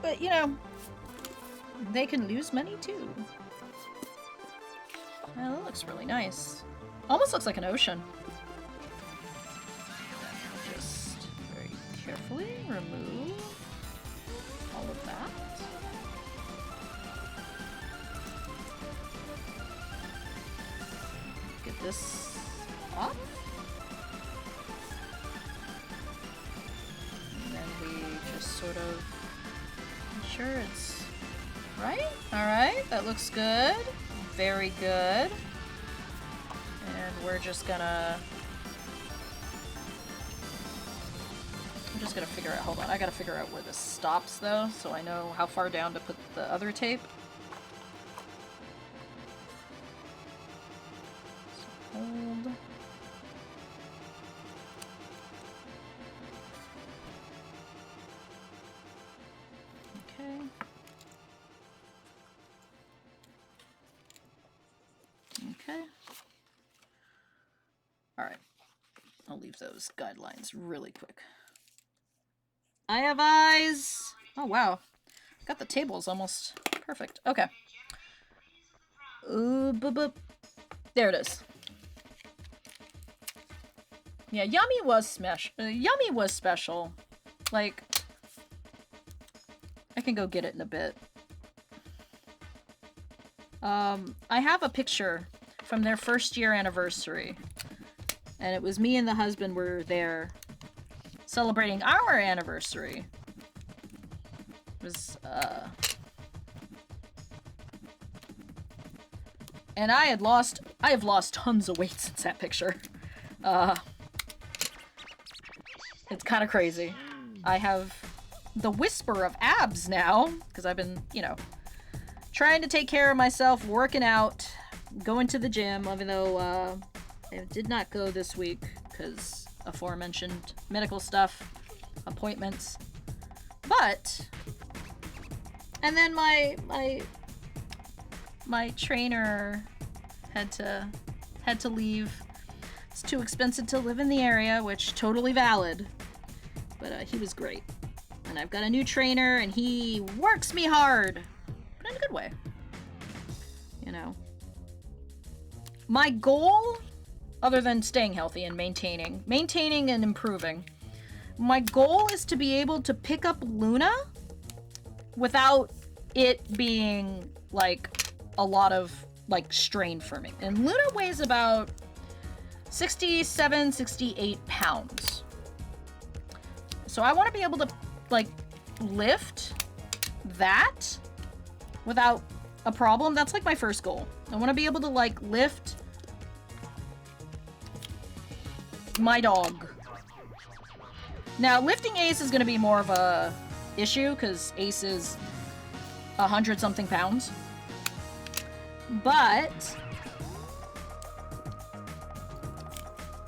But, you know, they can lose money too. Well, that looks really nice. Almost looks like an ocean. Just very carefully remove all of that. Get this up. And then we just sort of sure it's right. Alright, that looks good. Very good. And we're just gonna... I'm just gonna figure out... Hold on, I gotta figure out where this stops, though, so I know how far down to put the other tape. So hold... Okay. Alright. I'll leave those guidelines really quick. I have eyes! Oh, wow. Got the tables almost perfect. Okay. Boop. There it is. Yeah, Yummy was Yummy was special. Like, I can go get it in a bit. I have a picture from their first year anniversary. And it was me and the husband were there celebrating our anniversary. It was, and I have lost tons of weight since that picture. It's kind of crazy. I have the whisper of abs now, because I've been, you know, trying to take care of myself, working out, going to the gym, even though I did not go this week because aforementioned medical stuff, appointments. But, and then my trainer had to leave. It's too expensive to live in the area, which totally valid. But he was great, and I've got a new trainer, and he works me hard. In a good way. You know. My goal, other than staying healthy and maintaining and improving, my goal is to be able to pick up Luna without it being, like, a lot of, like, strain for me. And Luna weighs about 67, 68 pounds. So I want to be able to, like, lift that without a problem. That's like my first goal. I want to be able to like lift my dog. Now lifting Ace is going to be more of a issue because Ace is 100-something pounds. But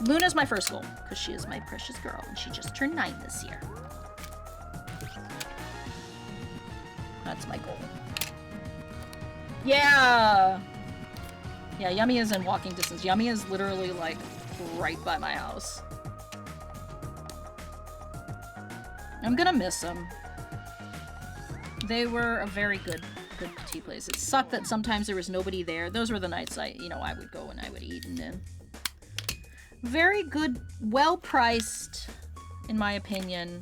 Luna's my first goal because she is my precious girl and she just turned 9 this year. That's my goal. Yeah! Yeah, Yummy is in walking distance. Yummy is literally, like, right by my house. I'm gonna miss them. They were a very good tea place. It sucked that sometimes there was nobody there. Those were the nights I would go and I would eat and then. Very good, well-priced, in my opinion,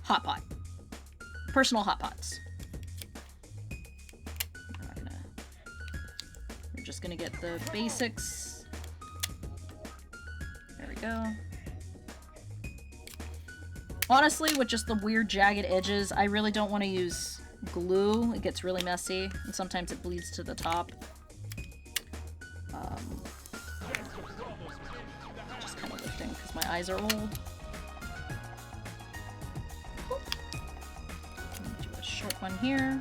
hot pot. Personal hot pots. We're just gonna get the basics. There we go. Honestly, with just the weird jagged edges, I really don't want to use glue. It gets really messy, and sometimes it bleeds to the top. Just kind of lifting because my eyes are old. Do a short one here.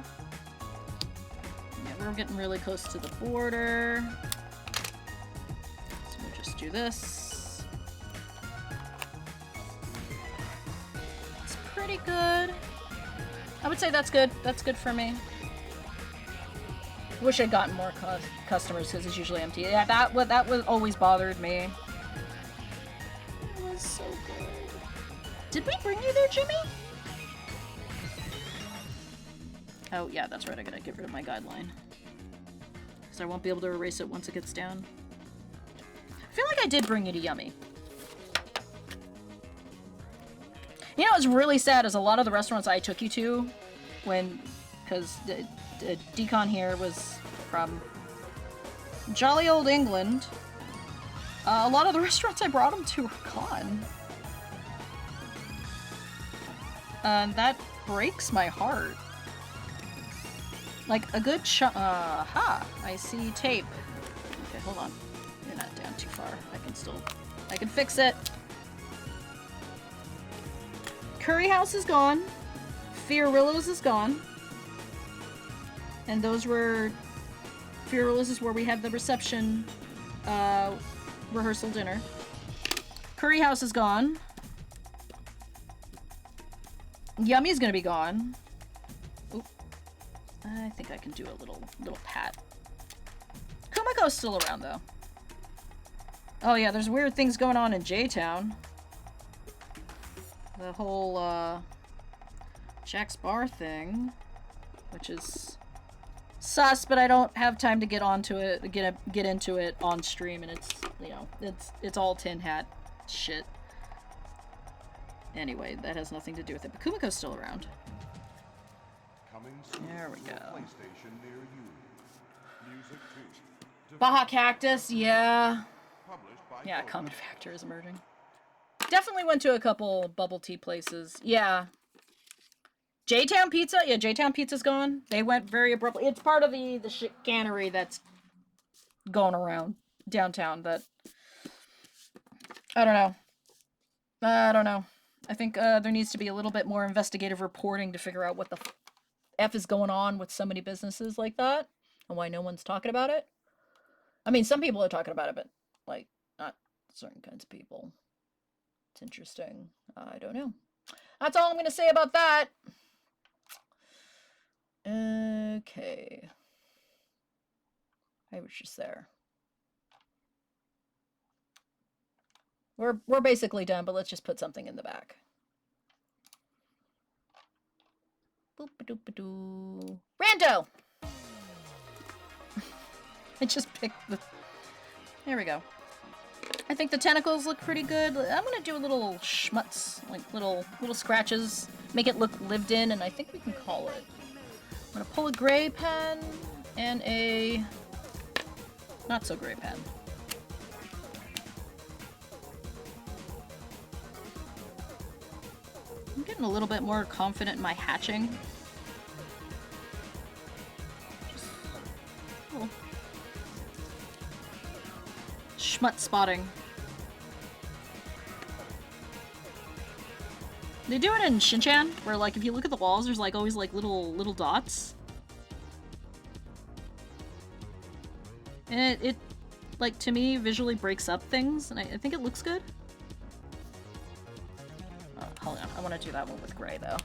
Yeah, we're getting really close to the border. So we'll just do this. Pretty good. I would say that's good. That's good for me. Wish I'd gotten more customers because it's usually empty. Yeah, that was always bothered me. It was so good. Did we bring you there, Jimmy? Oh yeah, that's right. I gotta get rid of my guideline because I won't be able to erase it once it gets down. I feel like I did bring you to Yummy. You know what's really sad is a lot of the restaurants I took you to because Decon here was from jolly old England. A lot of the restaurants I brought him to are gone. And that breaks my heart. Like a good I see tape. Okay, hold on. You're not down too far. I can fix it. Curry House is gone. Fiorillo's is gone. And those were... Fiorillo's is where we had the reception rehearsal dinner. Curry House is gone. Yummy's gonna be gone. Oop. I think I can do a little pat. Kumiko's still around, though. Oh yeah, there's weird things going on in J-Town. The whole, Jack's Bar thing, which is sus, but I don't have time to get onto it, get into it on stream, and it's, you know, it's all tin hat shit. Anyway, that has nothing to do with it, but Kumiko's still around. There we go. Baja Cactus, yeah. Yeah, Common Factor is emerging. Definitely went to a couple bubble tea places. Yeah. J-Town Pizza? Yeah, J-Town Pizza's gone. They went very abruptly. It's part of the chicanery that's going around downtown that... I don't know. I think there needs to be a little bit more investigative reporting to figure out what the F is going on with so many businesses like that and why no one's talking about it. I mean, some people are talking about it, but, like, not certain kinds of people. It's interesting. I don't know. That's all I'm going to say about that. Okay. I was just there. We're basically done, but let's just put something in the back. Boop-a-doop-a-doo. Rando! I just picked the... There we go. I think the tentacles look pretty good. I'm gonna do a little schmutz, like little scratches, make it look lived in, and I think we can call it. I'm gonna pull a gray pen and a not so gray pen. I'm getting a little bit more confident in my hatching. Cool. Schmutz spotting. They do it in Shinchan, where like if you look at the walls, there's like always like little dots. And it like to me visually breaks up things, and I think it looks good. Oh, hold on, I want to do that one with gray though.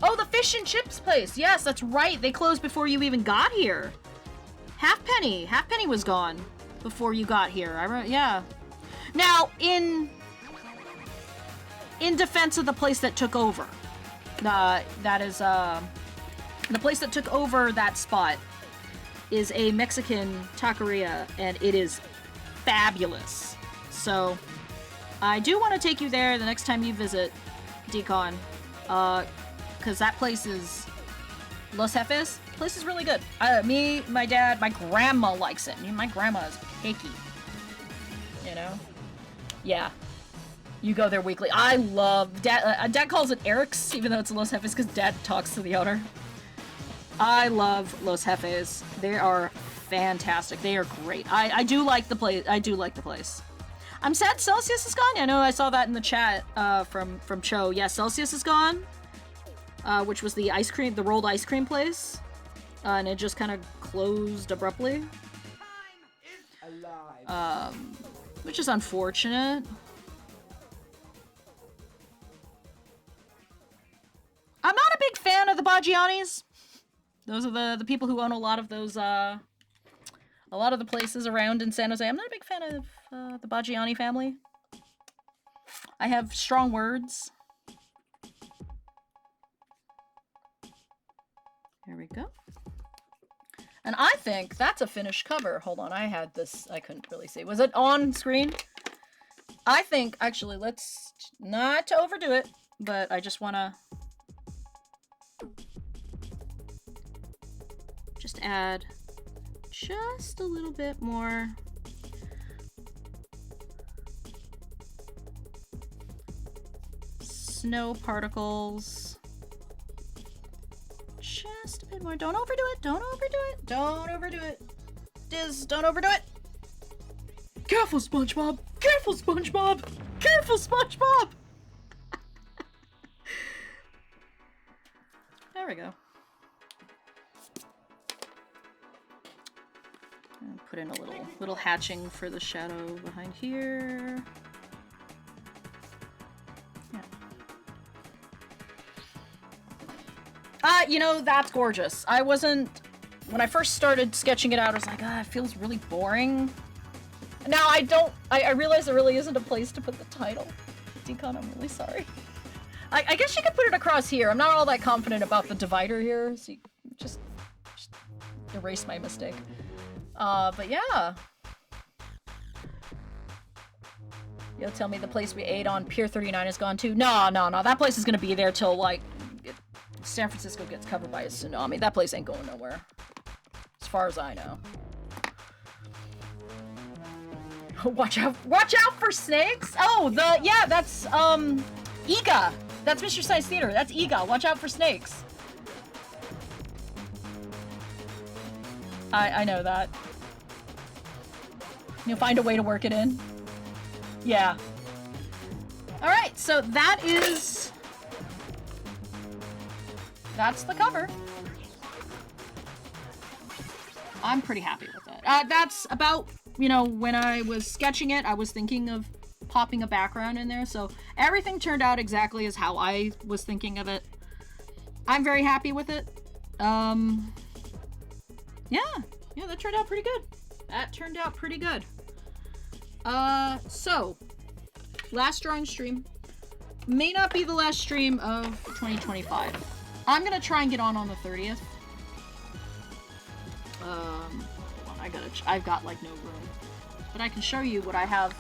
Oh, the fish and chips place! Yes, that's right, they closed before you even got here. Halfpenny. Halfpenny was gone before you got here. Yeah. Now, in defense of the place that took over, that is, the place that took over that spot is a Mexican taqueria, and it is fabulous. So, I do want to take you there the next time you visit, Decon, because that place is Los Jefes. The place is really good. Me, my dad, my grandma likes it. My grandma is picky. You know? Yeah. You go there weekly. I love... Dad calls it Eric's, even though it's Los Jefes, because Dad talks to the owner. I love Los Jefes. They are fantastic. They are great. I do like the place. I do like the place. I'm sad Celsius is gone. I know I saw that in the chat from Cho. Yeah, Celsius is gone. Which was the ice cream, the rolled ice cream place. And it just kind of closed abruptly. Which is unfortunate. I'm not a big fan of the Baggianis. Those are the people who own a lot of those, a lot of the places around in San Jose. I'm not a big fan of the Baggiani family. I have strong words. Here we go. And I think that's a finished cover. Hold on, I had this, I couldn't really see. Was it on screen? I think, actually, let's, not to overdo it, but I just want to just add just a little bit more snow particles. Just a bit more. Don't overdo it. Don't overdo it. Don't overdo it. Diz, don't overdo it. Careful, SpongeBob. Careful, SpongeBob. Careful, SpongeBob. There we go. And put in a little hatching for the shadow behind here. You know, that's gorgeous. I wasn't... When I first started sketching it out, I was like, it feels really boring. Now, I realize there really isn't a place to put the title. Decon, I'm really sorry. I guess you could put it across here. I'm not all that confident about the divider here, so you just erase my mistake. But yeah. You'll tell me the place we ate on Pier 39 is gone too? No. That place is gonna be there till, like, San Francisco gets covered by a tsunami. That place ain't going nowhere. As far as I know. Watch out for snakes? Oh, that's, Iga. That's Mr. Science Theater. That's Iga. Watch out for snakes. I know that. You'll find a way to work it in. Yeah. Alright, so that's the cover. I'm pretty happy with it. That's about, you know, when I was sketching it, I was thinking of popping a background in there, so everything turned out exactly as how I was thinking of it. I'm very happy with it. Yeah, that turned out pretty good. So, last drawing stream. May not be the last stream of 2025. I'm gonna try and get on the 30th. Hold on, I've got like no room. But I can show you what I have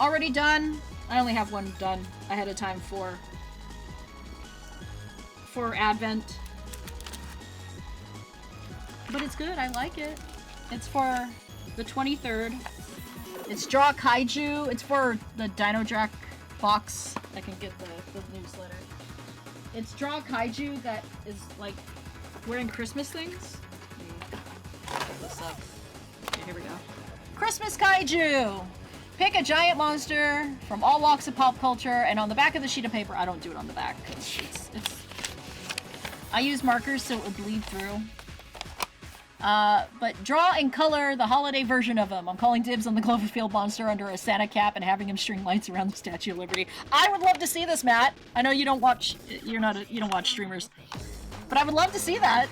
already done. I only have one done ahead of time for Advent. But it's good, I like it. It's for the 23rd. It's Draw Kaiju. It's for the Dino Jack box. I can get the newsletter. It's Draw Kaiju that is like wearing Christmas things. Let me put this up. Okay, here we go. Christmas Kaiju! Pick a giant monster from all walks of pop culture, and on the back of the sheet of paper, I don't do it on the back, because I use markers so it would bleed through. But draw and color the holiday version of him. I'm calling dibs on the Cloverfield monster under a Santa cap and having him string lights around the Statue of Liberty. I would love to see this, Matt. I know you don't watch, you don't watch streamers, but I would love to see that.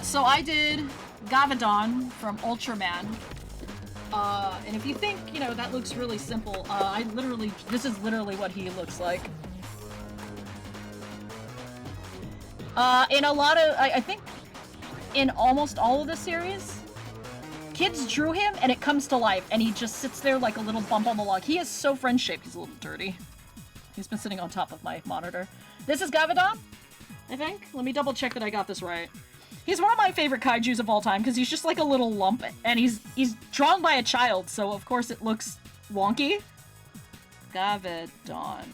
So I did Gavadon from Ultraman. And if you think, you know, that looks really simple, this is literally what he looks like. In a lot of, I think, in almost all of the series, kids drew him and it comes to life, and he just sits there like a little bump on the log. He is so friend-shaped, he's a little dirty. He's been sitting on top of my monitor. This is Gavadon, I think? Let me double check that I got this right. He's one of my favorite kaijus of all time, because he's just like a little lump, and he's drawn by a child, so of course it looks wonky. Gavadon.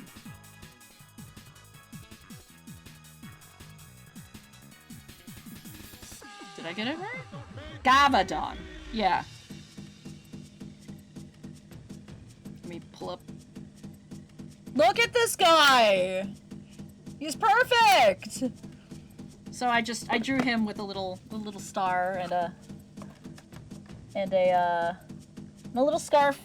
Did I get it right? Gavadon. Yeah. Let me pull up. Look at this guy! He's perfect! So I drew him with a little star and a little scarf.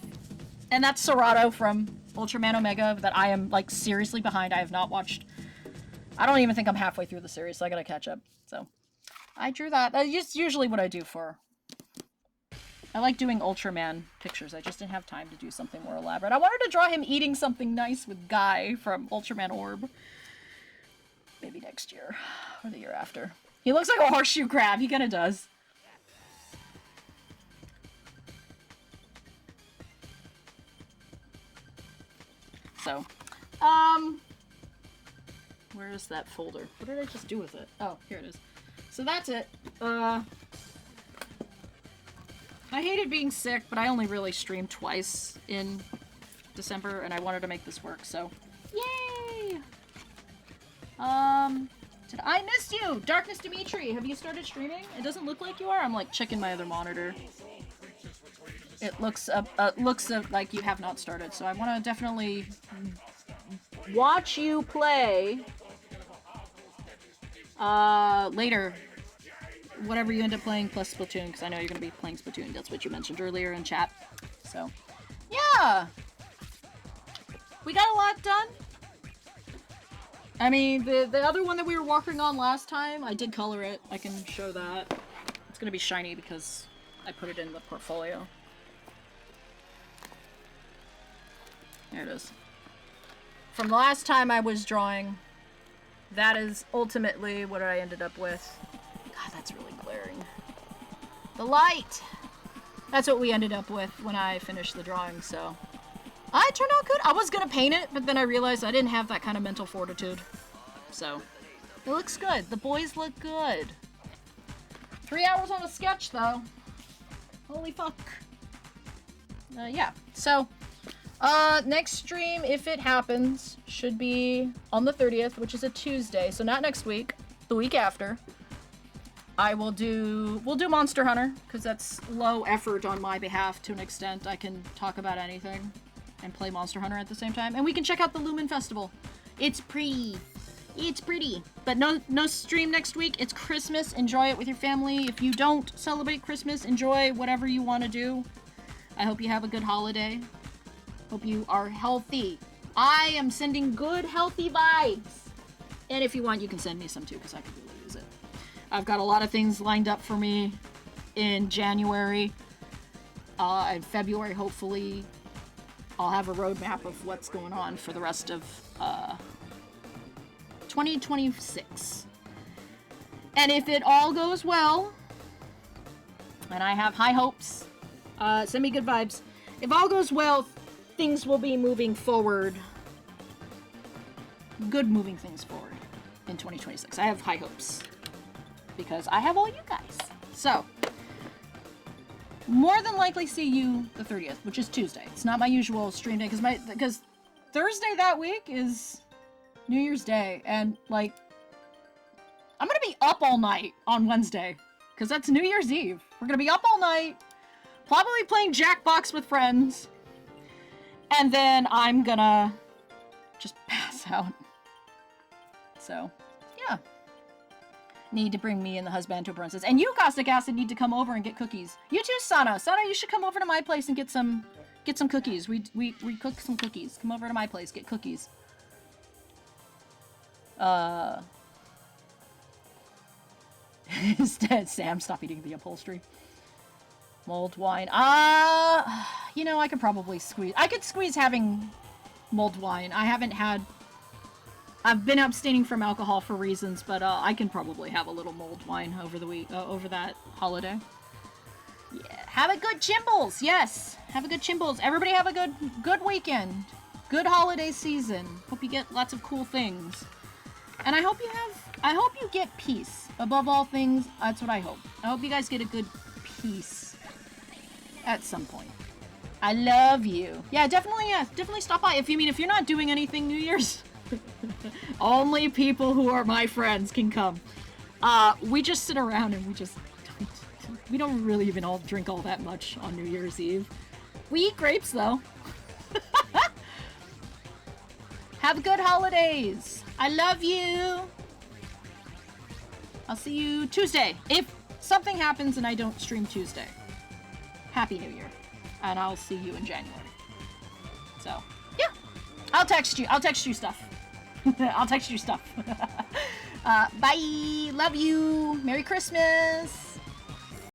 And that's Serato from Ultraman Omega that I am, like, seriously behind. I have not watched. I don't even think I'm halfway through the series, so I gotta catch up. So I drew that. That's usually what I do for. I like doing Ultraman pictures. I just didn't have time to do something more elaborate. I wanted to draw him eating something nice with Guy from Ultraman Orb. Maybe next year. Or the year after. He looks like a horseshoe crab. He kinda does. So, where is that folder? What did I just do with it? Oh, here it is. So that's it. I hated being sick, but I only really streamed twice in December, and I wanted to make this work, so yay! Did I miss you? Darkness Dimitri, have you started streaming? It doesn't look like you are. I'm like checking my other monitor. It looks like you have not started, so I want to definitely watch you play later. Whatever you end up playing plus Splatoon, because I know you're going to be playing Splatoon. That's what you mentioned earlier in chat. So, yeah! We got a lot done. I mean, the other one that we were working on last time, I did color it. I can show that. It's going to be shiny because I put it in the portfolio. There it is. From the last time I was drawing, that is ultimately what I ended up with. God, that's really glaring. The light! That's what we ended up with when I finished the drawing, so. It turned out good. I was gonna paint it, but then I realized I didn't have that kind of mental fortitude. So, it looks good. The boys look good. 3 hours on a sketch, though. Holy fuck. Yeah, so. Next stream, if it happens, should be on the 30th, which is a Tuesday, so not next week, the week after. We'll do Monster Hunter, because that's low effort on my behalf to an extent. I can talk about anything and play Monster Hunter at the same time. And we can check out the Lumen Festival. It's pretty. It's pretty. But no stream next week. It's Christmas. Enjoy it with your family. If you don't celebrate Christmas, enjoy whatever you want to do. I hope you have a good holiday. Hope you are healthy. I am sending good, healthy vibes. And if you want, you can send me some too, because I could really use it. I've got a lot of things lined up for me in January. And February, hopefully, I'll have a roadmap of what's going on for the rest of 2026. And if it all goes well, and I have high hopes, send me good vibes. If all goes well, things will be moving forward. Good moving things forward in 2026. I have high hopes. Because I have all you guys. So, more than likely see you the 30th, which is Tuesday. It's not my usual stream day, because Thursday that week is New Year's Day, and, like, I'm gonna be up all night on Wednesday, because that's New Year's Eve. We're gonna be up all night, probably playing Jackbox with friends, and then I'm gonna just pass out. So, yeah. Need to bring me and the husband to Princess. And you, Caustic Acid, need to come over and get cookies. You too, Sana. Sana, you should come over to my place and get some cookies. We cook some cookies. Come over to my place, get cookies. Sam, stop eating the upholstery. Mulled wine. You know, I could probably squeeze. I could squeeze having mulled wine. I've been abstaining from alcohol for reasons, but I can probably have a little mulled wine over the week, over that holiday. Yeah, have a good Chimbles. Yes, have a good Chimbles. Everybody have a good weekend. Good holiday season. Hope you get lots of cool things. And I hope you get peace. Above all things, that's what I hope. I hope you guys get a good peace at some point. I love you. Yeah, definitely stop by. If you're not doing anything New Year's, only people who are my friends can come. We just sit around and we don't really even all drink all that much on New Year's Eve. We eat grapes though. Have good holidays. I love you. I'll see you Tuesday. If something happens and I don't stream Tuesday, Happy New Year. And I'll see you in January. So, yeah. I'll text you stuff. I'll text you stuff. Bye. Love you. Merry Christmas.